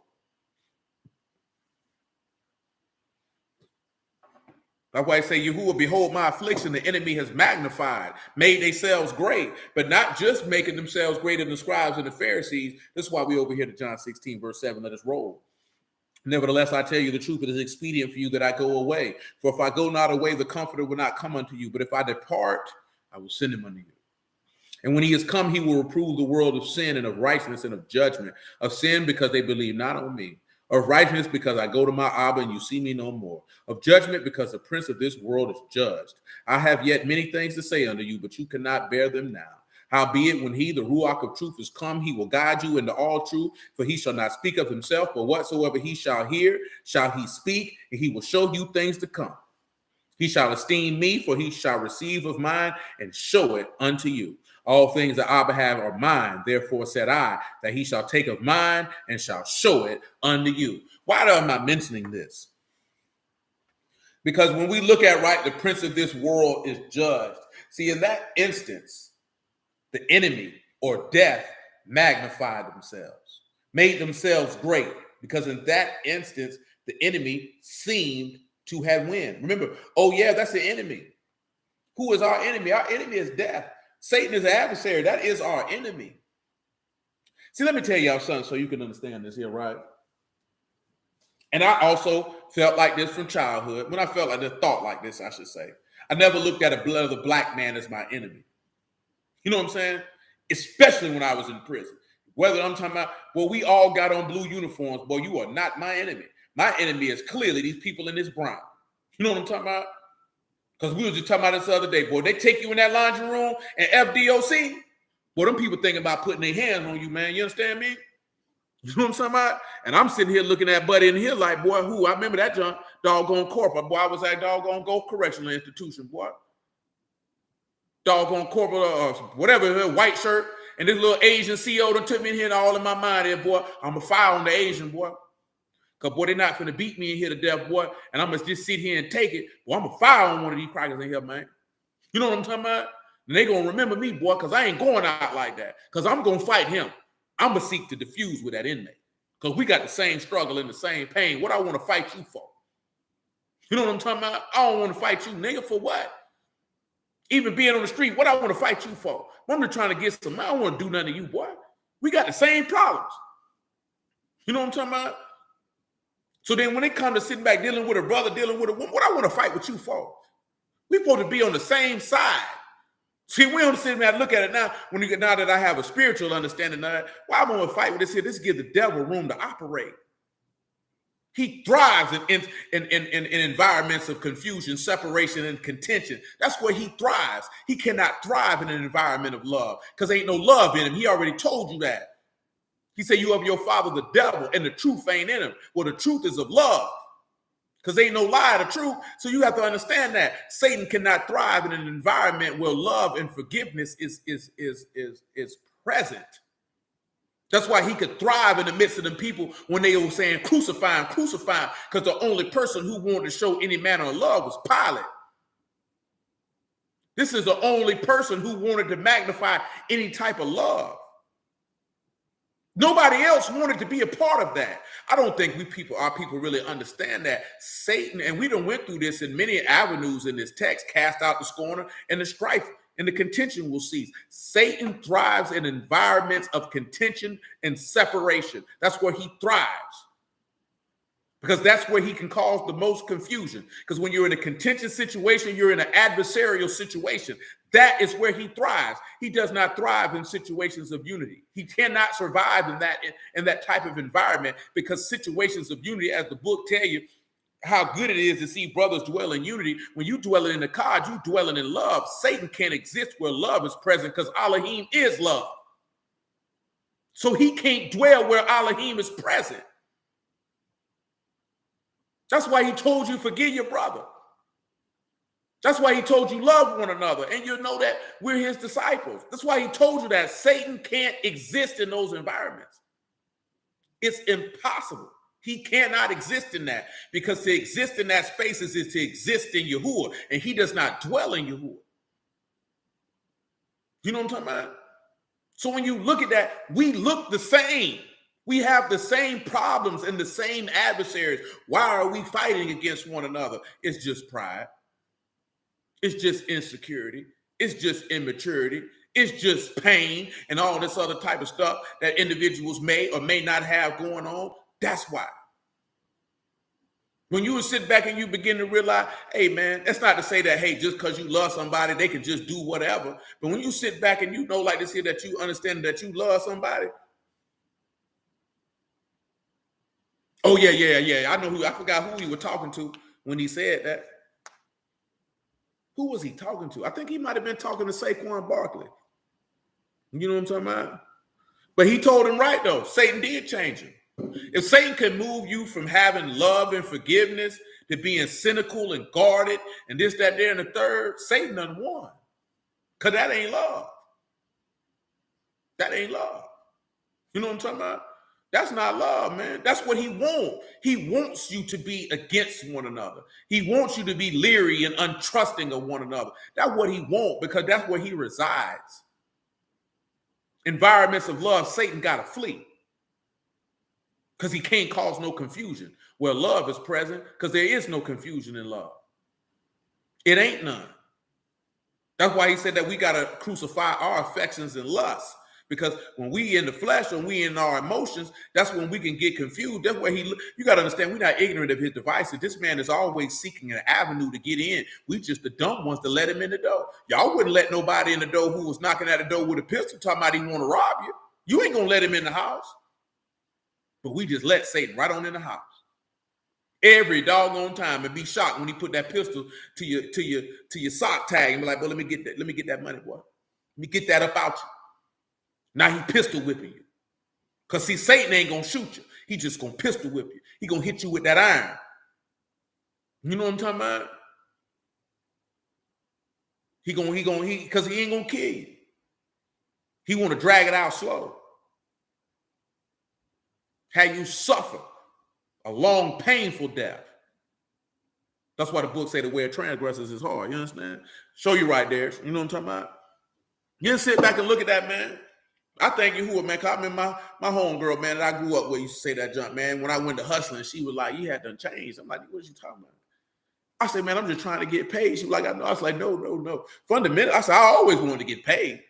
That's why I say, Yahuwah, behold my affliction, the enemy has magnified, made themselves great, but not just making themselves greater than the scribes and the Pharisees. This is why we over here to John 16, verse 7, let us roll. Nevertheless, I tell you the truth, it is expedient for you that I go away. For if I go not away, the Comforter will not come unto you. But if I depart, I will send him unto you. And when he has come, he will reprove the world of sin and of righteousness and of judgment. Of sin, because they believe not on me. Of righteousness, because I go to my Abba and you see me no more. Of judgment, because the prince of this world is judged. I have yet many things to say unto you, but you cannot bear them now. Howbeit, when he, the Ruach of truth, is come, he will guide you into all truth, for he shall not speak of himself, but whatsoever he shall hear, shall he speak, and he will show you things to come. He shall esteem me, for he shall receive of mine and show it unto you. All things that Abba have are mine. Therefore said I, that he shall take of mine and shall show it unto you. Why am I mentioning this? Because when we look at, right, the prince of this world is judged. See, in that instance, the enemy or death magnified themselves, made themselves great, because in that instance, the enemy seemed to have win. Remember, oh yeah, that's the enemy. Who is our enemy? Our enemy is death. Satan is the adversary. That is our enemy. See, let me tell y'all something so you can understand this here, right? And I also felt like this from childhood. When I felt like this, thought like this, I should say. I never looked at another black man as my enemy. You know what I'm saying? Especially when I was in prison. Whether I'm talking about, well, we all got on blue uniforms. Boy, you are not my enemy. My enemy is clearly these people in this brown. You know what I'm talking about? Because we were just talking about this the other day, boy. They take you in that laundry room and FDOC. Boy, them people thinking about putting their hands on you, man. You understand me? You know what I'm talking about? And I'm sitting here looking at Buddy in here like, boy, who? I remember that doggone corporate. Boy, I was at doggone Gulf Correctional Institution, boy. Doggone corporate, whatever, white shirt. and this little Asian CO done took me in here and all in my mind there, boy, I'm going to fire on the Asian, boy. Because, boy, they're not finna beat me in here to death, boy, and I'm going to just sit here and take it. Boy, I'm going to fire on one of these crackers in here, man. You know what I'm talking about? And they going to remember me, boy, because I ain't going out like that. Because I'm going to fight him. I'm going to seek to diffuse with that inmate. Because we got the same struggle and the same pain. What I want to fight you for? You know what I'm talking about? I don't want to fight you, nigga, for what? Even being on the street, what I want to fight you for? I'm just trying to get some. I don't want to do nothing to you, boy. We got the same problems. You know what I'm talking about? So then when it comes to sitting back dealing with a brother, dealing with a woman, what I want to fight with you for? We supposed to be on the same side. See, we don't sit there and look at it now. Now that I have a spiritual understanding of that, why I'm going to fight with this here? This gives the devil room to operate. He thrives in environments of confusion, separation, and contention. That's where he thrives. He cannot thrive in an environment of love because ain't no love in him. He already told you that. He said, you of your father, the devil, and the truth ain't in him. Well, the truth is of love because ain't no lie to the truth. So you have to understand that Satan cannot thrive in an environment where love and forgiveness is present. That's why he could thrive in the midst of them people when they were saying, crucify him, because the only person who wanted to show any manner of love was Pilate. This is the only person who wanted to magnify any type of love. Nobody else wanted to be a part of that. I don't think our people really understand that. Satan, and we done went through this in many avenues in this text, cast out the scorner, and the strife and the contention will cease. Satan thrives in environments of contention and separation. That's where he thrives. Because that's where he can cause the most confusion. Because when you're in a contentious situation, you're in an adversarial situation. That is where he thrives. He does not thrive in situations of unity. He cannot survive in that type of environment because situations of unity, as the book tells you, how good it is to see brothers dwell in unity. When you dwelling in the God, you dwelling in love. Satan can't exist where love is present because Elohim is love. So he can't dwell where Elohim is present. That's why he told you forgive your brother. That's why he told you love one another. And you know that we're his disciples. That's why he told you that Satan can't exist in those environments. It's impossible. He cannot exist in that because to exist in that space is to exist in Yahuwah, and he does not dwell in Yahuwah. You know what I'm talking about? So when you look at that, we look the same. We have the same problems and the same adversaries. Why are we fighting against one another? It's just pride. It's just insecurity. It's just immaturity. It's just pain and all this other type of stuff that individuals may or may not have going on. That's why. When you sit back and you begin to realize, hey, man, that's not to say that, hey, just because you love somebody, they can just do whatever. But when you sit back and you know, like this here, that you understand that you love somebody. Oh, yeah. I forgot who he was talking to when he said that. Who was he talking to? I think he might have been talking to Saquon Barkley. You know what I'm talking about? But he told him right, though. Satan did change him. If Satan can move you from having love and forgiveness to being cynical and guarded and this, that, there, and the third, Satan done won. Because that ain't love. That ain't love. You know what I'm talking about? That's not love, man. That's what he wants. He wants you to be against one another. He wants you to be leery and untrusting of one another. That's what he wants because that's where he resides. Environments of love, Satan got to flee because he can't cause no confusion. Where love is present, because there is no confusion in love. It ain't none. That's why he said that we got to crucify our affections and lusts. Because when we in the flesh and we in our emotions, that's when we can get confused. That's where you got to understand, we're not ignorant of his devices. This man is always seeking an avenue to get in. We just the dumb ones to let him in the door. Y'all wouldn't let nobody in the door who was knocking at the door with a pistol talking about he want to rob you. You ain't going to let him in the house. But we just let Satan right on in the house. Every doggone time, and be shocked when he put that pistol to your sock tag and be like, well, let me get that money, boy. Let me get that up out you. Now he pistol whipping you. Because see, Satan ain't going to shoot you. He just going to pistol whip you. He going to hit you with that iron. You know what I'm talking about? Because he ain't going to kill you. He want to drag it out slow. Have you suffer a long, painful death. That's why the book say the way of transgressors is hard. You understand? Show you right there. You know what I'm talking about? You just sit back and look at that, man. I thank you, man. Cause I remember my homegirl, man, that I grew up with used to say that junk, man. When I went to hustling, she was like, "You had done changed." I'm like, "What you talking about?" I said, "Man, I'm just trying to get paid." She was like, "I know." I was like, No. Fundamental. I said, "I always wanted to get paid.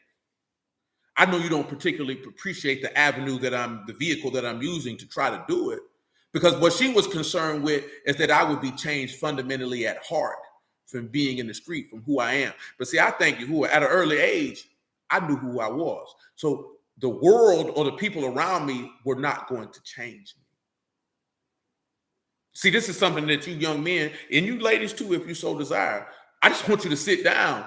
I know you don't particularly appreciate the avenue the vehicle that I'm using to try to do it." Because what she was concerned with is that I would be changed fundamentally at heart from being in the street, from who I am. But see, I thank you, who at an early age, I knew who I was. So the world or the people around me were not going to change me. See, this is something that you young men, and you ladies too, if you so desire, I just want you to sit down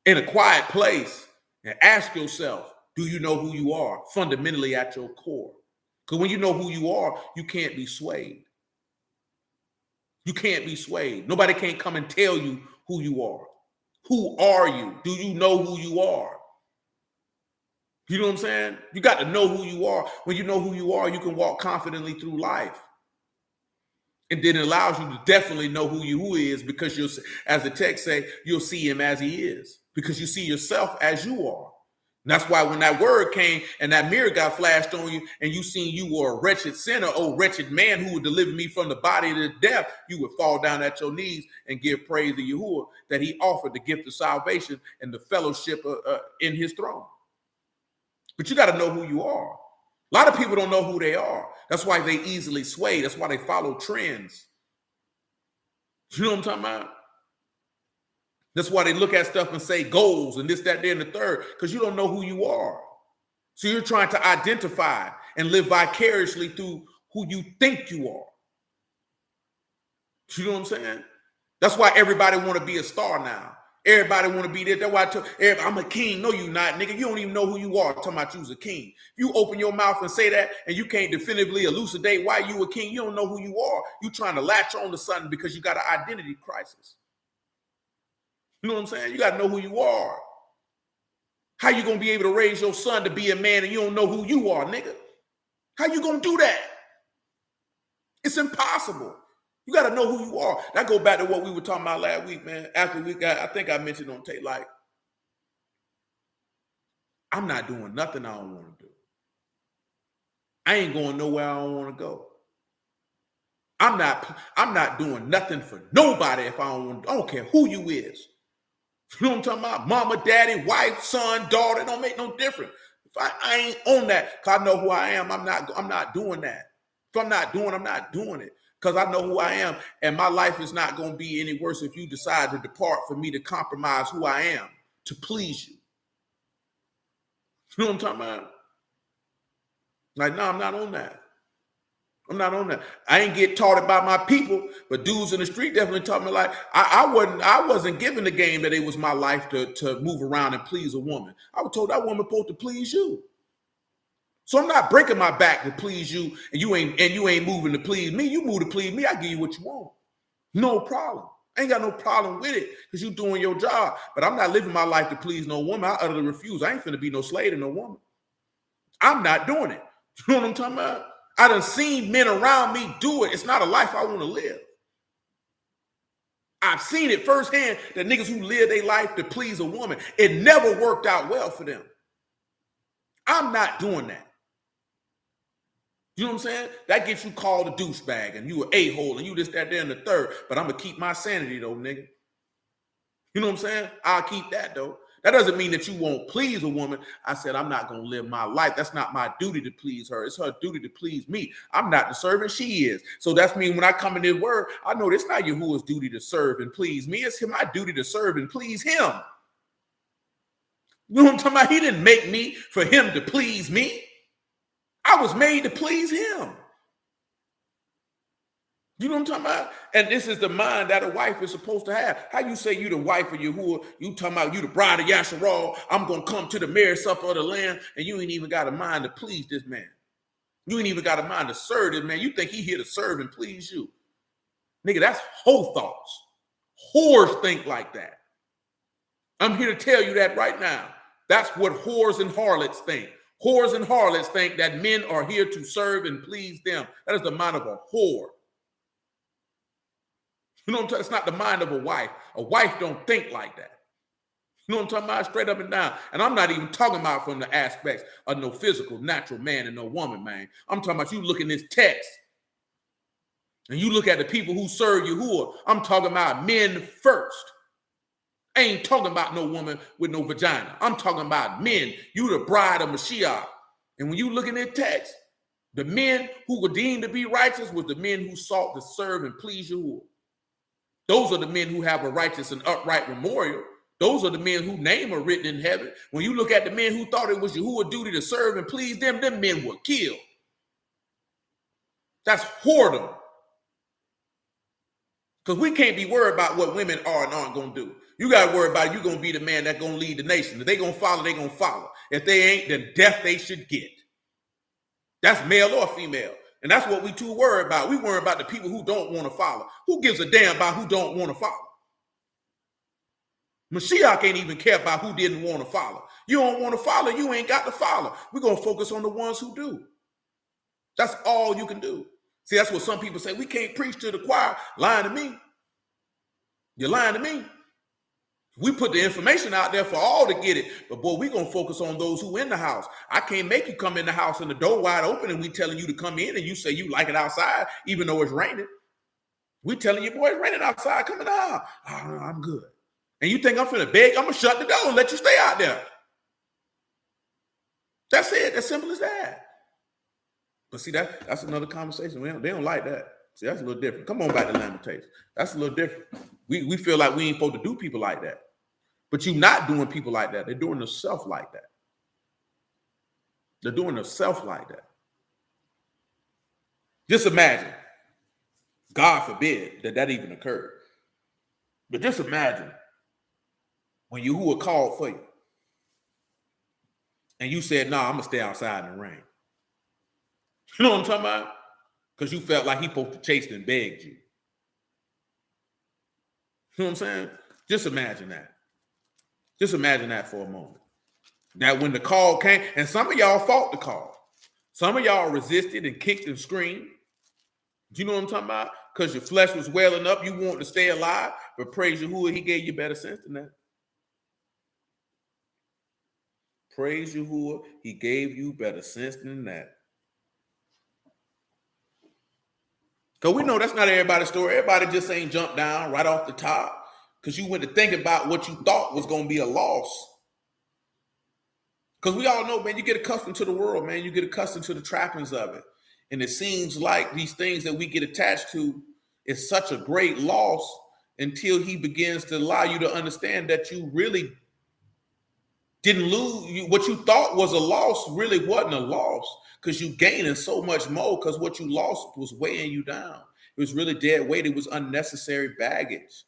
in a quiet place and ask yourself, do you know who you are fundamentally at your core? Because when you know who you are, you can't be swayed. You can't be swayed. Nobody can't come and tell you who you are. Who are you? Do you know who you are? You know what I'm saying? You got to know who you are. When you know who you are, you can walk confidently through life. And then it allows you to definitely know who is, because you'll, as the text say, you'll see him as he is, because you see yourself as you are. And that's why when that word came and that mirror got flashed on you and you seen you were a wretched sinner, oh wretched man who would deliver me from the body to death, you would fall down at your knees and give praise to Yahuwah that he offered the gift of salvation and the fellowship in his throne. But you got to know who you are. A lot of people don't know who they are. That's why they easily sway. That's why they follow trends. You know what I'm talking about? That's why they look at stuff and say goals and this, that, there, and the third, because you don't know who you are. So you're trying to identify and live vicariously through who you think you are. You know what I'm saying? That's why everybody want to be a star now. Everybody want to be there. That's why I tell everybody, I'm a king. No, you not, nigga. You don't even know who you are. Talking about you's a king. If you open your mouth and say that and you can't definitively elucidate why you a king, you don't know who you are. You trying to latch on to something because you got an identity crisis. You know what I'm saying? You got to know who you are. How you going to be able to raise your son to be a man and you don't know who you are, nigga? How you going to do that? It's impossible. You got to know who you are. That go back to what we were talking about last week, man. After we got, I think I mentioned on tape, like, I'm not doing nothing I don't want to do. I ain't going nowhere I don't want to go. I'm not doing nothing for nobody if I don't care who you is. You know what I'm talking about? Mama, daddy, wife, son, daughter, it don't make no difference. If I ain't on that, because I know who I am, I'm not doing that. If I'm not doing it. Because I know who I am, and my life is not going to be any worse if you decide to depart for me to compromise who I am to please you. You know what I'm talking about? Like, no, I'm not on that. I'm not on that. I ain't get taught it by my people, but dudes in the street definitely taught me, like, I wasn't given the game that it was my life to move around and please a woman. I was told that woman supposed to please you. So I'm not breaking my back to please you, and you ain't moving to please me. You move to please me, I give you what you want. No problem. I ain't got no problem with it because you doing your job. But I'm not living my life to please no woman. I utterly refuse. I ain't finna be no slave to no woman. I'm not doing it. You know what I'm talking about? I done seen men around me do it. It's not a life I want to live. I've seen it firsthand that niggas who live their life to please a woman, it never worked out well for them. I'm not doing that. You know what I'm saying? That gets you called a douchebag and you an a-hole and you this, that, there, and the third. But I'm going to keep my sanity though, nigga. You know what I'm saying? I'll keep that though. That doesn't mean that you won't please a woman. I said, I'm not going to live my life. That's not my duty to please her. It's her duty to please me. I'm not the servant. She is. So that's mean when I come in this word, I know it's not Yahuwah's duty to serve and please me. It's my duty to serve and please him. You know what I'm talking about? He didn't make me for him to please me. I was made to please him. You know what I'm talking about? And this is the mind that a wife is supposed to have. How you say you the wife of Yahuwah, you talking about you the bride of Yasharal, I'm going to come to the marriage supper of the Lamb, and you ain't even got a mind to please this man. You ain't even got a mind to serve this man. You think he here to serve and please you. Nigga, that's whole thoughts. Whores think like that. I'm here to tell you that right now. That's what whores and harlots think. Whores and harlots think that men are here to serve and please them. That is the mind of a whore. You know what I'm talking about? It's not the mind of a wife. A wife don't think like that. You know what I'm talking about? Straight up and down. And I'm not even talking about from the aspects of no physical, natural man and no woman, man. I'm talking about you look in this text and you look at the people who serve Yahuwah. I'm talking about men first. I ain't talking about no woman with no vagina. I'm talking about men. You the bride of Mashiach. And when you look in that text, the men who were deemed to be righteous was the men who sought to serve and please Yahuwah. Those are the men who have a righteous and upright memorial. Those are the men whose name are written in heaven. When you look at the men who thought it was Yahuwah's duty to serve and please them men were killed. That's whoredom. Because we can't be worried about what women are and aren't going to do. You got to worry about you're going to be the man that's going to lead the nation. If they're going to follow, they're going to follow. If they ain't, then death they should get. That's male or female. And that's what we too worry about. We worry about the people who don't want to follow. Who gives a damn about who don't want to follow? Mashiach ain't even care about who didn't want to follow. You don't want to follow, you ain't got to follow. We're going to focus on the ones who do. That's all you can do. See, that's what some people say. We can't preach to the choir. Lying to me. You're lying to me. We put the information out there for all to get it. But boy, we're going to focus on those who in the house. I can't make you come in the house and the door wide open and we telling you to come in and you say you like it outside even though it's raining. We telling you, boy, it's raining outside. Come in the house. Oh, I'm good. And you think I'm finna beg? I'm going to shut the door and let you stay out there. That's it. As simple as that. But see, that's another conversation. They don't like that. See, that's a little different. Come on back to Lamentations. That's a little different. We feel like we ain't supposed to do people like that. But you're not doing people like that. They're doing themselves like that. They're doing themselves like that. Just imagine. God forbid that even occurred. But just imagine when Yahuwah called for you. And you said, nah, I'm going to stay outside in the rain. You know what I'm talking about? Because you felt like he supposed to chase and begged you. You know what I'm saying? Just imagine that. Just imagine that for a moment. That when the call came, and some of y'all fought the call. Some of y'all resisted and kicked and screamed. Do you know what I'm talking about? Because your flesh was welling up. You wanted to stay alive. But praise Yahuwah, he gave you better sense than that. Praise Yahuwah, he gave you better sense than that. Because we know that's not everybody's story. Everybody just ain't jumped down right off the top because you went to think about what you thought was going to be a loss. Because we all know, man, you get accustomed to the world, man. You get accustomed to the trappings of it. And it seems like these things that we get attached to is such a great loss until he begins to allow you to understand that you really didn't lose. What you thought was a loss really wasn't a loss because you gaining so much more because what you lost was weighing you down. It was really dead weight. It was unnecessary baggage.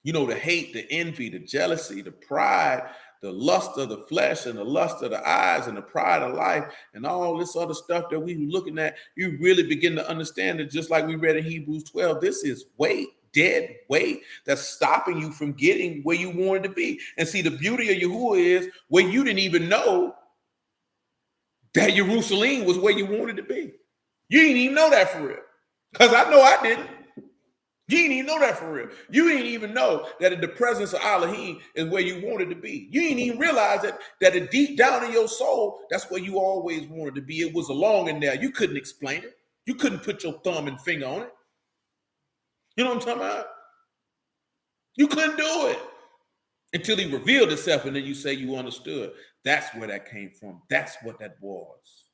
You know, the hate, the envy, the jealousy, the pride, the lust of the flesh and the lust of the eyes and the pride of life and all this other stuff that we were looking at, you really begin to understand that just like we read in Hebrews 12, this is weight. Dead weight that's stopping you from getting where you wanted to be. And see, the beauty of Yahuwah is where you didn't even know that Jerusalem was where you wanted to be. You didn't even know that for real. Because I know I didn't. You didn't even know that for real. You didn't even know that in the presence of Elohim is where you wanted to be. You didn't even realize that deep down in your soul, that's where you always wanted to be. It was along in there. You couldn't explain it. You couldn't put your thumb and finger on it. You know what I'm talking about? You couldn't do it until he revealed himself, and then you say you understood. That's where that came from. That's what that was.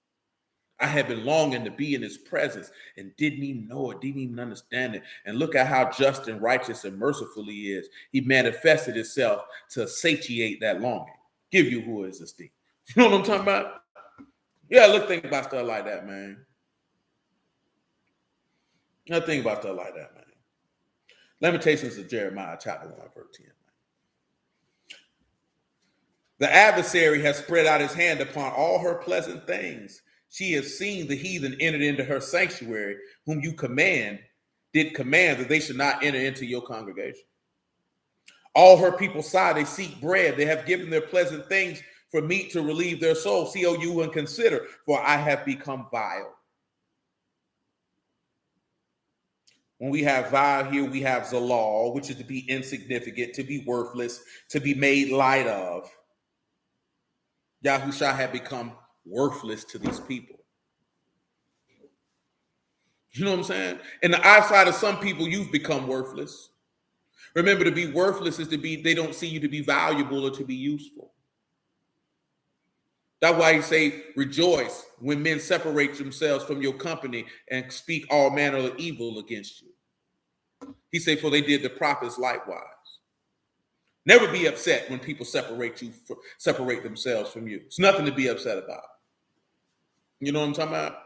I had been longing to be in his presence and didn't even know it, didn't even understand it. And look at how just and righteous and merciful he is. He manifested himself to satiate that longing. Give you who is esteemed. You know what I'm talking about? Yeah, look, think about stuff like that, man. Now think about stuff like that, man. Lamentations of Jeremiah, chapter 1, verse 10. The adversary has spread out his hand upon all her pleasant things. She has seen the heathen entered into her sanctuary, whom you did command that they should not enter into your congregation. All her people sigh, they seek bread. They have given their pleasant things for meat to relieve their soul. C-O-U and consider, for I have become vile. When we have vile here, we have zalal, which is to be insignificant, to be worthless, to be made light of. Yahusha had become worthless to these people. You know what I'm saying? In the eyesight of some people, you've become worthless. Remember, to be worthless is to be, they don't see you to be valuable or to be useful. That's why he say, rejoice when men separate themselves from your company and speak all manner of evil against you. He said, for they did the prophets likewise. Never be upset when people separate themselves from you. It's nothing to be upset about. You know what I'm talking about?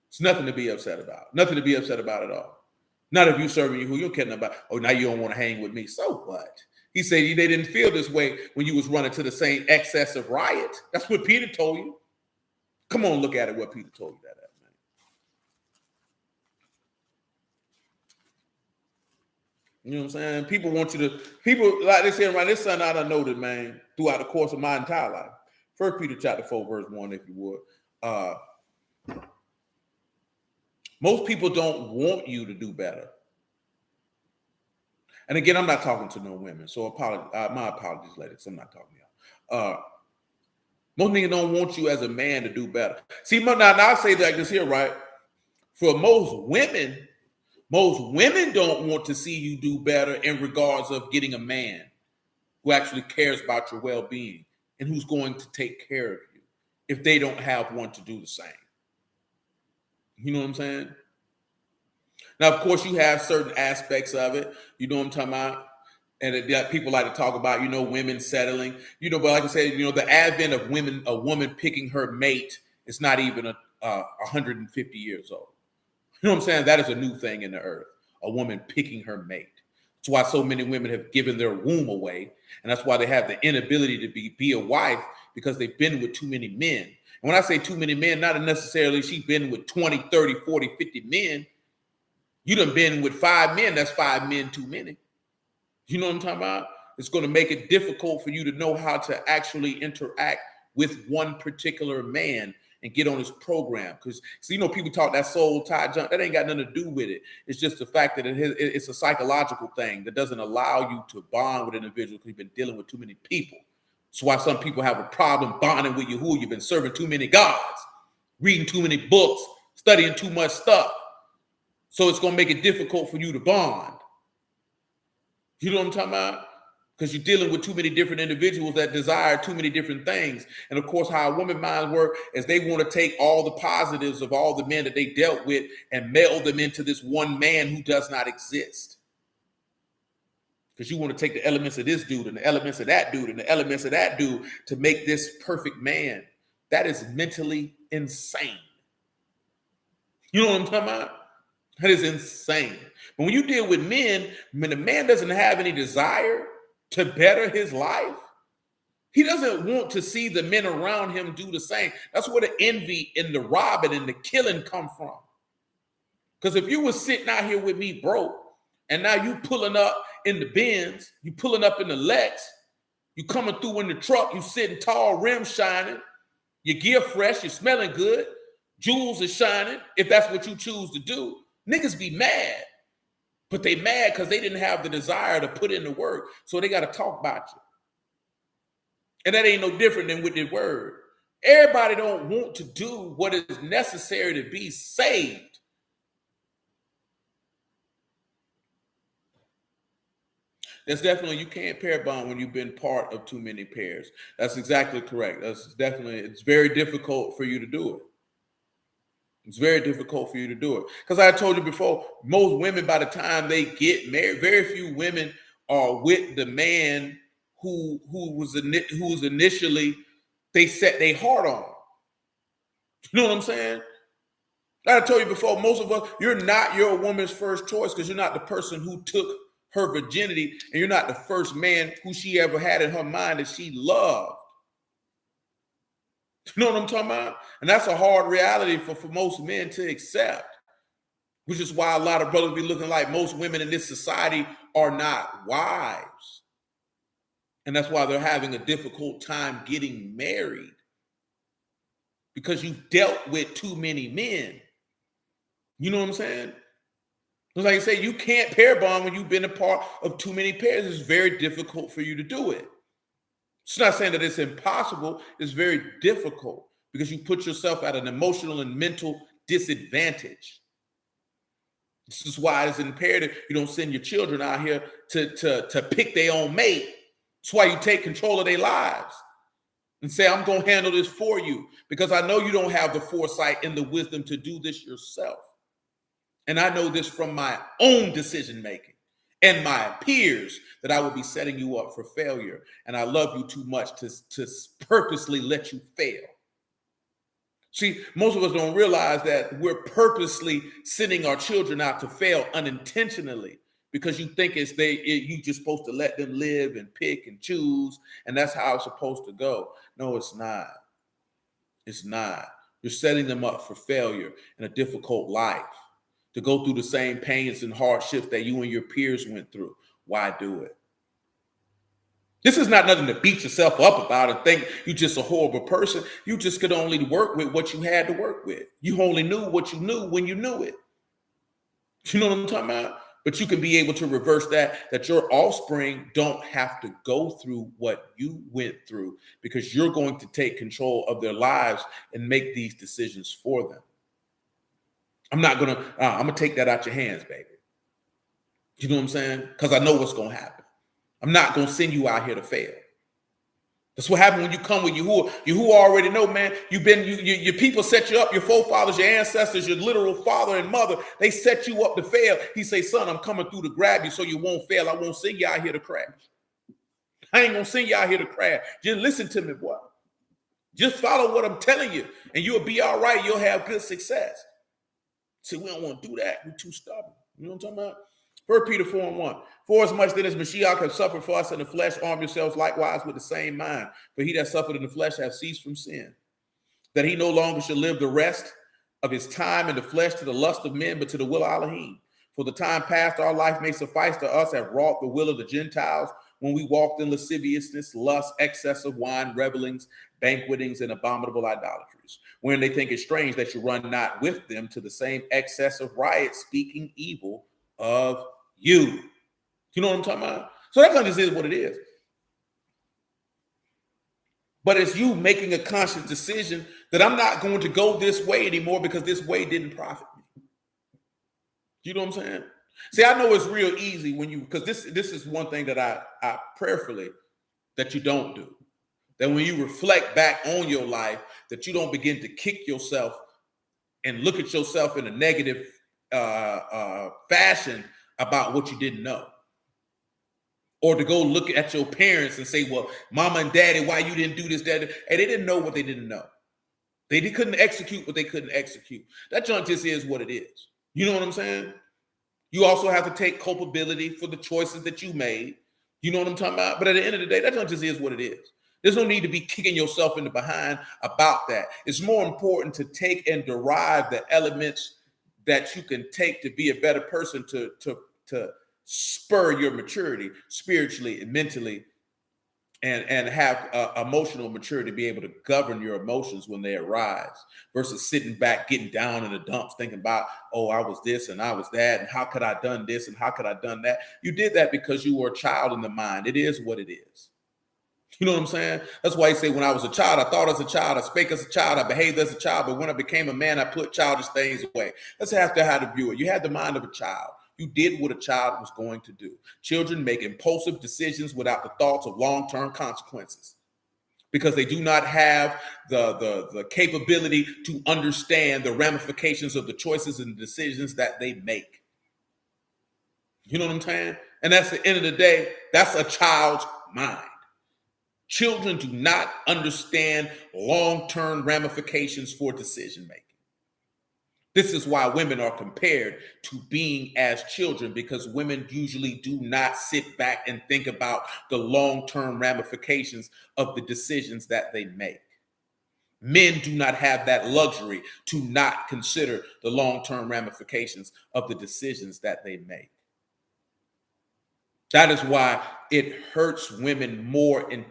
It's nothing to be upset about. Nothing to be upset about at all. Not if you serving you who you're kidding about. Oh, now you don't want to hang with me. So what? He said they didn't feel this way when you was running to the same excess of riot. That's what Peter told you. Come on, look at it. What Peter told you that at, man. You know what I'm saying? People want you to. People like they say around this son I done noted, man, throughout the course of my entire life. First Peter chapter 4, verse 1, if you would. Most people don't want you to do better. And again, I'm not talking to no women, so my apologies, ladies. I'm not talking to y'all. Most niggas don't want you as a man to do better. See, now I say that this here, right? For most women don't want to see you do better in regards of getting a man who actually cares about your well-being and who's going to take care of you if they don't have one to do the same. You know what I'm saying? Now, of course, you have certain aspects of it. You know what I'm talking about? And people like to talk about, women settling. But like I said, the advent of a woman picking her mate is not even 150 years old. You know what I'm saying? That is a new thing in the earth, a woman picking her mate. That's why so many women have given their womb away. And that's why they have the inability to be a wife, because they've been with too many men. And when I say too many men, not necessarily she's been with 20, 30, 40, 50 men. You done been with 5 men. That's 5 men too many. You know what I'm talking about? It's going to make it difficult for you to know how to actually interact with one particular man and get on his program. Because, people talk that soul tie junk. That ain't got nothing to do with it. It's just the fact that it's a psychological thing that doesn't allow you to bond with an individual because you've been dealing with too many people. That's why some people have a problem bonding with you. You've been serving too many gods, reading too many books, studying too much stuff. So it's going to make it difficult for you to bond. You know what I'm talking about? Because you're dealing with too many different individuals that desire too many different things. And of course, how a woman minds work is they want to take all the positives of all the men that they dealt with and meld them into this one man who does not exist. Because you want to take the elements of this dude and the elements of that dude and the elements of that dude to make this perfect man. That is mentally insane. You know what I'm talking about? That is insane. But when you deal with men, when a man doesn't have any desire to better his life, he doesn't want to see the men around him do the same. That's where the envy and the robbing and the killing come from. Because if you were sitting out here with me broke, and now you pulling up in the Benz, you pulling up in the Lex, you coming through in the truck, you sitting tall, rim shining, your gear fresh, you're smelling good, jewels is shining, if that's what you choose to do. Niggas be mad, but they mad because they didn't have the desire to put in the work, so they got to talk about you. And that ain't no different than with the word. Everybody don't want to do what is necessary to be saved. That's definitely, you can't pair bond when you've been part of too many pairs. That's exactly correct. It's very difficult for you to do it. It's very difficult for you to do it. Because I told you before, most women, by the time they get married, very few women are with the man who was initially they set their heart on. You know what I'm saying? Like I told you before, most of us, you're not your woman's first choice because you're not the person who took her virginity, and you're not the first man who she ever had in her mind that she loved. You know what I'm talking about? And that's a hard reality for most men to accept, which is why a lot of brothers be looking like most women in this society are not wives. And that's why they're having a difficult time getting married, because you've dealt with too many men. You know what I'm saying? It's like I say, you can't pair bond when you've been a part of too many pairs. It's very difficult for you to do it. It's not saying that it's impossible. It's very difficult because you put yourself at an emotional and mental disadvantage. This is why it's imperative you don't send your children out here to pick their own mate. That's why you take control of their lives and say, I'm going to handle this for you, because I know you don't have the foresight and the wisdom to do this yourself. And I know this from my own decision making and my peers, that I will be setting you up for failure. And I love you too much to purposely let you fail. See, most of us don't realize that we're purposely sending our children out to fail unintentionally, because you think you just supposed to let them live and pick and choose, and that's how it's supposed to go. No, it's not. It's not. You're setting them up for failure in a difficult life, to go through the same pains and hardships that you and your peers went through. Why do it? This is not nothing to beat yourself up about and think you're just a horrible person. You just could only work with what you had to work with. You only knew what you knew when you knew it. You know what I'm talking about? But you can be able to reverse that your offspring don't have to go through what you went through, because you're going to take control of their lives and make these decisions for them. I'm gonna take that out your hands, baby. You know what I'm saying? Because I know what's gonna happen. I'm not gonna send you out here to fail. That's what happened when you come with you already know, man. Your people set you up, your forefathers, your ancestors, your literal father and mother, they set you up to fail. He say, son, I'm coming through to grab you so you won't fail. I won't send you out here to crash. I ain't gonna send you out here to crash. Just listen to me, boy. Just follow what I'm telling you, and you'll be all right. You'll have good success. See, we don't want to do that. We're too stubborn. You know what I'm talking about? 1 Peter 4:1. For as much then as Mashiach have suffered for us in the flesh, arm yourselves likewise with the same mind. For he that suffered in the flesh hath ceased from sin, that he no longer should live the rest of his time in the flesh to the lust of men, but to the will of Elohim. For the time past our life may suffice to us, have wrought the will of the Gentiles, when we walked in lasciviousness, lust, excess of wine, revelings, banquetings, and abominable idolatries, when they think it strange that you run not with them to the same excess of riot, speaking evil of you. You know what I'm talking about? So that just is what it is. But it's you making a conscious decision that I'm not going to go this way anymore because this way didn't profit me. You know what I'm saying? See, I know it's real easy when because this is one thing that I prayerfully that you don't do. That when you reflect back on your life, that you don't begin to kick yourself and look at yourself in a negative fashion about what you didn't know. Or to go look at your parents and say, well, mama and daddy, why you didn't do this, that? And they didn't know what they didn't know. They couldn't execute what they couldn't execute. That junk just is what it is. You know what I'm saying? You also have to take culpability for the choices that you made. You know what I'm talking about? But at the end of the day, that junk just is what it is. There's no need to be kicking yourself in the behind about that. It's more important to take and derive the elements that you can take to be a better person, to spur your maturity spiritually and mentally, and have emotional maturity to be able to govern your emotions when they arise, versus sitting back, getting down in the dumps, thinking about, oh, I was this and I was that, and how could I have done this and how could I have done that? You did that because you were a child in the mind. It is what it is. You know what I'm saying? That's why I say when I was a child, I thought as a child, I spake as a child, I behaved as a child, but when I became a man, I put childish things away. That's how to view it. You had the mind of a child. You did what a child was going to do. Children make impulsive decisions without the thoughts of long-term consequences, because they do not have the capability to understand the ramifications of the choices and decisions that they make. You know what I'm saying? And that's the end of the day, that's a child's mind. Children do not understand long-term ramifications for decision making. This is why women are compared to being as children, because women usually do not sit back and think about the long-term ramifications of the decisions that they make. Men do not have that luxury to not consider the long-term ramifications of the decisions that they make. That is why it hurts women more in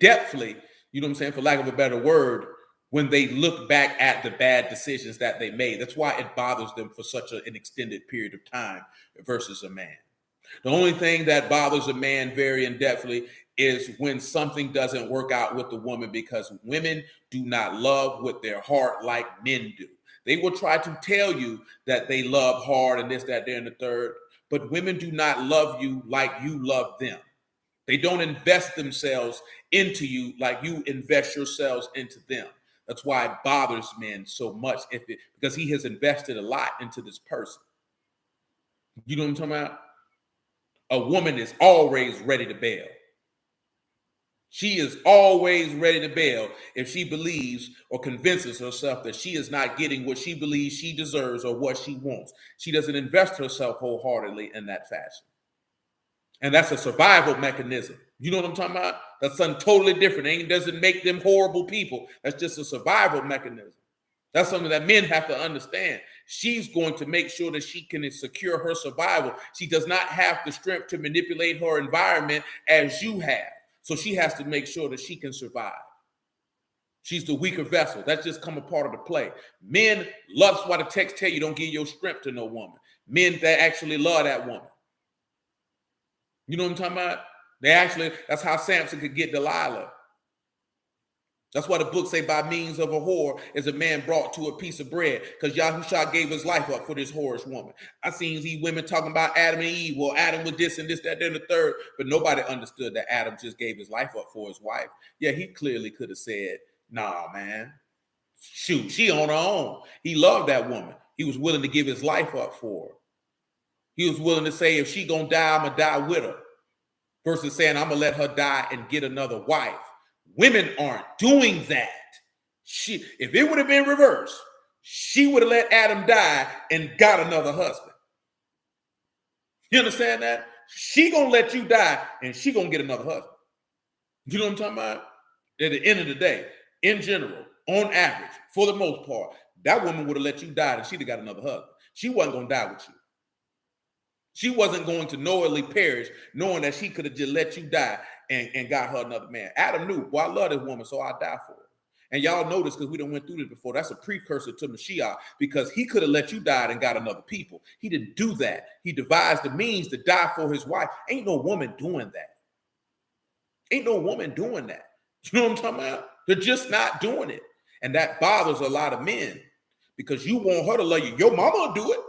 depthly, you know what I'm saying, for lack of a better word, when they look back at the bad decisions that they made. That's why it bothers them for such an extended period of time versus a man. The only thing that bothers a man very in-depthly is when something doesn't work out with the woman, because women do not love with their heart like men do. They will try to tell you that they love hard and this, that, there, and the third, but women do not love you like you love them. They don't invest themselves into you like you invest yourselves into them. That's why it bothers men so much, because he has invested a lot into this person. You know what I'm talking about? A woman is always ready to bail. She is always ready to bail if she believes or convinces herself that she is not getting what she believes she deserves or what she wants. She doesn't invest herself wholeheartedly in that fashion. And that's a survival mechanism. You know what I'm talking about? That's something totally different. It doesn't make them horrible people. That's just a survival mechanism. That's something that men have to understand. She's going to make sure that she can secure her survival. She does not have the strength to manipulate her environment as you have. So she has to make sure that she can survive. She's the weaker vessel. That's just come a part of the play. Men love, that's why the text tell you don't give your strength to no woman. Men that actually love that woman. You know what I'm talking about? That's how Samson could get Delilah. That's why the book say by means of a whore is a man brought to a piece of bread, because Yahushua gave his life up for this whorish woman. I seen these women talking about Adam and Eve. Well, Adam was this and this, that, and the third, but nobody understood that Adam just gave his life up for his wife. Yeah, he clearly could have said, nah, man, shoot, she on her own. He loved that woman. He was willing to give his life up for her. He was willing to say, if she gonna die, I'm gonna die with her, versus saying, I'm gonna let her die and get another wife. Women aren't doing that. If it would have been reversed, she would have let Adam die and got another husband. You understand that? She gonna let you die and she gonna get another husband. You know what I'm talking about? At the end of the day, in general, on average, for the most part, that woman would have let you die and she'd have got another husband. She wasn't gonna die with you. She wasn't going to knowingly perish, knowing that she could have just let you die and got her another man. Adam knew, well, I love this woman, so I'll die for her. And y'all know this because we done went through this before. That's a precursor to Mashiach, because he could have let you die and got another people. He didn't do that. He devised the means to die for his wife. Ain't no woman doing that. Ain't no woman doing that. You know what I'm talking about? They're just not doing it. And that bothers a lot of men, because you want her to love you. Your mama will do it.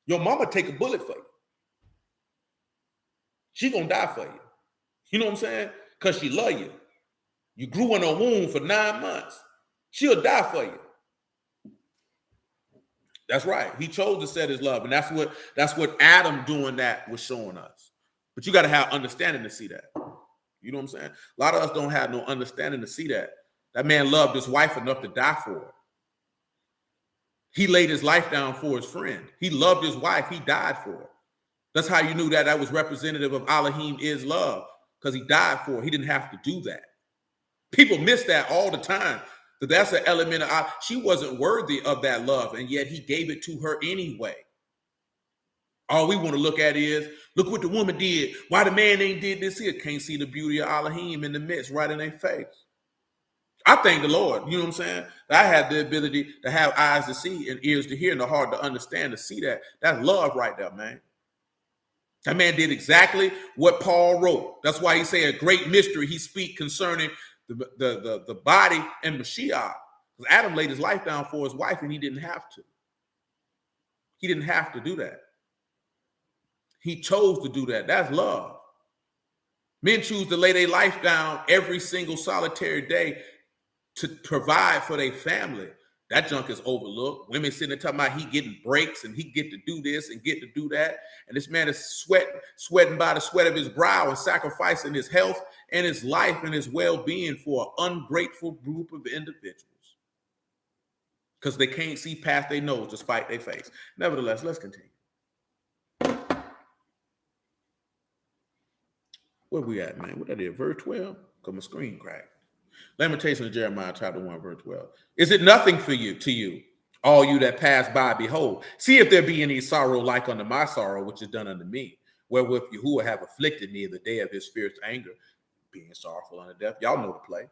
Your mama take a bullet for you. She gonna die for you. You know what I'm saying? Because she love you. You grew in her womb for 9 months. She'll die for you. That's right. He chose to set his love. And that's what Adam doing that was showing us. But you got to have understanding to see that. You know what I'm saying? A lot of us don't have no understanding to see that. That man loved his wife enough to die for her. He laid his life down for his friend. He loved his wife. He died for her. That's how you knew that was representative of Elohim is love, because he died for her. He didn't have to do that. People miss that all the time. But that's an element of, she wasn't worthy of that love, and yet he gave it to her anyway. All we want to look at is, look what the woman did. Why the man ain't did this here? Can't see the beauty of Elohim in the midst, right in their face. I thank the Lord, you know what I'm saying? I had the ability to have eyes to see and ears to hear and a heart to understand, to see that. That's love right there, man. That man did exactly what Paul wrote. That's why he said a great mystery he speak concerning the body and Mashiach. Because Adam laid his life down for his wife and he didn't have to. He didn't have to do that. He chose to do that. That's love. Men choose to lay their life down every single solitary day to provide for their family. That junk is overlooked. Women sitting there talking about he getting breaks and he get to do this and get to do that. And this man is sweating by the sweat of his brow and sacrificing his health and his life and his well-being for an ungrateful group of individuals, because they can't see past their nose despite their face. Nevertheless, let's continue. Where we at, man? What I did? Verse 12? Because my screen cracked. Lamentations of Jeremiah chapter 1, verse 12. Is it nothing for you, to you, all you that pass by, behold, see if there be any sorrow like unto my sorrow, which is done unto me. wherewith Yahuwah have afflicted me in the day of his fierce anger, being sorrowful unto death. Y'all know the play.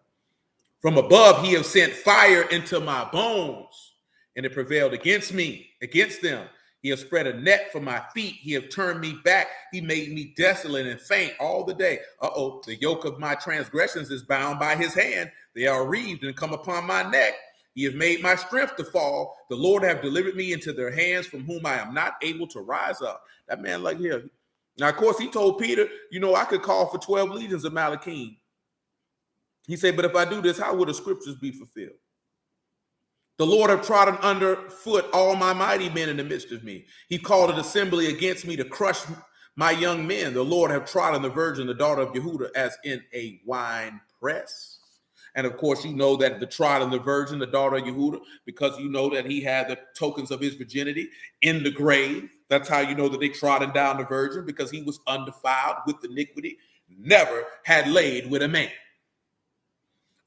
From above he have sent fire into my bones, and it prevailed against me, against them. He has spread a net for my feet. He have turned me back. He made me desolate and faint all the day. The yoke of my transgressions is bound by his hand. They are wreathed and come upon my neck. He has made my strength to fall. The Lord have delivered me into their hands, from whom I am not able to rise up. That man like here. Now, of course, he told Peter, I could call for 12 legions of Malachim. He said, but if I do this, how will the scriptures be fulfilled? The Lord have trodden underfoot all my mighty men in the midst of me. He called an assembly against me to crush my young men. The Lord have trodden the virgin, the daughter of Yehuda, as in a wine press. And of course, you know that the trodden the virgin, the daughter of Yehuda, because you know that he had the tokens of his virginity in the grave. That's how you know that they trodden down the virgin, because he was undefiled with iniquity, never had laid with a man.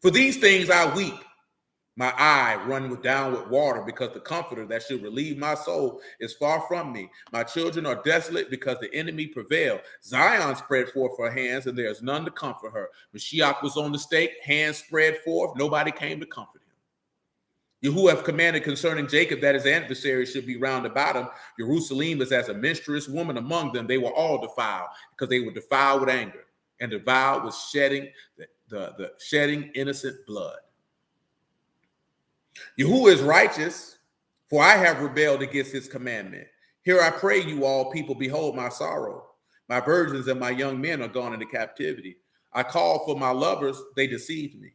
For these things I weep. My eye run down with water, because the comforter that should relieve my soul is far from me. My children are desolate, because the enemy prevail. Zion spread forth her hands, and there is none to comfort her. Mashiach was on the stake, hands spread forth, nobody came to comfort him. Yahuwah have commanded concerning Jacob that his adversaries should be round about him. Jerusalem is as a menstruous woman among them. They were all defiled, because they were defiled with anger, and defiled with shedding the shedding innocent blood. Yahuwah is righteous, for I have rebelled against his commandment. Here I pray you all people, behold my sorrow. My virgins and my young men are gone into captivity. I called for my lovers, they deceived me.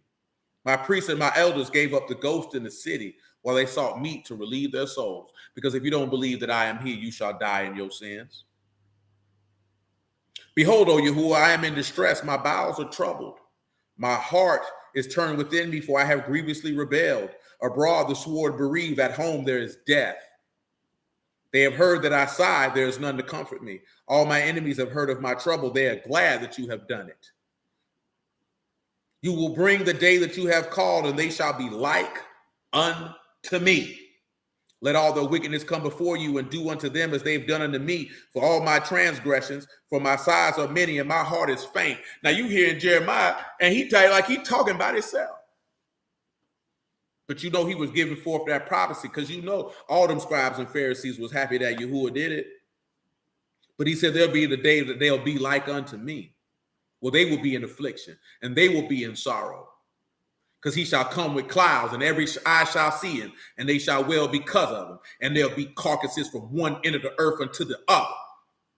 My priests and my elders gave up the ghost in the city, while they sought meat to relieve their souls. Because if you don't believe that I am he, you shall die in your sins. Behold, O Yahuwah, I am in distress. My bowels are troubled. My heart is turned within me, for I have grievously rebelled. Abroad the sword bereave, at home there is death. They have heard that I sigh, there is none to comfort me. All my enemies have heard of my trouble, they are glad that you have done it. You will bring the day that you have called, and they shall be like unto me. Let all their wickedness come before you, and do unto them as they've done unto me, for all my transgressions, for my sighs are many, and my heart is faint. Now you hear in Jeremiah, and he tell you like he talking about himself. But you know he was giving forth that prophecy, because you know all them scribes and Pharisees was happy that Yahuwah did it. But he said there'll be the day that they'll be like unto me. Well, they will be in affliction, and they will be in sorrow. Because he shall come with clouds, and every eye shall see him, and they shall wail because of him. And there'll be carcasses from one end of the earth unto the other.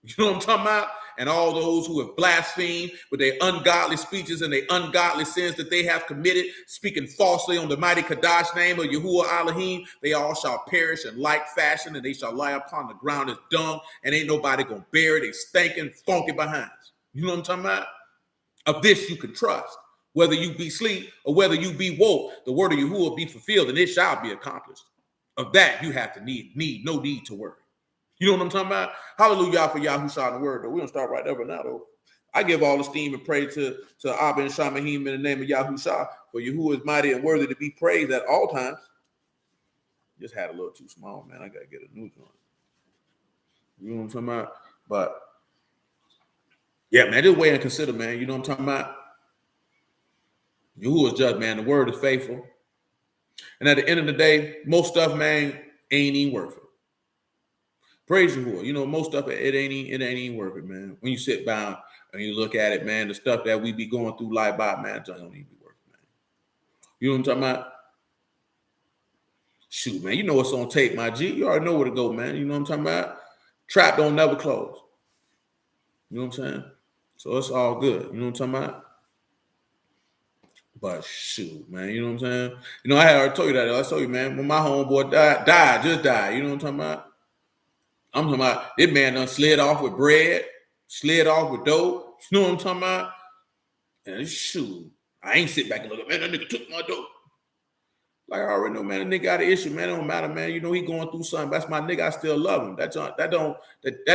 You know what I'm talking about? And all those who have blasphemed with their ungodly speeches and their ungodly sins that they have committed, speaking falsely on the mighty Kadash name of Yahuwah Elohim, they all shall perish in like fashion, and they shall lie upon the ground as dung, and ain't nobody gonna bear it. They stinking, funky behinds. You know what I'm talking about? Of this you can trust. Whether you be asleep or whether you be woke, the word of Yahuwah will be fulfilled, and it shall be accomplished. Of that you have to no need to worry. You know what I'm talking about? Hallelujah for Yahushua the word, though. We're going to start right there now, though. I give all esteem and praise to Abba and Shamahim in the name of Yahushua, for Yahuwah is mighty and worthy to be praised at all times. Just had a little too small, man. I got to get a new joint. You know what I'm talking about? But, yeah, man, just wait and consider, man. You know what I'm talking about? Yahuwah is just, man. The word is faithful. And at the end of the day, most stuff, man, ain't even worth it. Praise Yahuwah. You know, most stuff, it ain't even worth it, man. When you sit down and you look at it, man, the stuff that we be going through life by, man, it don't even be worth it, man. You know what I'm talking about? Shoot, man, you know what's on tape, my G. You already know where to go, man. You know what I'm talking about? Trap don't never close. You know what I'm saying? So it's all good. You know what I'm talking about? But shoot, man, you know what I'm saying? You know, I had already told you that. I told you, man, when my homeboy just died. You know what I'm talking about? I'm talking about this man done slid off with bread, slid off with dope. You know what I'm talking about? And shoot, I ain't sit back and look at, man, that nigga took my dope. Like I already know, man, the nigga got an issue, man. It don't matter, man. You know he going through something. That's my nigga. I still love him. That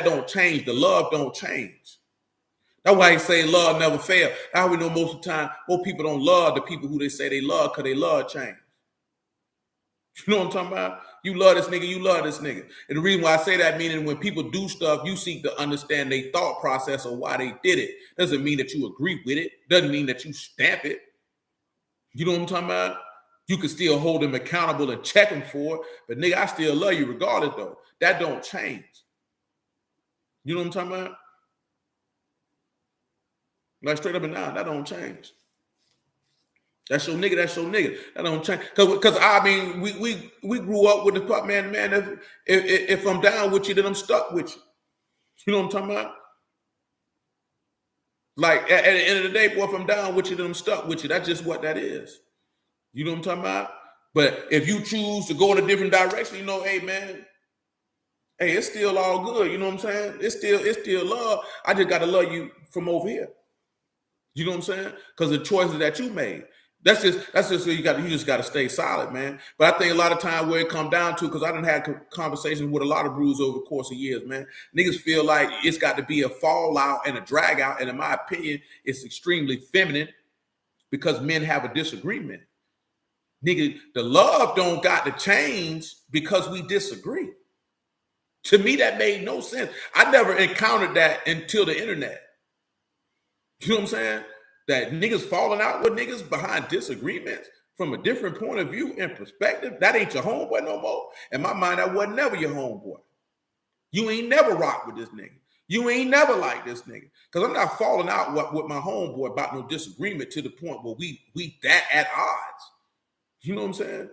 don't change. The love don't change. That's why he say love never fail. How we know most of the time, most people don't love the people who they say they love because they love change. You know what I'm talking about? You love this nigga, you love this nigga. And the reason why I say that, meaning when people do stuff, you seek to understand their thought process of why they did it. Doesn't mean that you agree with it. Doesn't mean that you stamp it. You know what I'm talking about? You can still hold them accountable and check them for it. But nigga, I still love you regardless though. That don't change. You know what I'm talking about? Like straight up and down, that don't change. That's your nigga. That's your nigga. That don't change. Cause I mean, we grew up with the fuck man. If I'm down with you, then I'm stuck with you. You know what I'm talking about? Like at the end of the day, boy, if I'm down with you, then I'm stuck with you. That's just what that is. You know what I'm talking about? But if you choose to go in a different direction, you know, hey man, hey, it's still all good. You know what I'm saying? It's still love. I just gotta love you from over here. You know what I'm saying? Because the choices that you made. That's just you just got to stay solid, man. But I think a lot of time where it come down to, because I done had conversations with a lot of brews over the course of years, man. Niggas feel like it's got to be a fallout and a drag out, and in my opinion, it's extremely feminine because men have a disagreement. Nigga, the love don't got to change because we disagree. To me, that made no sense. I never encountered that until the internet. You know what I'm saying? That niggas falling out with niggas behind disagreements from a different point of view and perspective, that ain't your homeboy no more. In my mind, that wasn't never your homeboy. You ain't never rock with this nigga. You ain't never like this nigga. Because I'm not falling out with my homeboy about no disagreement to the point where we that at odds. You know what I'm saying?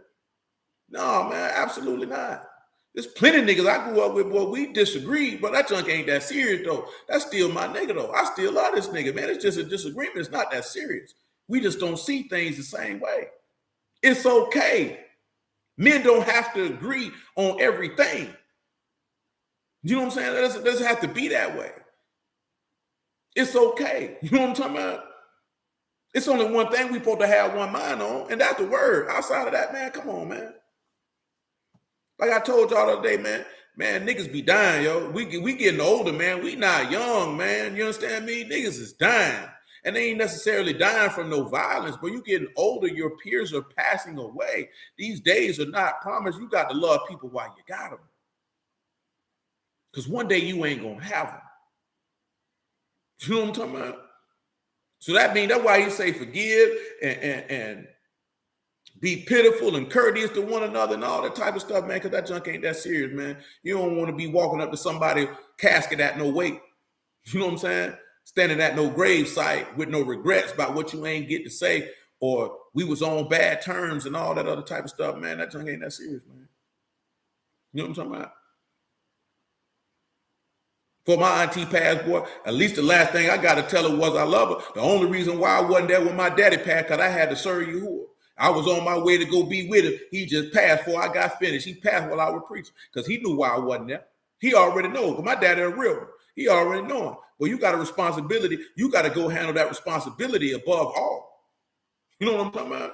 No, man, absolutely not. There's plenty of niggas I grew up with, boy, we disagree, but that junk ain't that serious, though. That's still my nigga, though. I still love this nigga, man. It's just a disagreement. It's not that serious. We just don't see things the same way. It's okay. Men don't have to agree on everything. You know what I'm saying? It doesn't have to be that way. It's okay. You know what I'm talking about? It's only one thing we supposed to have one mind on, and that's the word. Outside of that, man, come on, man. Like I told y'all the other day, man, niggas be dying, yo. We getting older, man. We not young, man. You understand me? Niggas is dying. And they ain't necessarily dying from no violence, but you getting older, your peers are passing away. These days are not promised. You got to love people while you got them. Because one day you ain't going to have them. You know what I'm talking about? So that's why he say forgive and be pitiful and courteous to one another and all that type of stuff, man, because that junk ain't that serious, man. You don't want to be walking up to somebody's casket at no weight. You know what I'm saying? Standing at no grave site with no regrets about what you ain't get to say, or we was on bad terms and all that other type of stuff, man. That junk ain't that serious, man. You know what I'm talking about? For my auntie passed, boy, at least the last thing I got to tell her was I love her. The only reason why I wasn't there when my daddy passed, because I had to serve Yahuwah. I was on my way to go be with him. He just passed before I got finished. He passed while I was preaching because he knew why I wasn't there. He already knows. Because my daddy a real one. He already know him. Well, you got a responsibility. You got to go handle that responsibility above all. You know what I'm talking about?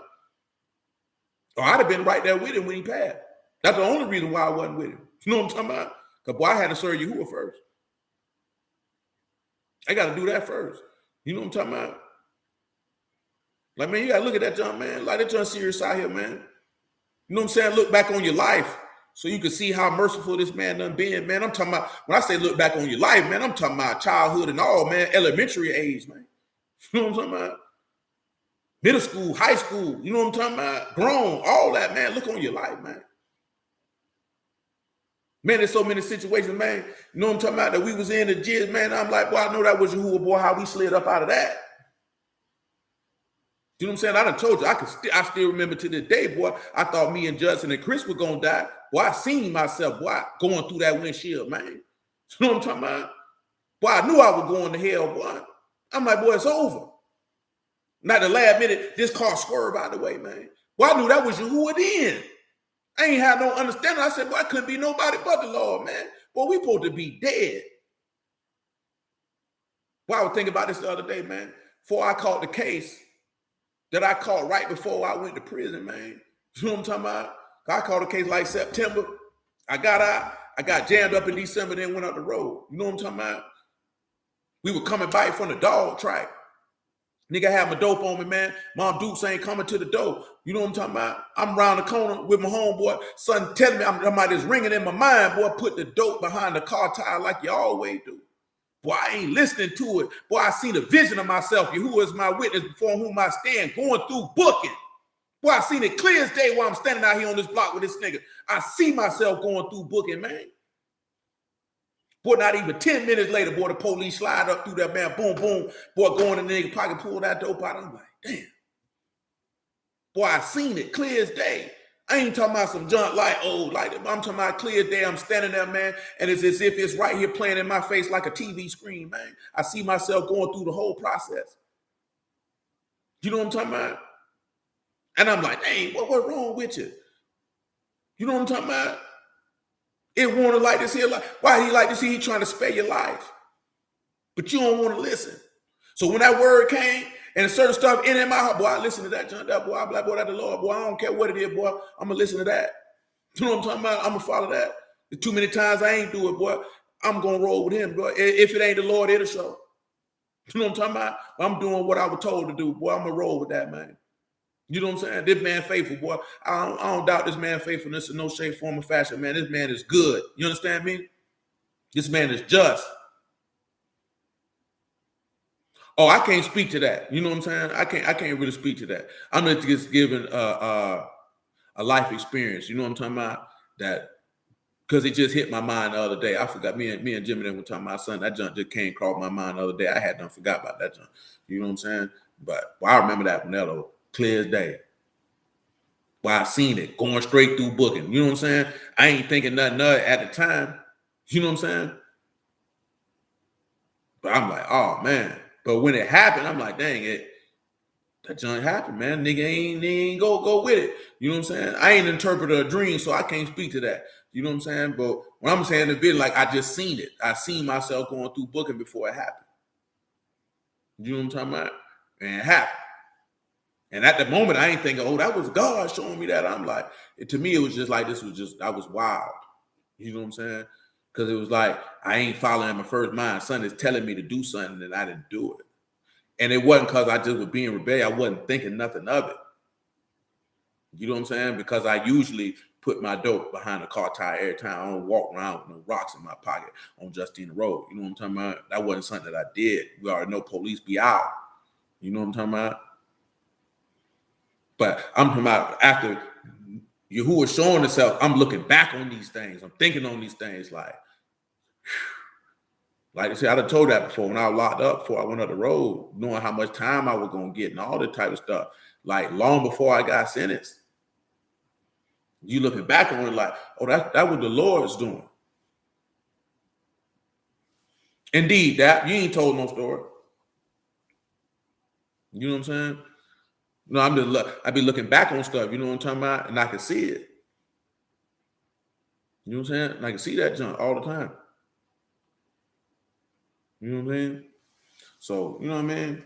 Or I'd have been right there with him when he passed. That's the only reason why I wasn't with him. You know what I'm talking about? Because, boy, I had to serve Yahuwah first. I got to do that first. You know what I'm talking about? Like, man, you got to look at that junk, man. Like, that junk serious out here, man. You know what I'm saying? Look back on your life so you can see how merciful this man done been, man. I'm talking about, when I say look back on your life, man, I'm talking about childhood and all, man, elementary age, man. You know what I'm talking about? Middle school, high school, you know what I'm talking about? Grown, all that, man. Look on your life, man. Man, there's so many situations, man. You know what I'm talking about? That we was in the jizz, man. I'm like, boy, I know that was Yahuwah, boy, how we slid up out of that. You know what I'm saying? I done told you, I still remember to this day, boy, I thought me and Justin and Chris were going to die. Boy, I seen myself, boy, going through that windshield, man. You know what I'm talking about? Boy, I knew I was going to hell, boy. I'm like, boy, it's over. Not the last minute, this car swerved out of the way, man. Boy, I knew that was Yahuwah then. I ain't had no understanding. I said, boy, I couldn't be nobody but the Lord, man. Boy, we supposed to be dead. Boy, I was thinking about this the other day, man. Before I caught the case that I caught right before I went to prison, man. You know what I'm talking about? I caught a case like September. I got out. I got jammed up in December, then went up the road. You know what I'm talking about? We were coming back from the dog track. Nigga have my dope on me, man. Mom Dukes ain't coming to the door. You know what I'm talking about? I'm around the corner with my homeboy. Son telling me I'm about this ringing in my mind. Boy, put the dope behind the car tire like you always do. Boy, I ain't listening to it. Boy, I seen a vision of myself. Who is my witness before whom I stand, going through booking. Boy, I seen it clear as day while I'm standing out here on this block with this nigga. I see myself going through booking, man. Boy, not even 10 minutes later, boy, the police slide up through that, man, boom, boom. Boy, go in the nigga pocket, pull that dope out. I'm like, damn. Boy, I seen it clear as day. I ain't talking about some junk like, I'm talking about clear as day. I'm standing there, man, and it's as if it's right here playing in my face like a TV screen, man. I see myself going through the whole process. You know what I'm talking about? And I'm like, dang, what's wrong with you? You know what I'm talking about? It wanted like this here. Why he like this here? He trying to spare your life. But you don't want to listen. So when that word came and certain stuff in my heart, boy, I listen to that, John, that boy, I'm like, boy, that's the Lord, boy, I don't care what it is, boy, I'm going to listen to that. You know what I'm talking about? I'm going to follow that. Too many times I ain't do it, boy. I'm going to roll with him, boy. If it ain't the Lord, it'll show. You know what I'm talking about? I'm doing what I was told to do, boy. I'm going to roll with that, man. You know what I'm saying? This man faithful, boy. I don't doubt this man faithfulness in no shape, form, or fashion, man. This man is good. You understand me? This man is just. Oh, I can't speak to that. You know what I'm saying? I can't really speak to that. I'm just giving a life experience. You know what I'm talking about? That because it just hit my mind the other day. I forgot. Me and Jimmy were talking about son. That junk just came across my mind the other day. I had done forgot about that junk. You know what I'm saying? But I remember that one, though, clear as day. Well, I seen it going straight through booking. You know what I'm saying? I ain't thinking nothing of it at the time. You know what I'm saying? But I'm like, oh man. But when it happened, I'm like, dang it. That junk happened, man. Nigga ain't go with it. You know what I'm saying? I ain't interpreter a dream, so I can't speak to that. You know what I'm saying? But when I'm saying the video, like I just seen it. I seen myself going through booking before it happened. You know what I'm talking about? And it happened. And at the moment, I ain't thinking, oh, that was God showing me that. I'm like, to me, it was just like, I was wild. You know what I'm saying? Because it was like, I ain't following my first mind. Son is telling me to do something and I didn't do it. And it wasn't because I just was being rebellious. I wasn't thinking nothing of it. You know what I'm saying? Because I usually put my dope behind a car tire every time. I don't walk around with no rocks in my pocket on Justina Road. You know what I'm talking about? That wasn't something that I did. We already know police be out. You know what I'm talking about? But I'm talking about after Yahuwah showing himself, I'm looking back on these things. I'm thinking on these things like I said, I done told that before when I was locked up before I went up the road, knowing how much time I was going to get and all that type of stuff. Like long before I got sentenced. You looking back on it like, oh, that what the Lord's doing. Indeed, that you ain't told no story. You know what I'm saying? No, I be looking back on stuff, you know what I'm talking about? And I can see it. You know what I'm saying? And I can see that junk all the time. You know what I mean? So, you know what I mean?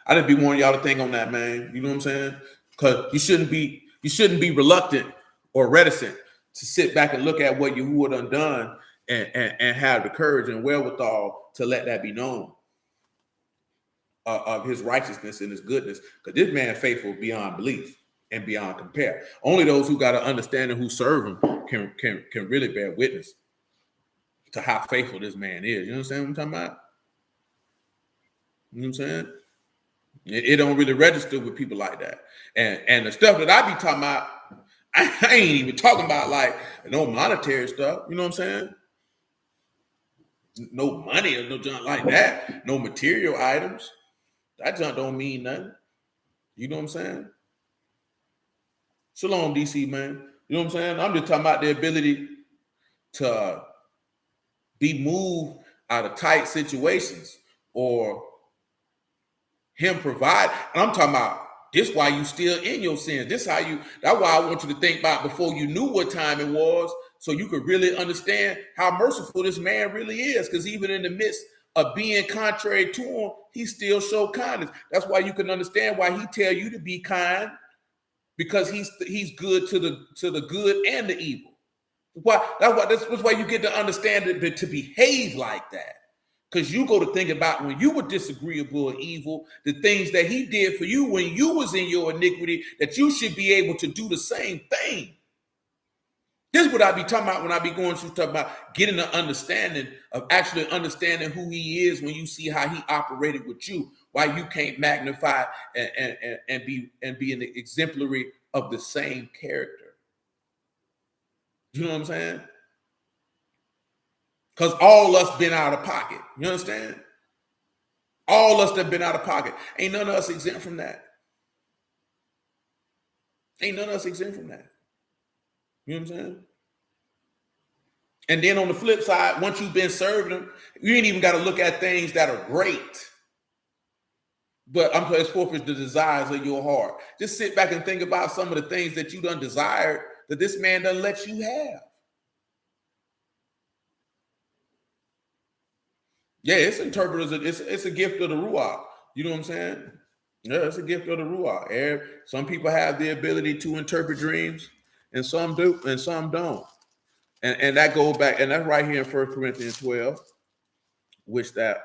I didn't be wanting y'all to think on that, man. You know what I'm saying? Because you shouldn't be reluctant or reticent to sit back and look at what Yahuwah done and have the courage and wherewithal to let that be known of his righteousness and his goodness. Because this man faithful beyond belief and beyond compare. Only those who got to understand and who serve him can really bear witness to how faithful this man is. You understand what I'm talking about? You know what I'm saying? It don't really register with people like that. And the stuff that I be talking about, I ain't even talking about like no monetary stuff. You know what I'm saying? No money or no junk like that. No material items. That junk don't mean nothing. You know what I'm saying? Shalom, DC, man. You know what I'm saying? I'm just talking about the ability to be moved out of tight situations or him provide. And I'm talking about this why you still in your sins. That's why I want you to think about before you knew what time it was, so you could really understand how merciful this man really is. Because even in the midst of being contrary to him, he still showed kindness. That's why you can understand why he tell you to be kind, because he's good to the good and the evil. That's why you get to understand it, to behave like that. Because you go to think about when you were disagreeable or evil, the things that he did for you when you was in your iniquity, that you should be able to do the same thing. This is what I be talking about when I be going through talking about getting an understanding of actually understanding who he is when you see how he operated with you, why you can't magnify and be an exemplary of the same character. You know what I'm saying? Because all us been out of pocket. You understand? All us that been out of pocket. Ain't none of us exempt from that. Ain't none of us exempt from that. You know what I'm saying? And then on the flip side, once you've been serving them, you ain't even got to look at things that are great. But I'm as forth as the desires of your heart. Just sit back and think about some of the things that you done desired that this man done let you have. Yeah, it's interpreters. It's a gift of the Ruach. You know what I'm saying? Yeah, it's a gift of the Ruach. Some people have the ability to interpret dreams, and some do, and some don't. And that goes back, and that's right here in 1 Corinthians 12, which that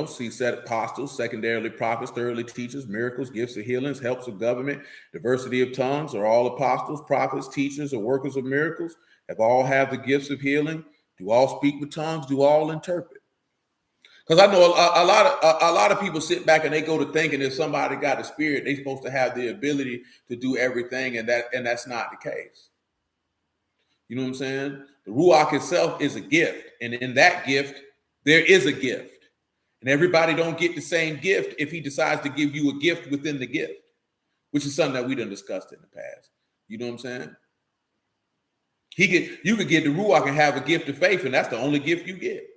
see set apostles, secondarily prophets, thirdly teachers, miracles, gifts of healings, helps of government, diversity of tongues. Are all apostles, prophets, teachers, or workers of miracles? Have all have the gifts of healing? Do all speak with tongues? Do all interpret? Because I know a lot of people sit back and they go to thinking if somebody got the spirit, they're supposed to have the ability to do everything, and that's not the case. You know what I'm saying? The Ruach itself is a gift, and in that gift, there is a gift. And everybody don't get the same gift if he decides to give you a gift within the gift, which is something that we done discussed in the past. You know what I'm saying? You could get the Ruach and have a gift of faith, and that's the only gift you get.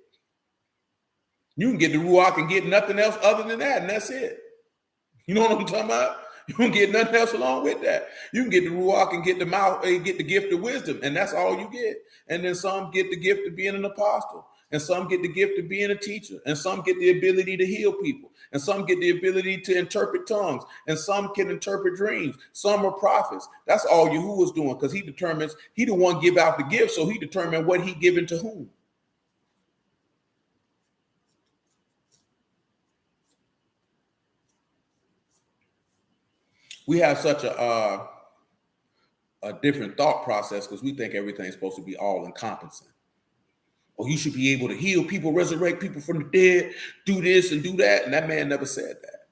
You can get the Ruach and get nothing else other than that, and that's it. You know what I'm talking about? You don't get nothing else along with that. You can get the Ruach and get the mouth, get the gift of wisdom, and that's all you get. And then some get the gift of being an apostle, and some get the gift of being a teacher, and some get the ability to heal people, and some get the ability to interpret tongues, and some can interpret dreams. Some are prophets. That's all Yahuwah's doing, because he determines, he the one give out the gift, so he determines what he giving to whom. We have such a different thought process because we think everything's supposed to be all encompassing. Or you should be able to heal people, resurrect people from the dead, do this and do that. And that man never said that.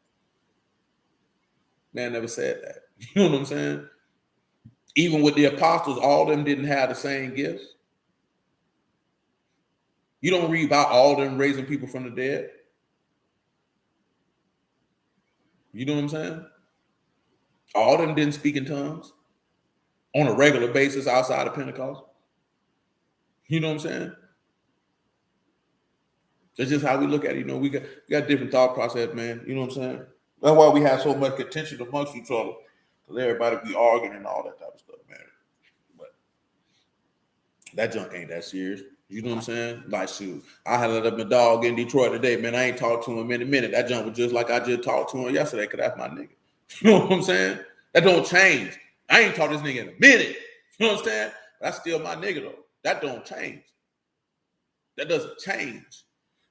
Man never said that. You know what I'm saying? Even with the apostles, all of them didn't have the same gifts. You don't read about all of them raising people from the dead. You know what I'm saying? All of them didn't speak in tongues on a regular basis outside of Pentecost. You know what I'm saying? That's just how we look at it. You know, we got different thought process, man. You know what I'm saying? That's why we have so much contention amongst each other. Because everybody be arguing and all that type of stuff, man. But that junk ain't that serious. You know what I'm saying? Like, shoot, I had let up my dog in Detroit today, man. I ain't talked to him in a minute. That junk was just like I just talked to him yesterday, because that's my nigga. You know what I'm saying? That don't change. I ain't talked to this nigga in a minute. You know what I'm saying? That's still my nigga, though. That don't change. That doesn't change.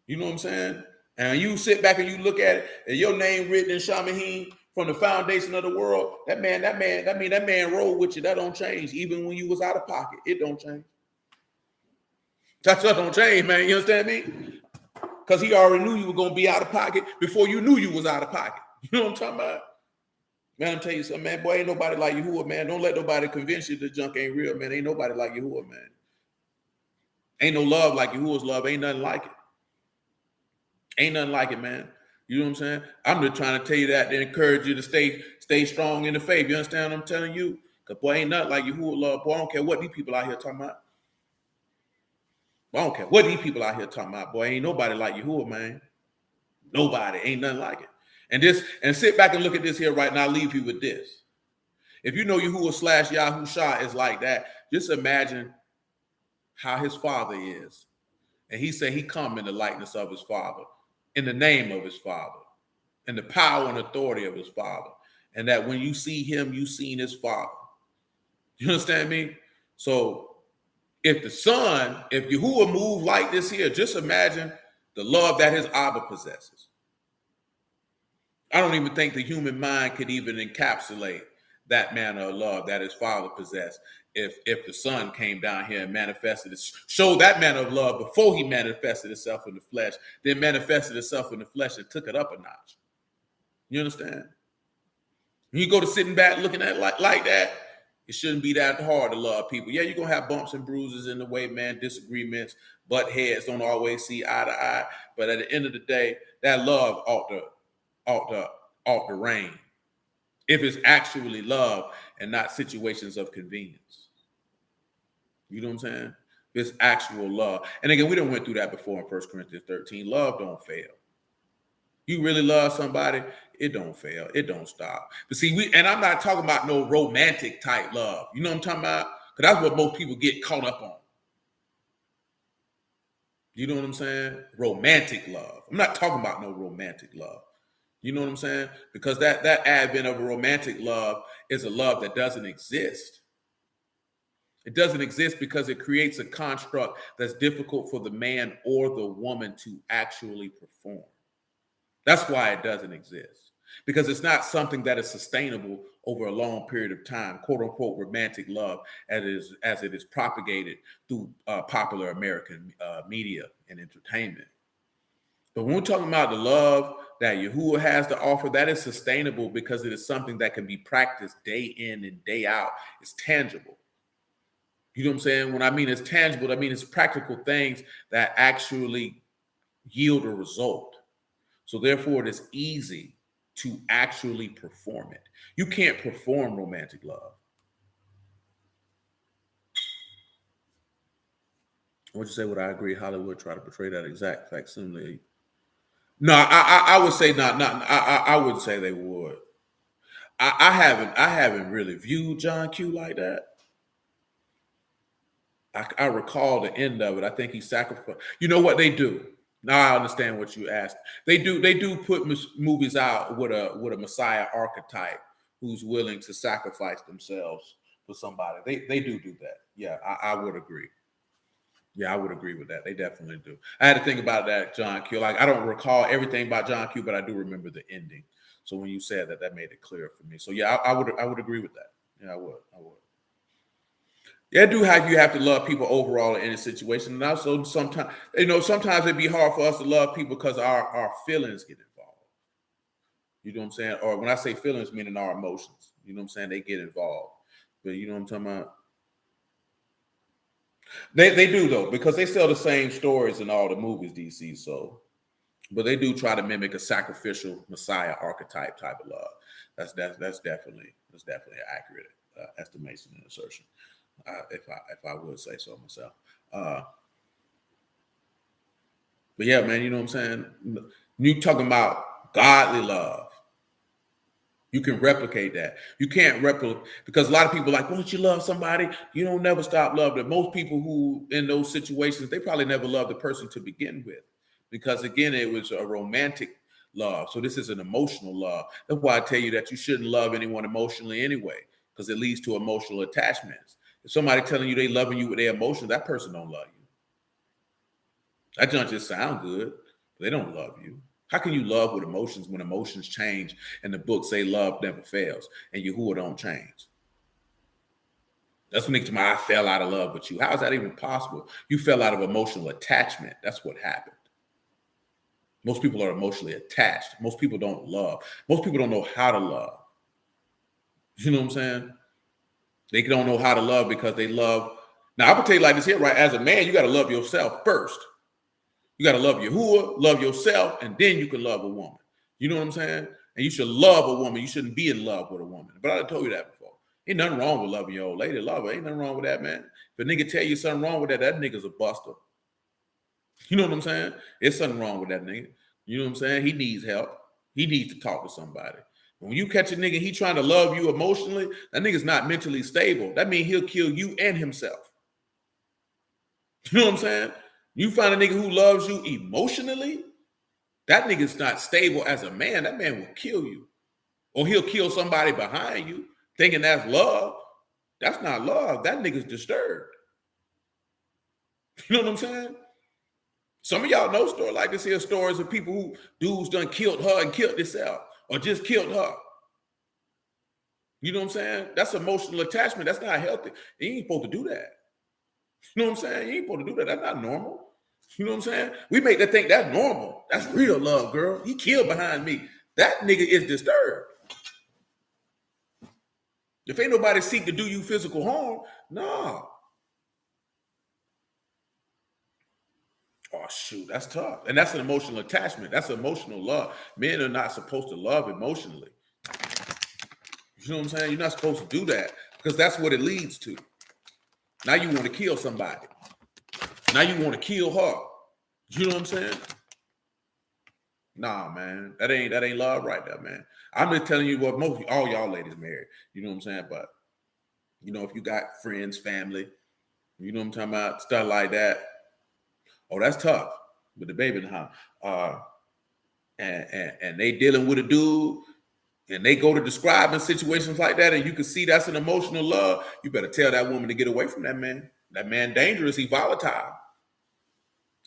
You know what I'm saying? And you sit back and you look at it, and your name written in Shamahim from the foundation of the world. That man rolled with you. That don't change. Even when you was out of pocket, it don't change. That don't change, man. You understand me? Because he already knew you were gonna be out of pocket before you knew you was out of pocket. You know what I'm talking about? Man, I'm telling you something, man. Boy, ain't nobody like Yahuwah, man. Don't let nobody convince you this junk ain't real, man. Ain't nobody like Yahuwah, man. Ain't no love like Yahuwah's love. Ain't nothing like it. Ain't nothing like it, man. You know what I'm saying? I'm just trying to tell you that to encourage you to stay strong in the faith. You understand what I'm telling you? Because, boy, ain't nothing like Yahuwah love. Boy, I don't care what these people out here talking about. I don't care what these people out here talking about. Boy, ain't nobody like Yahuwah, man. Nobody. Ain't nothing like it. And sit back and look at this here right now. I'll leave you with this. If you know Yahuwah / Yahusha is like that, just imagine how his father is. And he said he come in the likeness of his father, in the name of his father, in the power and authority of his father. And that when you see him, you seen his father. You understand me? So If Yahuwah moved like this here, just imagine the love that his Abba possesses. I don't even think the human mind could even encapsulate that manner of love that his father possessed. If the son came down here and showed that manner of love before he manifested himself in the flesh, then manifested himself in the flesh and took it up a notch. You understand? When you go to sitting back looking at it like that, it shouldn't be that hard to love people. Yeah, you're gonna have bumps and bruises in the way, man, disagreements, butt heads, don't always see eye to eye. But at the end of the day, that love ought to reign. If it's actually love and not situations of convenience. You know what I'm saying? It's actual love. And again, we done went through that before in 1 Corinthians 13. Love don't fail. You really love somebody, it don't fail. It don't stop. But see, and I'm not talking about no romantic type love. You know what I'm talking about? Because that's what most people get caught up on. You know what I'm saying? Romantic love. I'm not talking about no romantic love. You know what I'm saying? Because that advent of a romantic love is a love that doesn't exist. It doesn't exist because it creates a construct that's difficult for the man or the woman to actually perform. That's why it doesn't exist. Because it's not something that is sustainable over a long period of time, quote unquote romantic love, as it is propagated through popular American media and entertainment. But when we're talking about the love that Yahuwah has to offer, that is sustainable because it is something that can be practiced day in and day out. It's tangible. You know what I'm saying? When I mean it's tangible, I mean it's practical things that actually yield a result. So therefore, it is easy to actually perform it. You can't perform romantic love. Would you say would I agree? Hollywood try to portray that exact facsimile. No, I would say not. I wouldn't say they would. I haven't really viewed John Q like that. I recall the end of it. I think he sacrificed. You know what they do? Now I understand what you asked. They do put movies out with a Messiah archetype who's willing to sacrifice themselves for somebody. They do that. Yeah, I would agree. Yeah, I would agree with that. They definitely do. I had to think about that, John Q. Like I don't recall everything about John Q, but I do remember the ending. So when you said that, that made it clear for me. So yeah, I would agree with that. Yeah, I would. Yeah, you have to love people overall in any situation. And also sometimes it'd be hard for us to love people because our feelings get involved. You know what I'm saying? Or when I say feelings, meaning our emotions. You know what I'm saying? They get involved. But you know what I'm talking about? They do though, because they sell the same stories in all the movies, DC. So, but they do try to mimic a sacrificial Messiah archetype type of love. That's definitely an accurate estimation and assertion. If I would say so myself. But yeah, man, you know what I'm saying? You talking about godly love. You can replicate that. You can't replicate because a lot of people are like, once you love somebody, you don't never stop loving them. Most people who in those situations, they probably never loved the person to begin with. Because again, it was a romantic love. So this is an emotional love. That's why I tell you that you shouldn't love anyone emotionally anyway, because it leads to emotional attachments. If somebody telling you they loving you with their emotions, that person don't love you. That don't just sound good. They don't love you. How can you love with emotions when emotions change and the book say love never fails and Yahuwah don't change? That's when I fell out of love with you. How is that even possible? You fell out of emotional attachment. That's what happened. Most people are emotionally attached. Most people don't love. Most people don't know how to love. You know what I'm saying? They don't know how to love because they love. Now, I'm going to tell you like this here, right? As a man, you got to love yourself first. You got to love Yahuwah, love yourself, and then you can love a woman. You know what I'm saying? And you should love a woman. You shouldn't be in love with a woman. But I told you that before. Ain't nothing wrong with loving your old lady. Love her. Ain't nothing wrong with that, man. If a nigga tell you something wrong with that nigga's a buster. You know what I'm saying? There's something wrong with that nigga. You know what I'm saying? He needs help. He needs to talk to somebody. When you catch a nigga, he trying to love you emotionally, that nigga's not mentally stable. That means he'll kill you and himself. You know what I'm saying? You find a nigga who loves you emotionally, that nigga's not stable as a man. That man will kill you. Or he'll kill somebody behind you thinking that's love. That's not love. That nigga's disturbed. You know what I'm saying? Some of y'all know stories like this here, stories of people who dudes done killed her and killed themselves or just killed her. You know what I'm saying? That's emotional attachment. That's not healthy. You ain't supposed to do that. You know what I'm saying? You ain't supposed to do that. That's not normal. You know what I'm saying? We make them think that's normal. That's real love, girl. He killed behind me. That nigga is disturbed. If ain't nobody seek to do you physical harm, no. Oh, shoot, that's tough. And that's an emotional attachment. That's emotional love. Men are not supposed to love emotionally. You know what I'm saying? You're not supposed to do that because that's what it leads to. Now you want to kill somebody. Now you want to kill her. You know what I'm saying? Nah, man. That ain't love right there, man. I'm just telling you what most all y'all ladies married. You know what I'm saying? But if you got friends, family, you know what I'm talking about, stuff like that. Oh, that's tough with the baby in the house. And they dealing with a dude and they go to describing situations like that, and you can see that's an emotional love. You better tell that woman to get away from that man. That man dangerous. He volatile.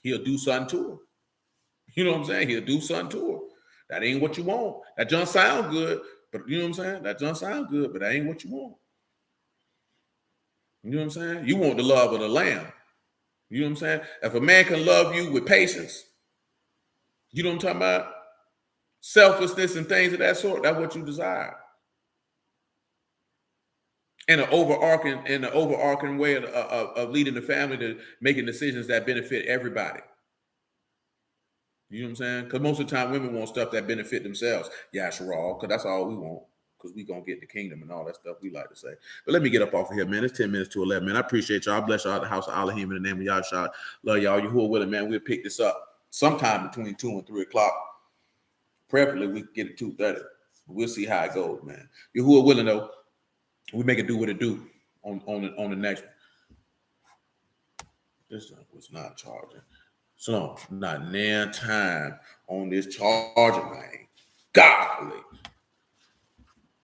He'll do something to her. You know what I'm saying? He'll do something to her. That ain't what you want. That don't sound good, but you know what I'm saying? That don't sound good, but that ain't what you want. You know what I'm saying? You want the love of the lamb. You know what I'm saying? If a man can love you with patience, you know what I'm talking about? Selflessness and things of that sort, that's what you desire. And an overarching way of leading the family to making decisions that benefit everybody. You know what I'm saying? Because most of the time women want stuff that benefit themselves. Yeah, sure, because that's all we want. Because we going to get the kingdom and all that stuff we like to say. But let me get up off of here, man. It's 10 minutes to 11, man. I appreciate y'all. I bless y'all at the house of Elohim in the name of Yahshua. Love y'all. You who are willing, man. We'll pick this up sometime between 2 and 3 o'clock. Preferably we can get it 2:30. We'll see how it goes, man. You who are willing, though, we make it do what it do on the next one. This was not charging. So not near time on this charger, man. Golly.